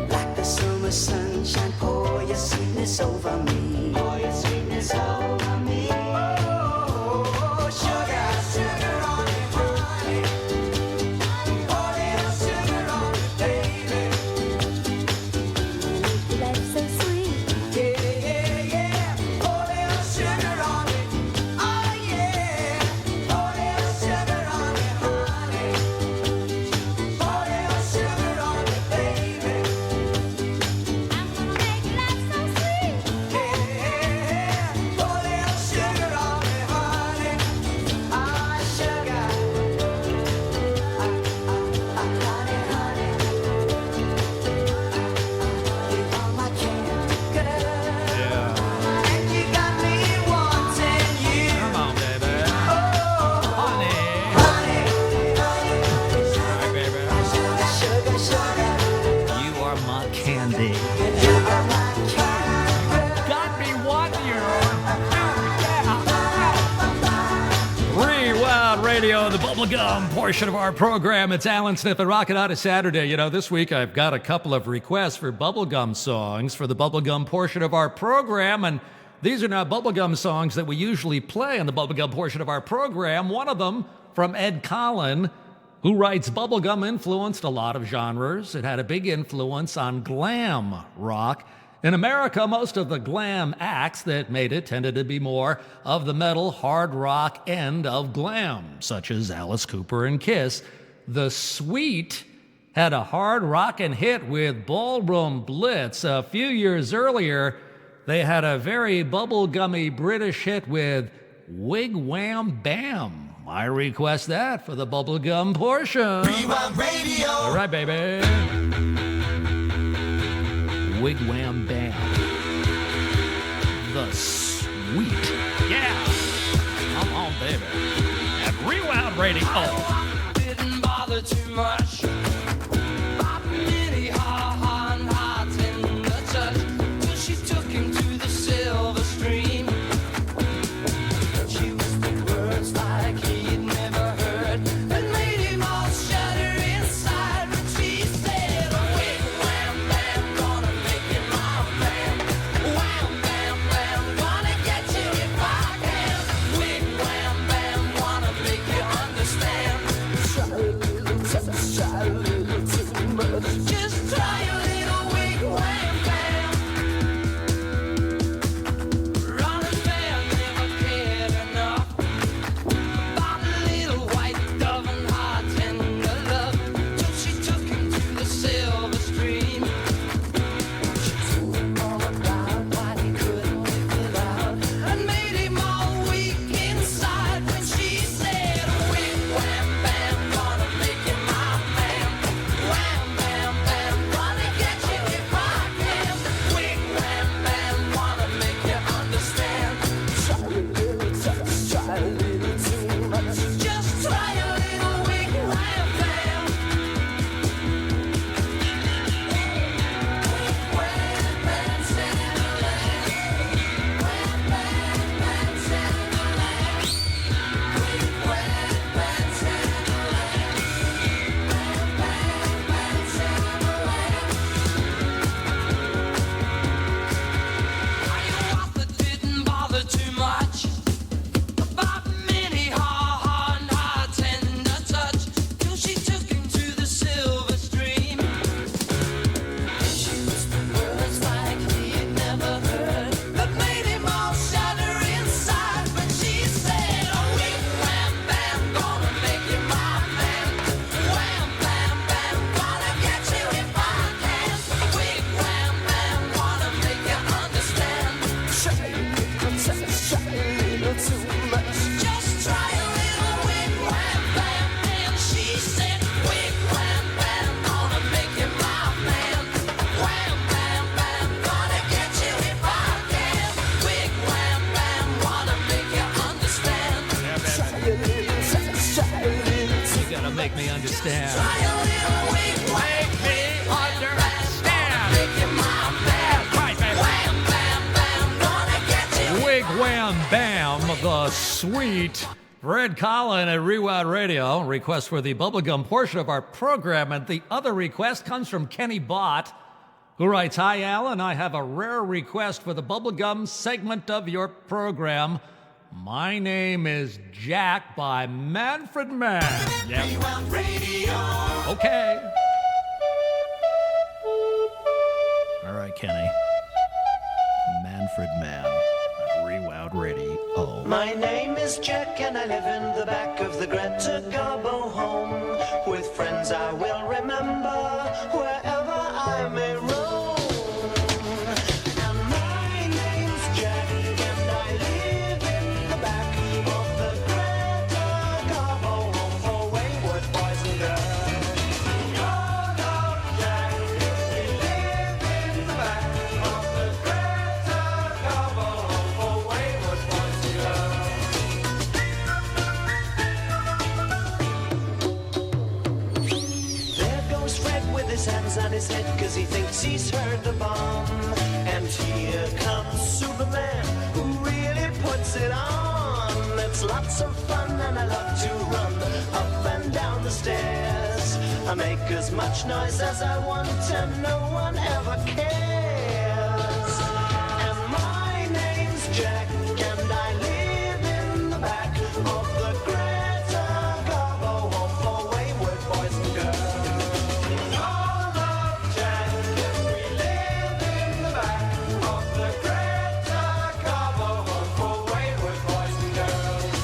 Like the summer sunshine, pour your sweetness over me. Pour your sweetness over me. Oh, sugar, sugar on me, honey. Pour little sugar on me, baby. Life's so sweet. Yeah, yeah, yeah. Pour little sugar on me. Oh, yeah. Pour little sugar on me, honey. Pour little sugar on me, baby. I'm gonna make life so sweet. Yeah, pour little sugar on me, honey. Ah, sugar. Honey, honey. You are my candy girl. And you got me wanting you. Come on, baby. Oh, Honey. honey. Right, baby. Sugar, sugar, sugar. You are my candy. You are my candy girl. Got me wanting you. Rewound Radio, the bubblegum portion of our program. It's Allan, Sniffen, Rockin' on a Saturday. You know, this week I've got a couple of requests for bubblegum songs for the bubblegum portion of our program, and these are not bubblegum songs that we usually play on the bubblegum portion of our program. One of them from Ed Collin, who writes bubblegum influenced a lot of genres. It had a big influence on glam rock. In America, most of the glam acts that made it tended to be more of the metal, hard rock end of glam, such as Alice Cooper and Kiss. The Sweet had a hard rockin' hit with Ballroom Blitz. A few years earlier, they had a very bubblegummy British hit with Wig Wham Bam. I request that for the bubblegum portion. Rewound Radio. All right, baby. Wig Wham Bam. The Sweet. Yeah. Come on, baby. At Rewound Radio. Didn't bother too much. Popping any ha-ha and hearts in the touch. Till she took him to the silver stream. She whispered words like he'd never heard. That made him all shudder inside. But she said, wig, wham, bam, gonna make you my man. Wham, bam, bam, gonna get you if I can. Wig, wham, bam, wanna make you understand. Try a little, understand. Make me understand. That's right, baby. Wig Wham Bam, the sweet Fred Collin at Rewound Radio. Request for the bubblegum portion of our program, and the other request comes from Kenny Bott, who writes, "Hi, Allan. I have a rare request for the bubblegum segment of your program. My name is Jack by Manfred Mann." Yep. Rewound Radio. Okay. All right, Kenny. Manfred Mann at Rewound Radio. My name is Jack and I live in the back of the Greta Garbo home. With friends I will remember wherever I may roam. And my name's Jack and I live in the back of the Greta Garbo home for wayward boys and girls. You're not Jack, we live in the back of the Greta Garbo home for wayward boys and girls. There goes Fred with his hands on his head 'cause he thinks he's heard the bomb. And here comes Superman who really puts it on. It's lots of fun and I love to run up and down the stairs. I make as much noise as I want and no one ever cares. And my name's Jack and I live in the back of the Greta Garbo home for wayward boys and girls. All of Jack and we live in the back of the Greta Garbo home for wayward boys and girls.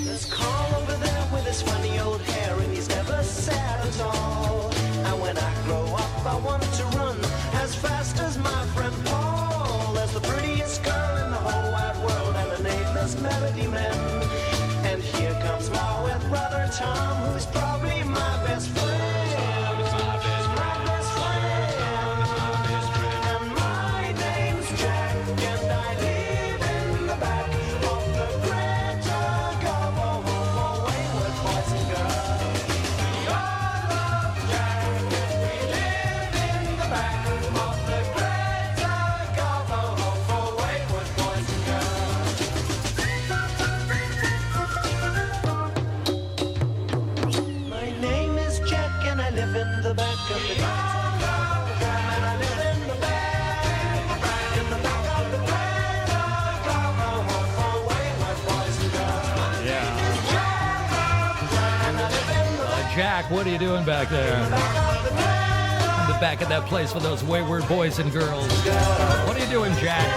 There's Carl over there with his funny old hair and he's never sad at all. And when I grow up I want to run as fast as my friend Paul. There's the prettiest girl in the whole wide world and her name is Melody Man. And here comes my wet brother Tom, who's probably my best friend. My best friend. And my name's Jack and I live in the back of the Greta Garbo home for wayward boys and girls. We all love Jack and we live in the back of the Greta Garbo home for wayward boys and girls. My name is Jack and I live in the back of the Greta and I live in the back of the Greta Garbo home for wayward boys and girls. Yeah. And I live in the Jack, what are you doing back there? In the back of that place for those wayward boys and girls. What are you doing, Jack?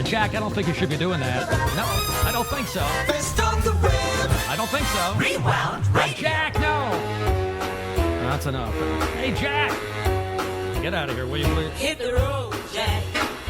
Jack, I don't think you should be doing that. No, I don't think so. Best on the web. I don't think so. Rewound Radio. Jack, no! That's enough. Hey, Jack! Get out of here, will you please? Hit the road, Jack.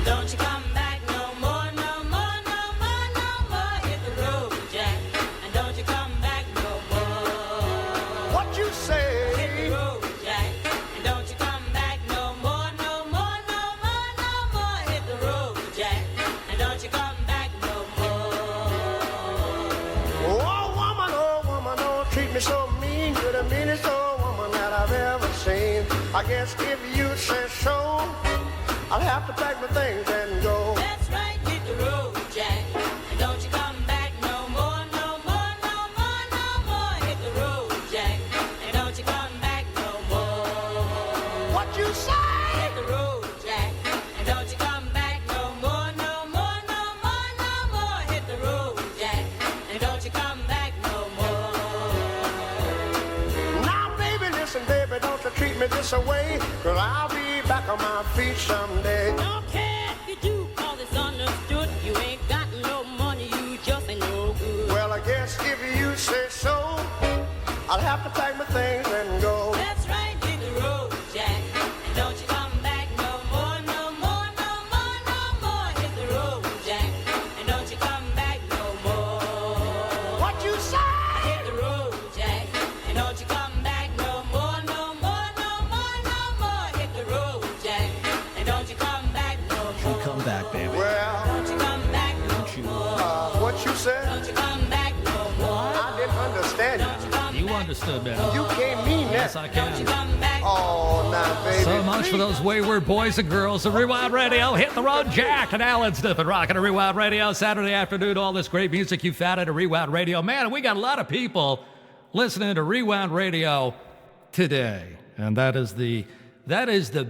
Don't you come back no more, no more, no more, no more. Hit the road, Jack. And don't you come back no more. What you say? Hit the road, Jack. And don't you come back no more, no more, no more, no more. Hit the road, Jack. And don't you come back no more. Oh woman, don't treat me so mean. You're the meanest old woman that I've ever seen. I guess if you say so, I'll have to pack my things and go. That's right, hit the road, Jack. And don't you come back no more, no more, no more, no more. Hit the road, Jack. And don't you come back no more. What you say? Hit the road, Jack. And don't you come back no more, no more, no more, no more. Hit the road, Jack. And don't you come back no more. Now, baby, listen, baby, don't you treat me this way, 'cause I'll be back on my feet someday. Don't care if you do, 'cause it's understood. You ain't got no money, you just ain't no good. Well, I guess if you say so, I'll have to pack my things and go. That's right, hit the road, Jack. And don't you come back no more, no more, no more, no more. Hit the road, Jack. And don't you come back no more. What you say? Hit the road, Jack. And don't you come back no more, no more, no more, no more. Hit the road, Jack. And don't you come back no more. Come back, baby. Well, Don't you come back no more. what you said? Don't you understood, man. You can't mean Yes, that. I can. Oh, now, baby. So much for those wayward boys and girls. The Rewind Radio, hit the road, Jack and Allan Sniffen, rocking a Rewind Radio Saturday afternoon. All this great music you found at a Rewind Radio. Man, we got a lot of people listening to Rewind Radio today, and that is the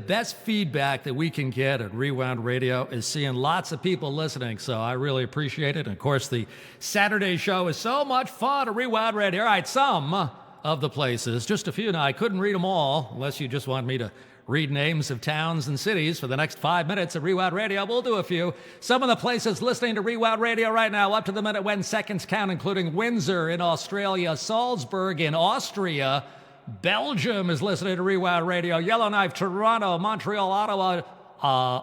best feedback that we can get at Rewound Radio, is seeing lots of people listening. So I really appreciate it. And of course, the Saturday show is so much fun at Rewound Radio. All right, some of the places, just a few now. I couldn't read them all unless you just want me to read names of towns and cities for the next 5 minutes at Rewound Radio. We'll do a few. Some of the places listening to Rewound Radio right now, up to the minute when seconds count, including Windsor in Australia, Salzburg in Austria, Belgium is listening to Rewound Radio, Yellowknife, Toronto, Montreal, Ottawa,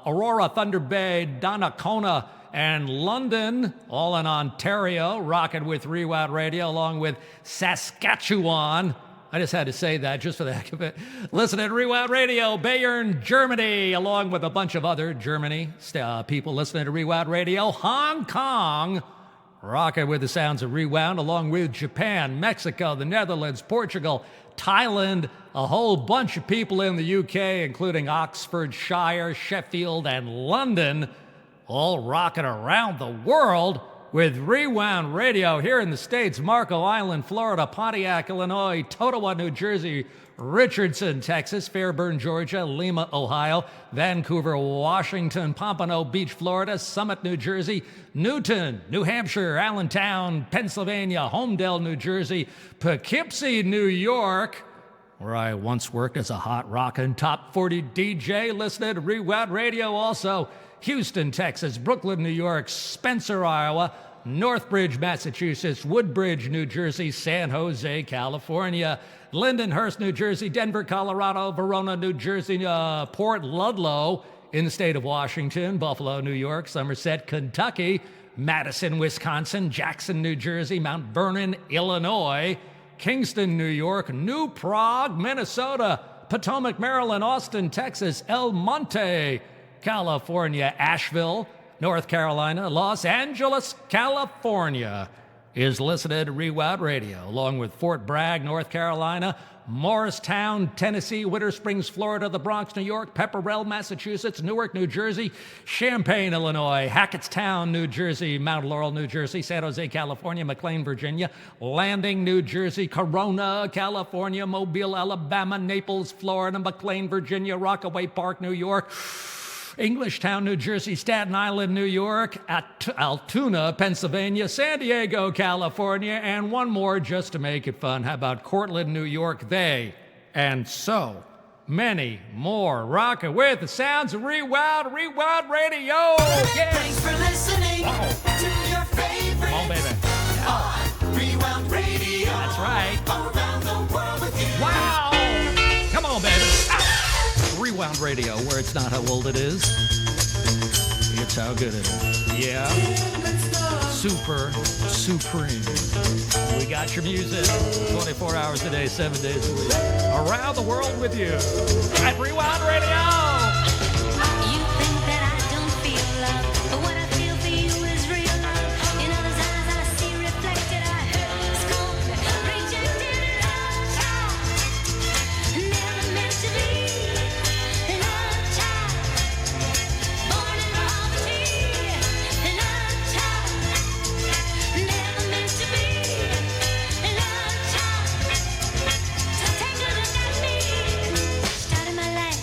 Aurora, Thunder Bay, Donnacona, and London, all in Ontario, rocking with Rewound Radio, along with Saskatchewan. I just had to say that just for the heck of it. Listen to Rewound Radio, Bayern, Germany, along with a bunch of other Germany people listening to Rewound Radio. Hong Kong, rocking with the sounds of Rewound, along with Japan, Mexico, the Netherlands, Portugal, Thailand, a whole bunch of people in the UK, including Oxfordshire, Sheffield, and London, all rocking around the world with Rewound Radio here in the States. Marco Island, Florida, Pontiac, Illinois, Totowa, New Jersey, Richardson, Texas, Fairburn, Georgia, Lima, Ohio, Vancouver, Washington, Pompano Beach, Florida, Summit, New Jersey, Newton, New Hampshire, Allentown, Pennsylvania, Homedale, New Jersey, Poughkeepsie, New York, where I once worked as a hot rockin' top 40 DJ, listening to Rewound Radio. Also, Houston, Texas, Brooklyn, New York, Spencer, Iowa, Northbridge, Massachusetts, Woodbridge, New Jersey, San Jose, California, Lindenhurst, New Jersey, Denver, Colorado, Verona, New Jersey, Port Ludlow in the state of Washington, Buffalo, New York, Somerset, Kentucky, Madison, Wisconsin, Jackson, New Jersey, Mount Vernon, Illinois, Kingston, New York, New Prague, Minnesota, Potomac, Maryland, Austin, Texas, El Monte, California, Asheville, North Carolina, Los Angeles, California is listening to Rewound Radio, along with Fort Bragg, North Carolina, Morristown, Tennessee, Winter Springs, Florida, the Bronx, New York, Pepperell, Massachusetts, Newark, New Jersey, Champaign, Illinois, Hackettstown, New Jersey, Mount Laurel, New Jersey, San Jose, California, McLean, Virginia, Landing, New Jersey, Corona, California, Mobile, Alabama, Naples, Florida, McLean, Virginia, Rockaway Park, New York, Englishtown, New Jersey, Staten Island, New York, Altoona, Pennsylvania, San Diego, California, and one more just to make it fun. How about Cortland, New York? They, and so many more. Rocking with the sounds of Rewound Radio. Yeah. Thanks for listening to your favorite. Come on, baby. On Rewound Radio. That's right. Around the world with you. Wow. Come on, baby. Rewound Radio, where it's not how old it is, it's how good it is. Yeah. Super, supreme. We got your music 24 hours a day, 7 days a week. Around the world with you at Rewound Radio. You think that I don't feel love, but what I feel for you is real love. In others' eyes I see reflected, I hurt, scorned, rejected, love child. Never meant to be, love child. Born in poverty, love child. Never meant to be, love child. So take a look at me, started my life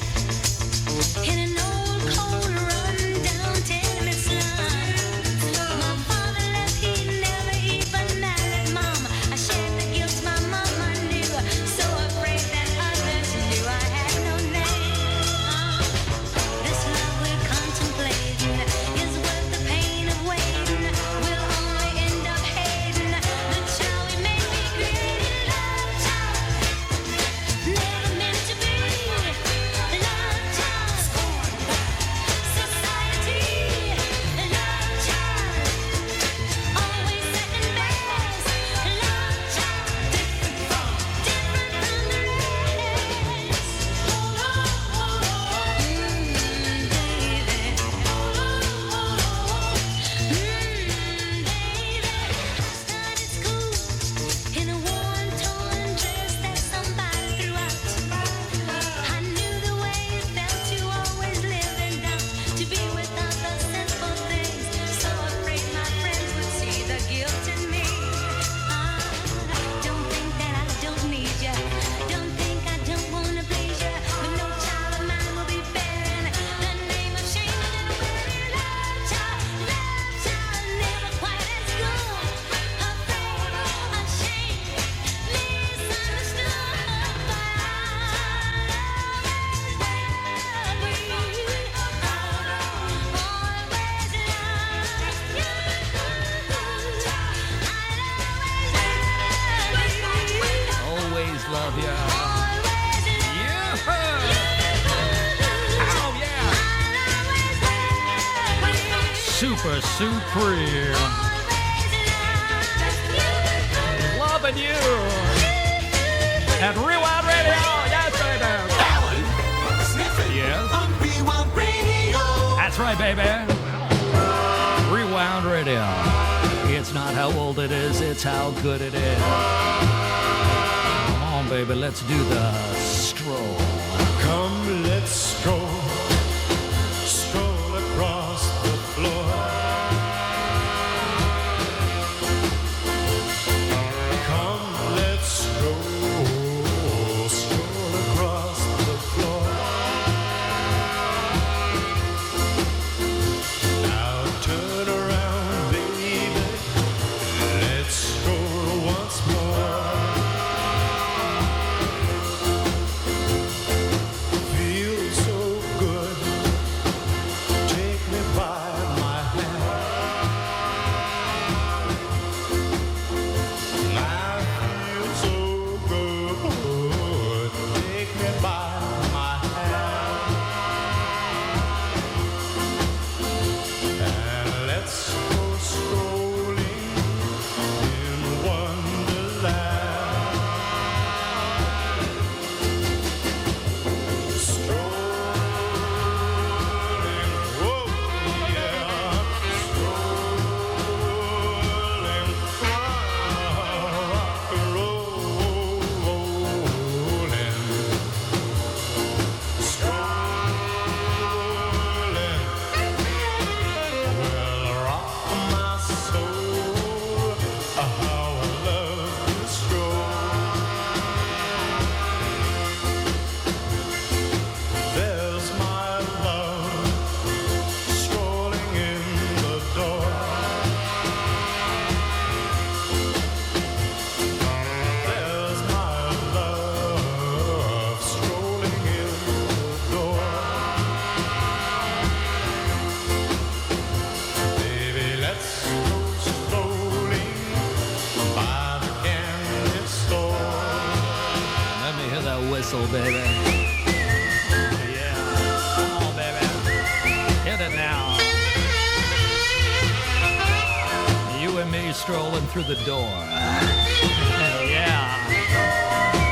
Super Supreme. Loving you. At Rewound Radio. Yes, baby. Allan, Sniffen Yes. on Rewound Radio. That's right, baby. Rewound Radio. It's not how old it is, it's how good it is. Come on, baby, let's do the stroll. Come, let's stroll across the floor. Come, let's stroll across the floor. Now turn around, baby. Let's stroll once more. Feels so good. Take me by my hand. I feel so good. Take me by my hand. And let's go strolling in Wonderland. Strolling, whoa, yeah, strolling, rock and rolling, strolling, will rock my soul. How I love to stroll. There's my love strolling in the door. There's my love strolling in the door. Baby, let's go strolling by the candy store. Let me hear that whistle, baby. Yeah. Come on, baby. Hit it now. You and me strolling through the door. Hell yeah.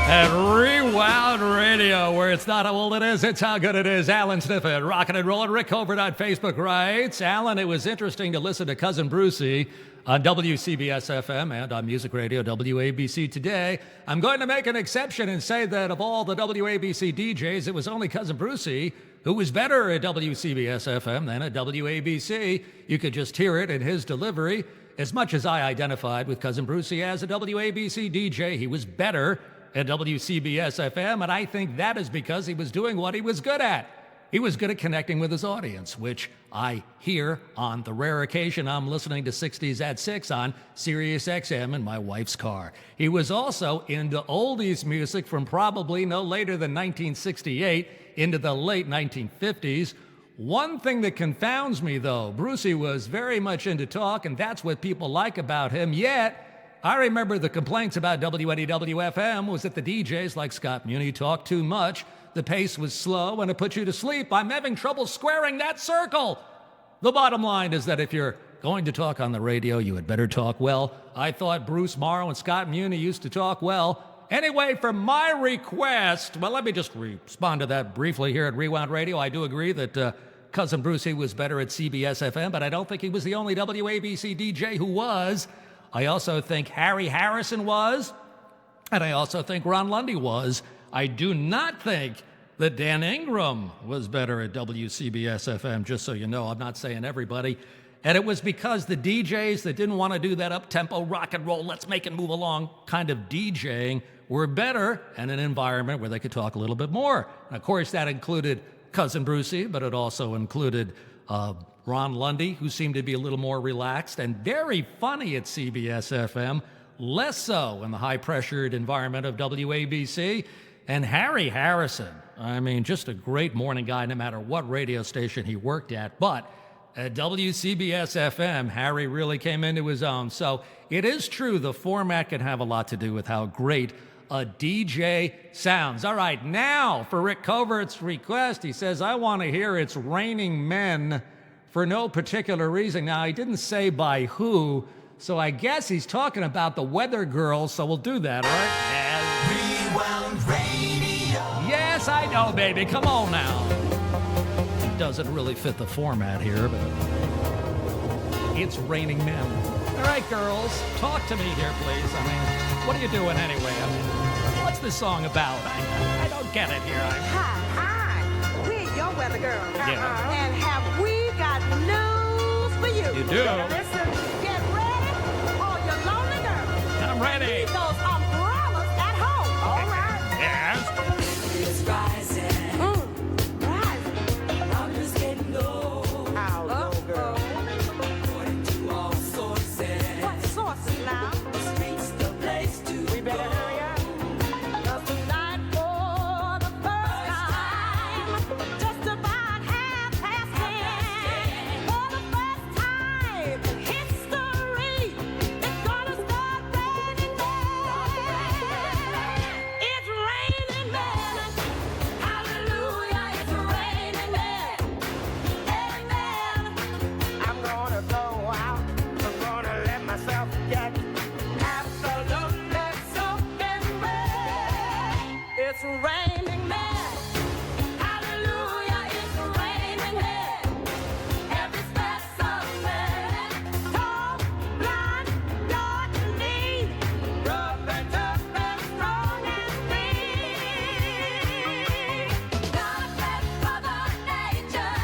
At Rewound Radio, where it's not how old it is, it's how good it is. Allan Sniffen, rockin' and rollin'. Rick Covert on Facebook writes, Allan, it was interesting to listen to Cousin Brucey on WCBS FM and on Music Radio WABC today. I'm going to make an exception and say that of all the WABC DJs, it was only Cousin Brucey who was better at WCBS FM than at WABC. You could just hear it in his delivery. As much as I identified with Cousin Brucey as a WABC DJ, he was better at WCBS FM, and I think that is because he was doing what he was good at. He was good at connecting with his audience, which I hear on the rare occasion I'm listening to 60s at 6 on Sirius XM in my wife's car. He was also into oldies music from probably no later than 1968 into the late 1950s. One thing that confounds me, though, Brucey was very much into talk, and that's what people like about him, yet I remember the complaints about WNEW-FM was that the DJs like Scott Muni talked too much, the pace was slow, and it put you to sleep. I'm having trouble squaring that circle. The bottom line is that if you're going to talk on the radio, you had better talk well. I thought Bruce Morrow and Scott Muni used to talk well. Anyway, for my request, well, let me just respond to that briefly here at Rewound Radio. I do agree that Cousin Brucey was better at CBS FM, but I don't think he was the only WABC DJ who was. I also think Harry Harrison was, and I also think Ron Lundy was. I do not think that Dan Ingram was better at WCBS FM, just so you know. I'm not saying everybody. And it was because the DJs that didn't want to do that up-tempo rock and roll, let's make it move along kind of DJing were better in an environment where they could talk a little bit more. And of course, that included Cousin Brucey, but it also included Ron Lundy, who seemed to be a little more relaxed and very funny at CBS FM, less so in the high-pressured environment of WABC. And Harry Harrison, I mean, just a great morning guy no matter what radio station he worked at. But at WCBS FM, Harry really came into his own. So it is true the format can have a lot to do with how great a DJ sounds. All right, now for Rick Covert's request, he says, I want to hear It's Raining Men for no particular reason. Now, he didn't say by who, so I guess he's talking about the Weather Girls, so we'll do that, all right? Rewound Radio. Yes, I know, baby. Come on now. It doesn't really fit the format here, but it's Raining Men. All right, girls, talk to me here, please. I mean, what are you doing anyway? I mean, what's this song about? I don't get it here. Hi, we're your weather girls. Yeah. And have we got news for you? You do. Listen, get ready, all you lonely girls. I'm ready. Leave those umbrellas at home. All right. Yes. It's rising. Rising. I'm just getting low. How low, girl? According to all sources. What sources now? The street's the place to We better hurry up. 'Cause tonight for the first time, just about 10:30, for the first time in history, it's gonna start raining men. It's raining men. Hallelujah, it's raining men. Amen. I'm gonna go out. I'm gonna let myself get absolutely soaking wet. It's raining men. Hallelujah, it's raining men. Every specimen, tall, blind, dark and lean, rough and tough and strong and free. God bless Mother Nature.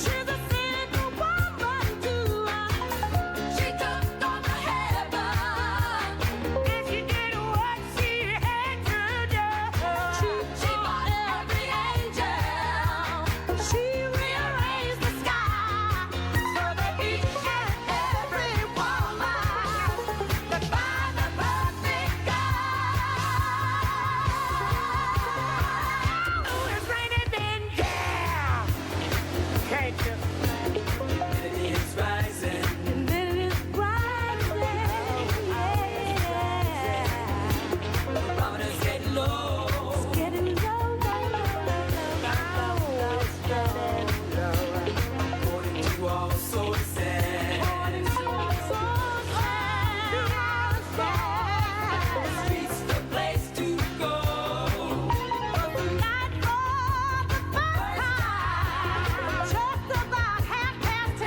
She's a single woman too. She took on the heaven, and she did what she had to do. She bought every angel. She rearranged the sky so that each and every woman could find the perfect guy. Oh, it's raining men, yeah. Can't you? It is rising. And then it's rising, yeah. The barometer's getting low. It's getting low, low, According to all sources. The street's the place to go. just about 10:30.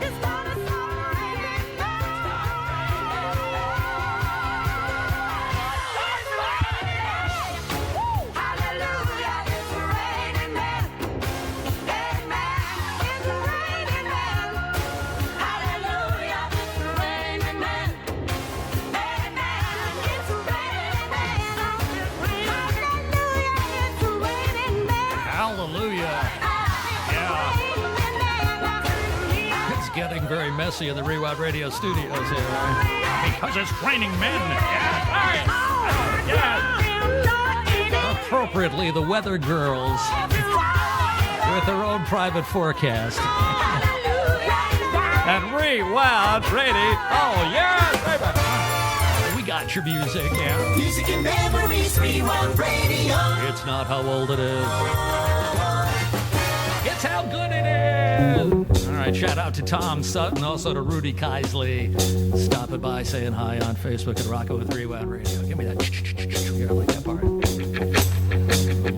It's gonna start raining. Hallelujah, it's raining men. Amen. It's raining men. Hallelujah, it's raining men. Amen. It's raining men. Hallelujah, it's raining men. Hallelujah. It's getting very messy in the Rewound Radio studios here, right? Because it's raining men. Yeah, all right. Yeah. Appropriately, the Weather Girls with their own private forecast. And Rewound Radio. Oh, yeah, baby. We got your music, yeah. Music and memories, Rewound Radio. It's not how old it is. It's how good it is. All right, shout out to Tom Sutton, also to Rudy Keisley, stopping by, saying hi on Facebook and Rockin' with Rewound Radio. Give me that. Here, I like that part. I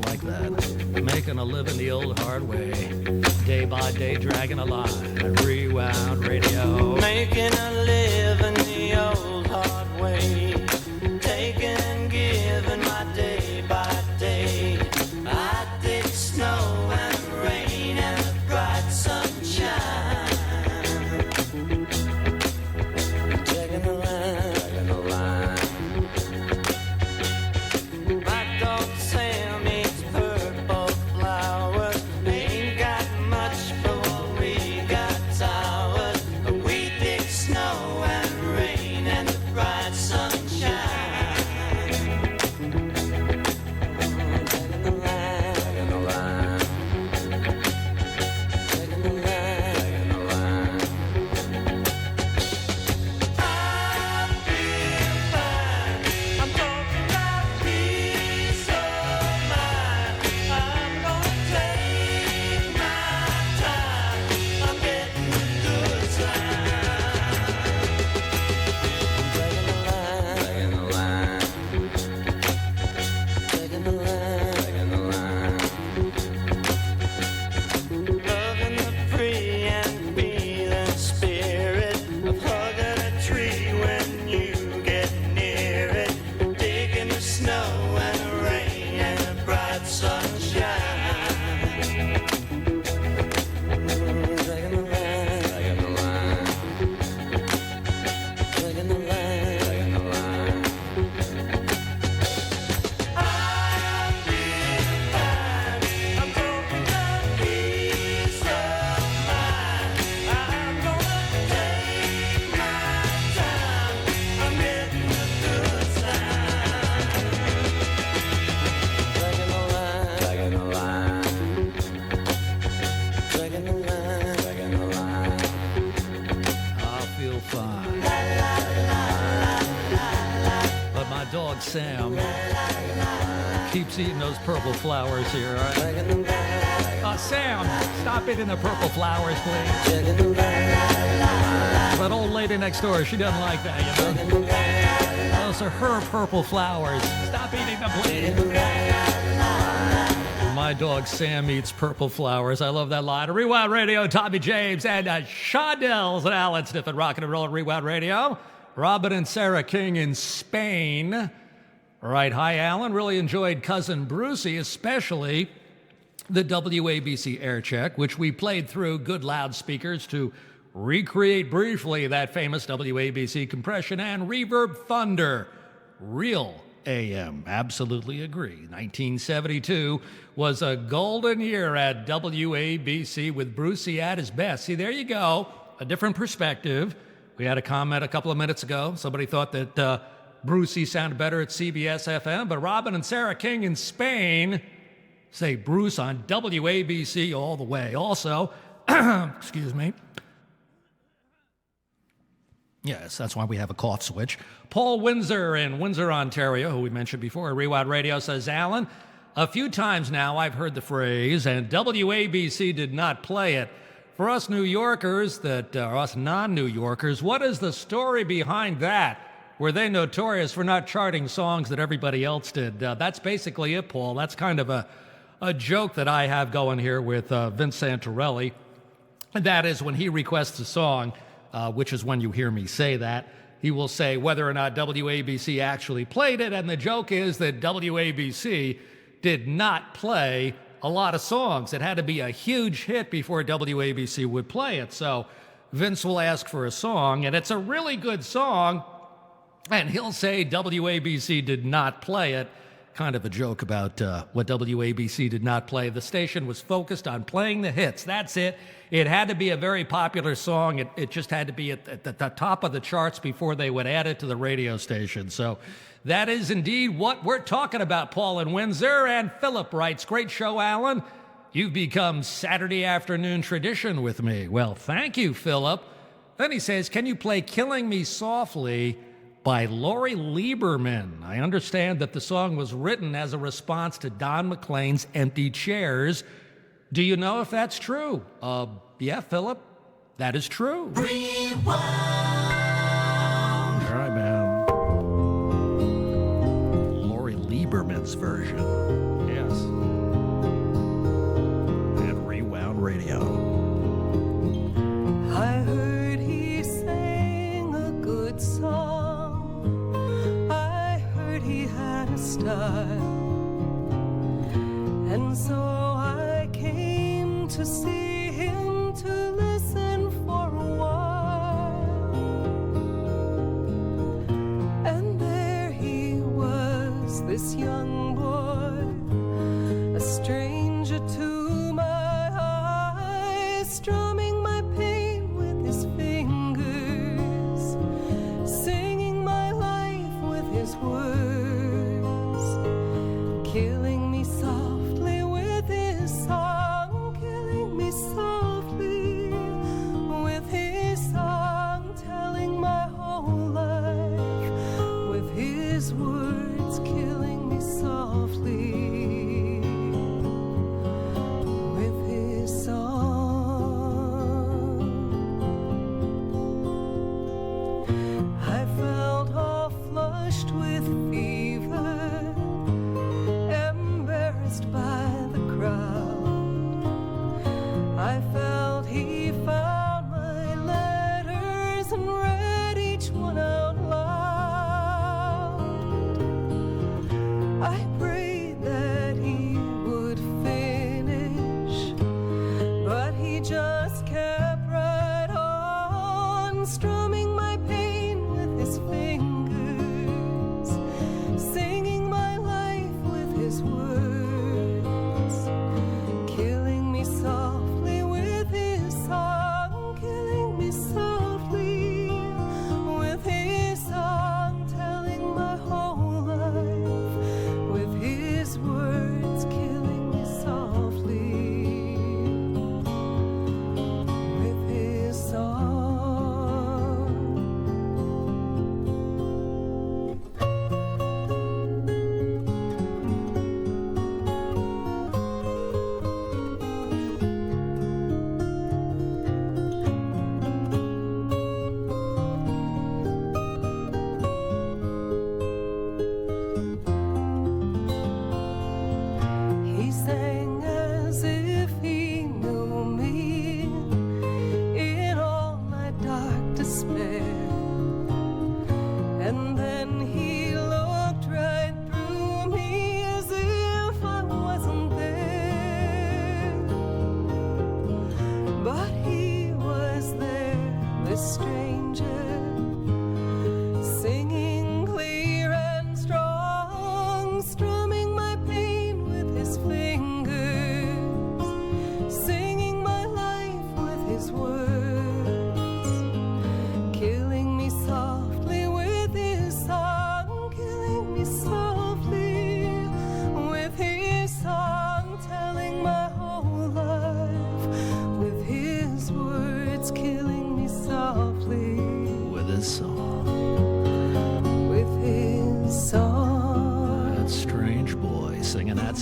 like that. Making a living the old hard way, day by day, dragging a line. Rewound Radio. Making a living the old hard way, taking and giving my day by day. I dig snow and rain and the bright sunshine. Taking the line, My dog Sam eats purple flowers. Ain't got much, but we got towers. We dig snow and rain. dog Sam keeps eating those purple flowers here. All right? Sam, stop eating the purple flowers, please. That old lady next door, she doesn't like that, you know? Those are her purple flowers. Stop eating them, please. My dog Sam eats purple flowers. I love that line. Rewound Radio, Tommy James, and Shondells and Allan Sniffen, rocking and rolling Rewound Radio. Robin and Sarah King in Spain. All right, hi, Allan. Really enjoyed Cousin Brucey, especially the WABC air check, which we played through good loudspeakers to recreate briefly that famous WABC compression and reverb thunder. Real AM. Absolutely agree. 1972 was a golden year at WABC with Brucey at his best. See, there you go. A different perspective. We had a comment a couple of minutes ago. Somebody thought that Brucey sounded better at CBS FM, but Robin and Sarah King in Spain say Bruce on WABC all the way. Also, excuse me. Yes, that's why we have a cough switch. Paul Windsor in Windsor, Ontario, who we mentioned before, Rewound Radio, says, Allan, a few times now I've heard the phrase, and WABC did not play it. For us New Yorkers, us non-New Yorkers, what is the story behind that? Were they notorious for not charting songs that everybody else did? That's basically it, Paul. That's kind of a joke that I have going here with Vince Santorelli. And that is when he requests a song, which is when you hear me say that, he will say whether or not WABC actually played it. And the joke is that WABC did not play a lot of songs. It had to be a huge hit before WABC would play it. So Vince will ask for a song, and it's a really good song, and he'll say WABC did not play it. Kind of a joke about what WABC did not play. The station was focused on playing the hits. That's it. It had to be a very popular song. It just had to be at the top of the charts before they would add it to the radio station. So that is indeed what we're talking about, Paul in Windsor. And Philip writes, great show, Allan. You've become Saturday afternoon tradition with me. Well, thank you, Philip. Then he says, can you play Killing Me Softly by Lori Lieberman? I understand that the song was written as a response to Don McLean's Empty Chairs. Do you know if that's true? Yeah, Philip, that is true. Rewound. All right, man. Lori Lieberman's version. Yes. At Rewound Radio. I heard he sang a good song. I heard he had a style. And so I came to see him to listen for a while. And there he was, this young boy, a stranger to my eyes, strumming my pain with his fingers, singing my life with his words, killing me softly with his song, killing me softly with his song, telling my whole life with his words, killing me softly with his song. I felt all flushed with fever, embarrassed by the crowd. I felt he found my letters and read each one out loud. I prayed that he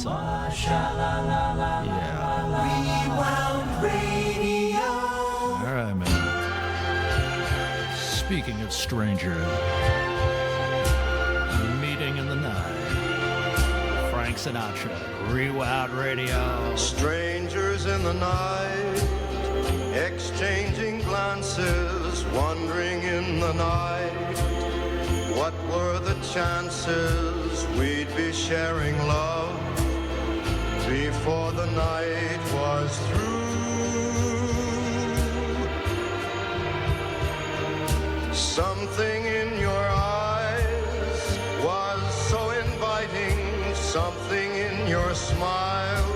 that song. Yeah. Rewound Radio. All right, man. Speaking of stranger, meeting in the night. Frank Sinatra, Rewound Radio. Strangers in the night, exchanging glances, wandering in the night. What were the chances we'd be sharing love before the night was through? Something in your eyes was so inviting, something in your smile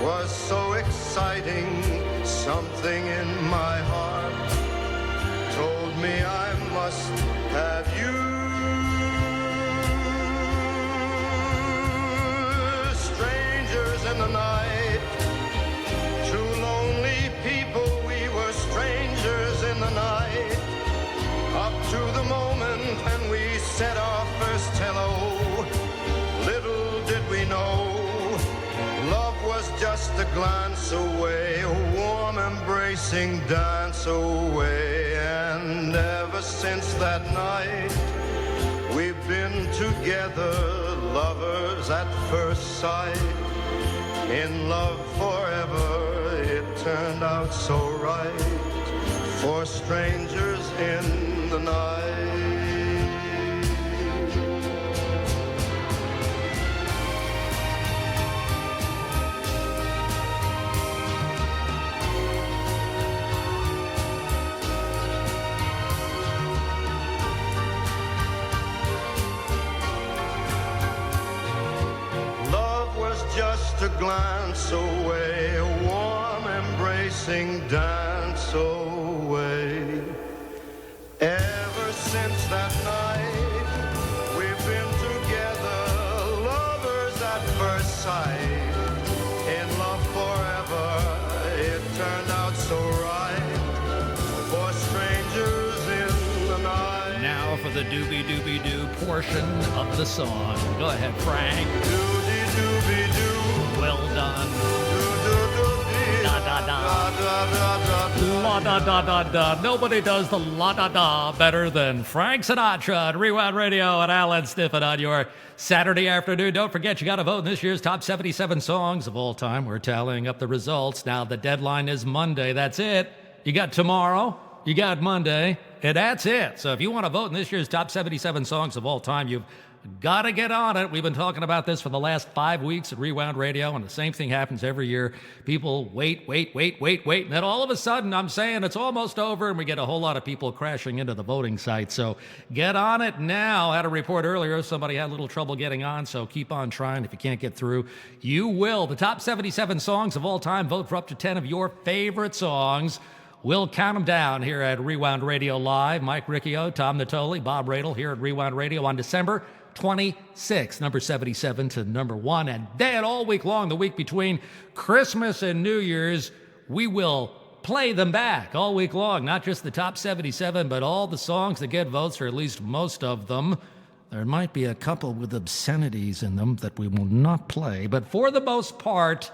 was so exciting, something in my heart told me I must have you. Strangers in the night, two lonely people, we were strangers in the night, up to the moment when we said our first hello. Little did we know, love was just a glance away, a warm embracing dance away. And ever since that night, we've been together, lovers at first sight, in love forever. It turned out so right for strangers in the night. Just a glance away, a warm embracing dance away. Ever since that night, we've been together, lovers at first sight, in love forever. It turned out so right for strangers in the night. Now for the doobie-doobie-doo portion of the song. Go ahead, Frank. Well done. Da da da. La da da da da. Nobody does the la da da better than Frank Sinatra at Rewound Radio and Allan Sniffen on your Saturday afternoon. Don't forget, you got to vote in this year's top 77 songs of all time. We're tallying up the results. Now, the deadline is Monday. That's it. You got tomorrow, you got Monday, and that's it. So if you want to vote in this year's top 77 songs of all time, you've got to get on it. We've been talking about this for the last 5 weeks at Rewound Radio, and the same thing happens every year. People wait, and then all of a sudden, I'm saying it's almost over, and we get a whole lot of people crashing into the voting site. So get on it now. I had a report earlier. Somebody had a little trouble getting on, so keep on trying. If you can't get through, you will. The top 77 songs of all time. Vote for up to 10 of your favorite songs. We'll count them down here at Rewound Radio Live. Mike Riccio, Tom Natoli, Bob Radel here at Rewound Radio on December 26, number 77 to number 1. And then all week long, the week between Christmas and New Year's, we will play them back all week long. Not just the top 77, but all the songs that get votes, or at least most of them. There might be a couple with obscenities in them that we will not play, but for the most part,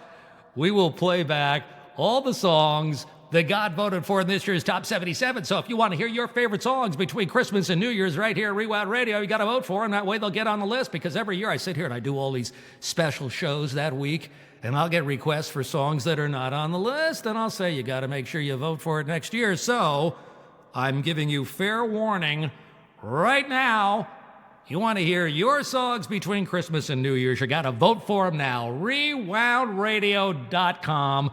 we will play back all the songs that got voted for in this year's top 77. So if you want to hear your favorite songs between Christmas and New Year's right here at Rewound Radio, you got to vote for them. That way they'll get on the list, because every year I sit here and I do all these special shows that week, and I'll get requests for songs that are not on the list, and I'll say you got to make sure you vote for it next year. So I'm giving you fair warning right now. You want to hear your songs between Christmas and New Year's, you got to vote for them now. RewoundRadio.com.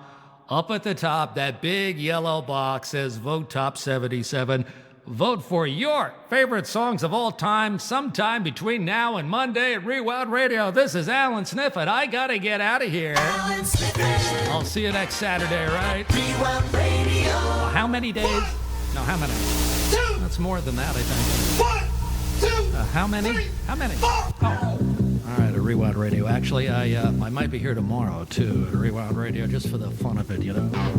Up at the top, that big yellow box says Vote Top 77. Vote for your favorite songs of all time sometime between now and Monday at Rewound Radio. This is Allan Sniffen. I got to get out of here. Allan Sniffen. I'll see you next Saturday, right? Rewound Radio. How many days? No, how many? 2. That's more than that, I think. 1, 2. How many? 3, How many? 4. Oh. All right, at Rewound Radio. Actually, I might be here tomorrow, too, at Rewound Radio, just for the fun of it, you know. I've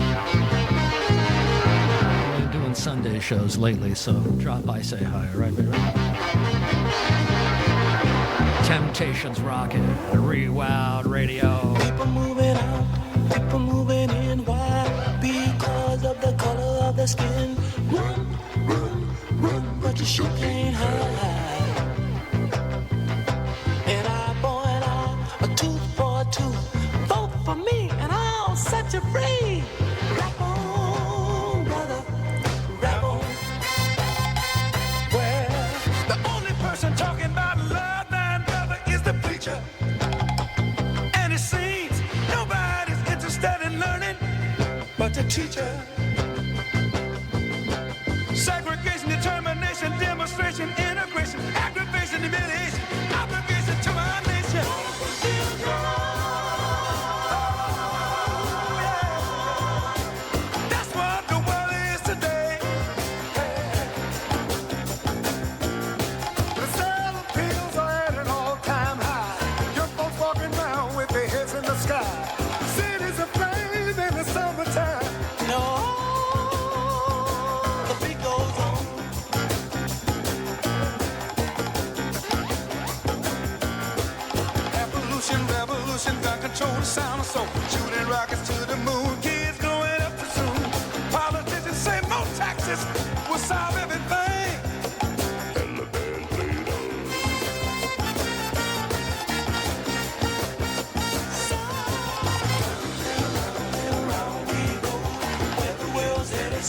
been doing Sunday shows lately, so drop by, say hi, all right, baby? Temptations rocking. Rewound Radio. People moving out, people moving in. Why? Because of the color of their skin. Run, run, run, but you sure can't hide. An eye for an eye, a tooth for a tooth. Vote for me and I'll set you free. Rap on, brother, rap on. Well, the only person talking about love and brother is the preacher. And it seems nobody's interested in learning but the teacher. Segregation, determination, demonstration, integration, aggravation, humiliation, obligation to my nation. That's what the world is today. The sale of pills are at an all-time high. Young folks walking around with their heads in the sky. Cities aflame in the summertime. No, the beat goes on. Evolution, revolution, gun control, the sound of soul. Shooting rockets to the moon, kids growing up too soon. Politicians say more taxes will solve everything. And the band played on. Around we go, where the world's headed,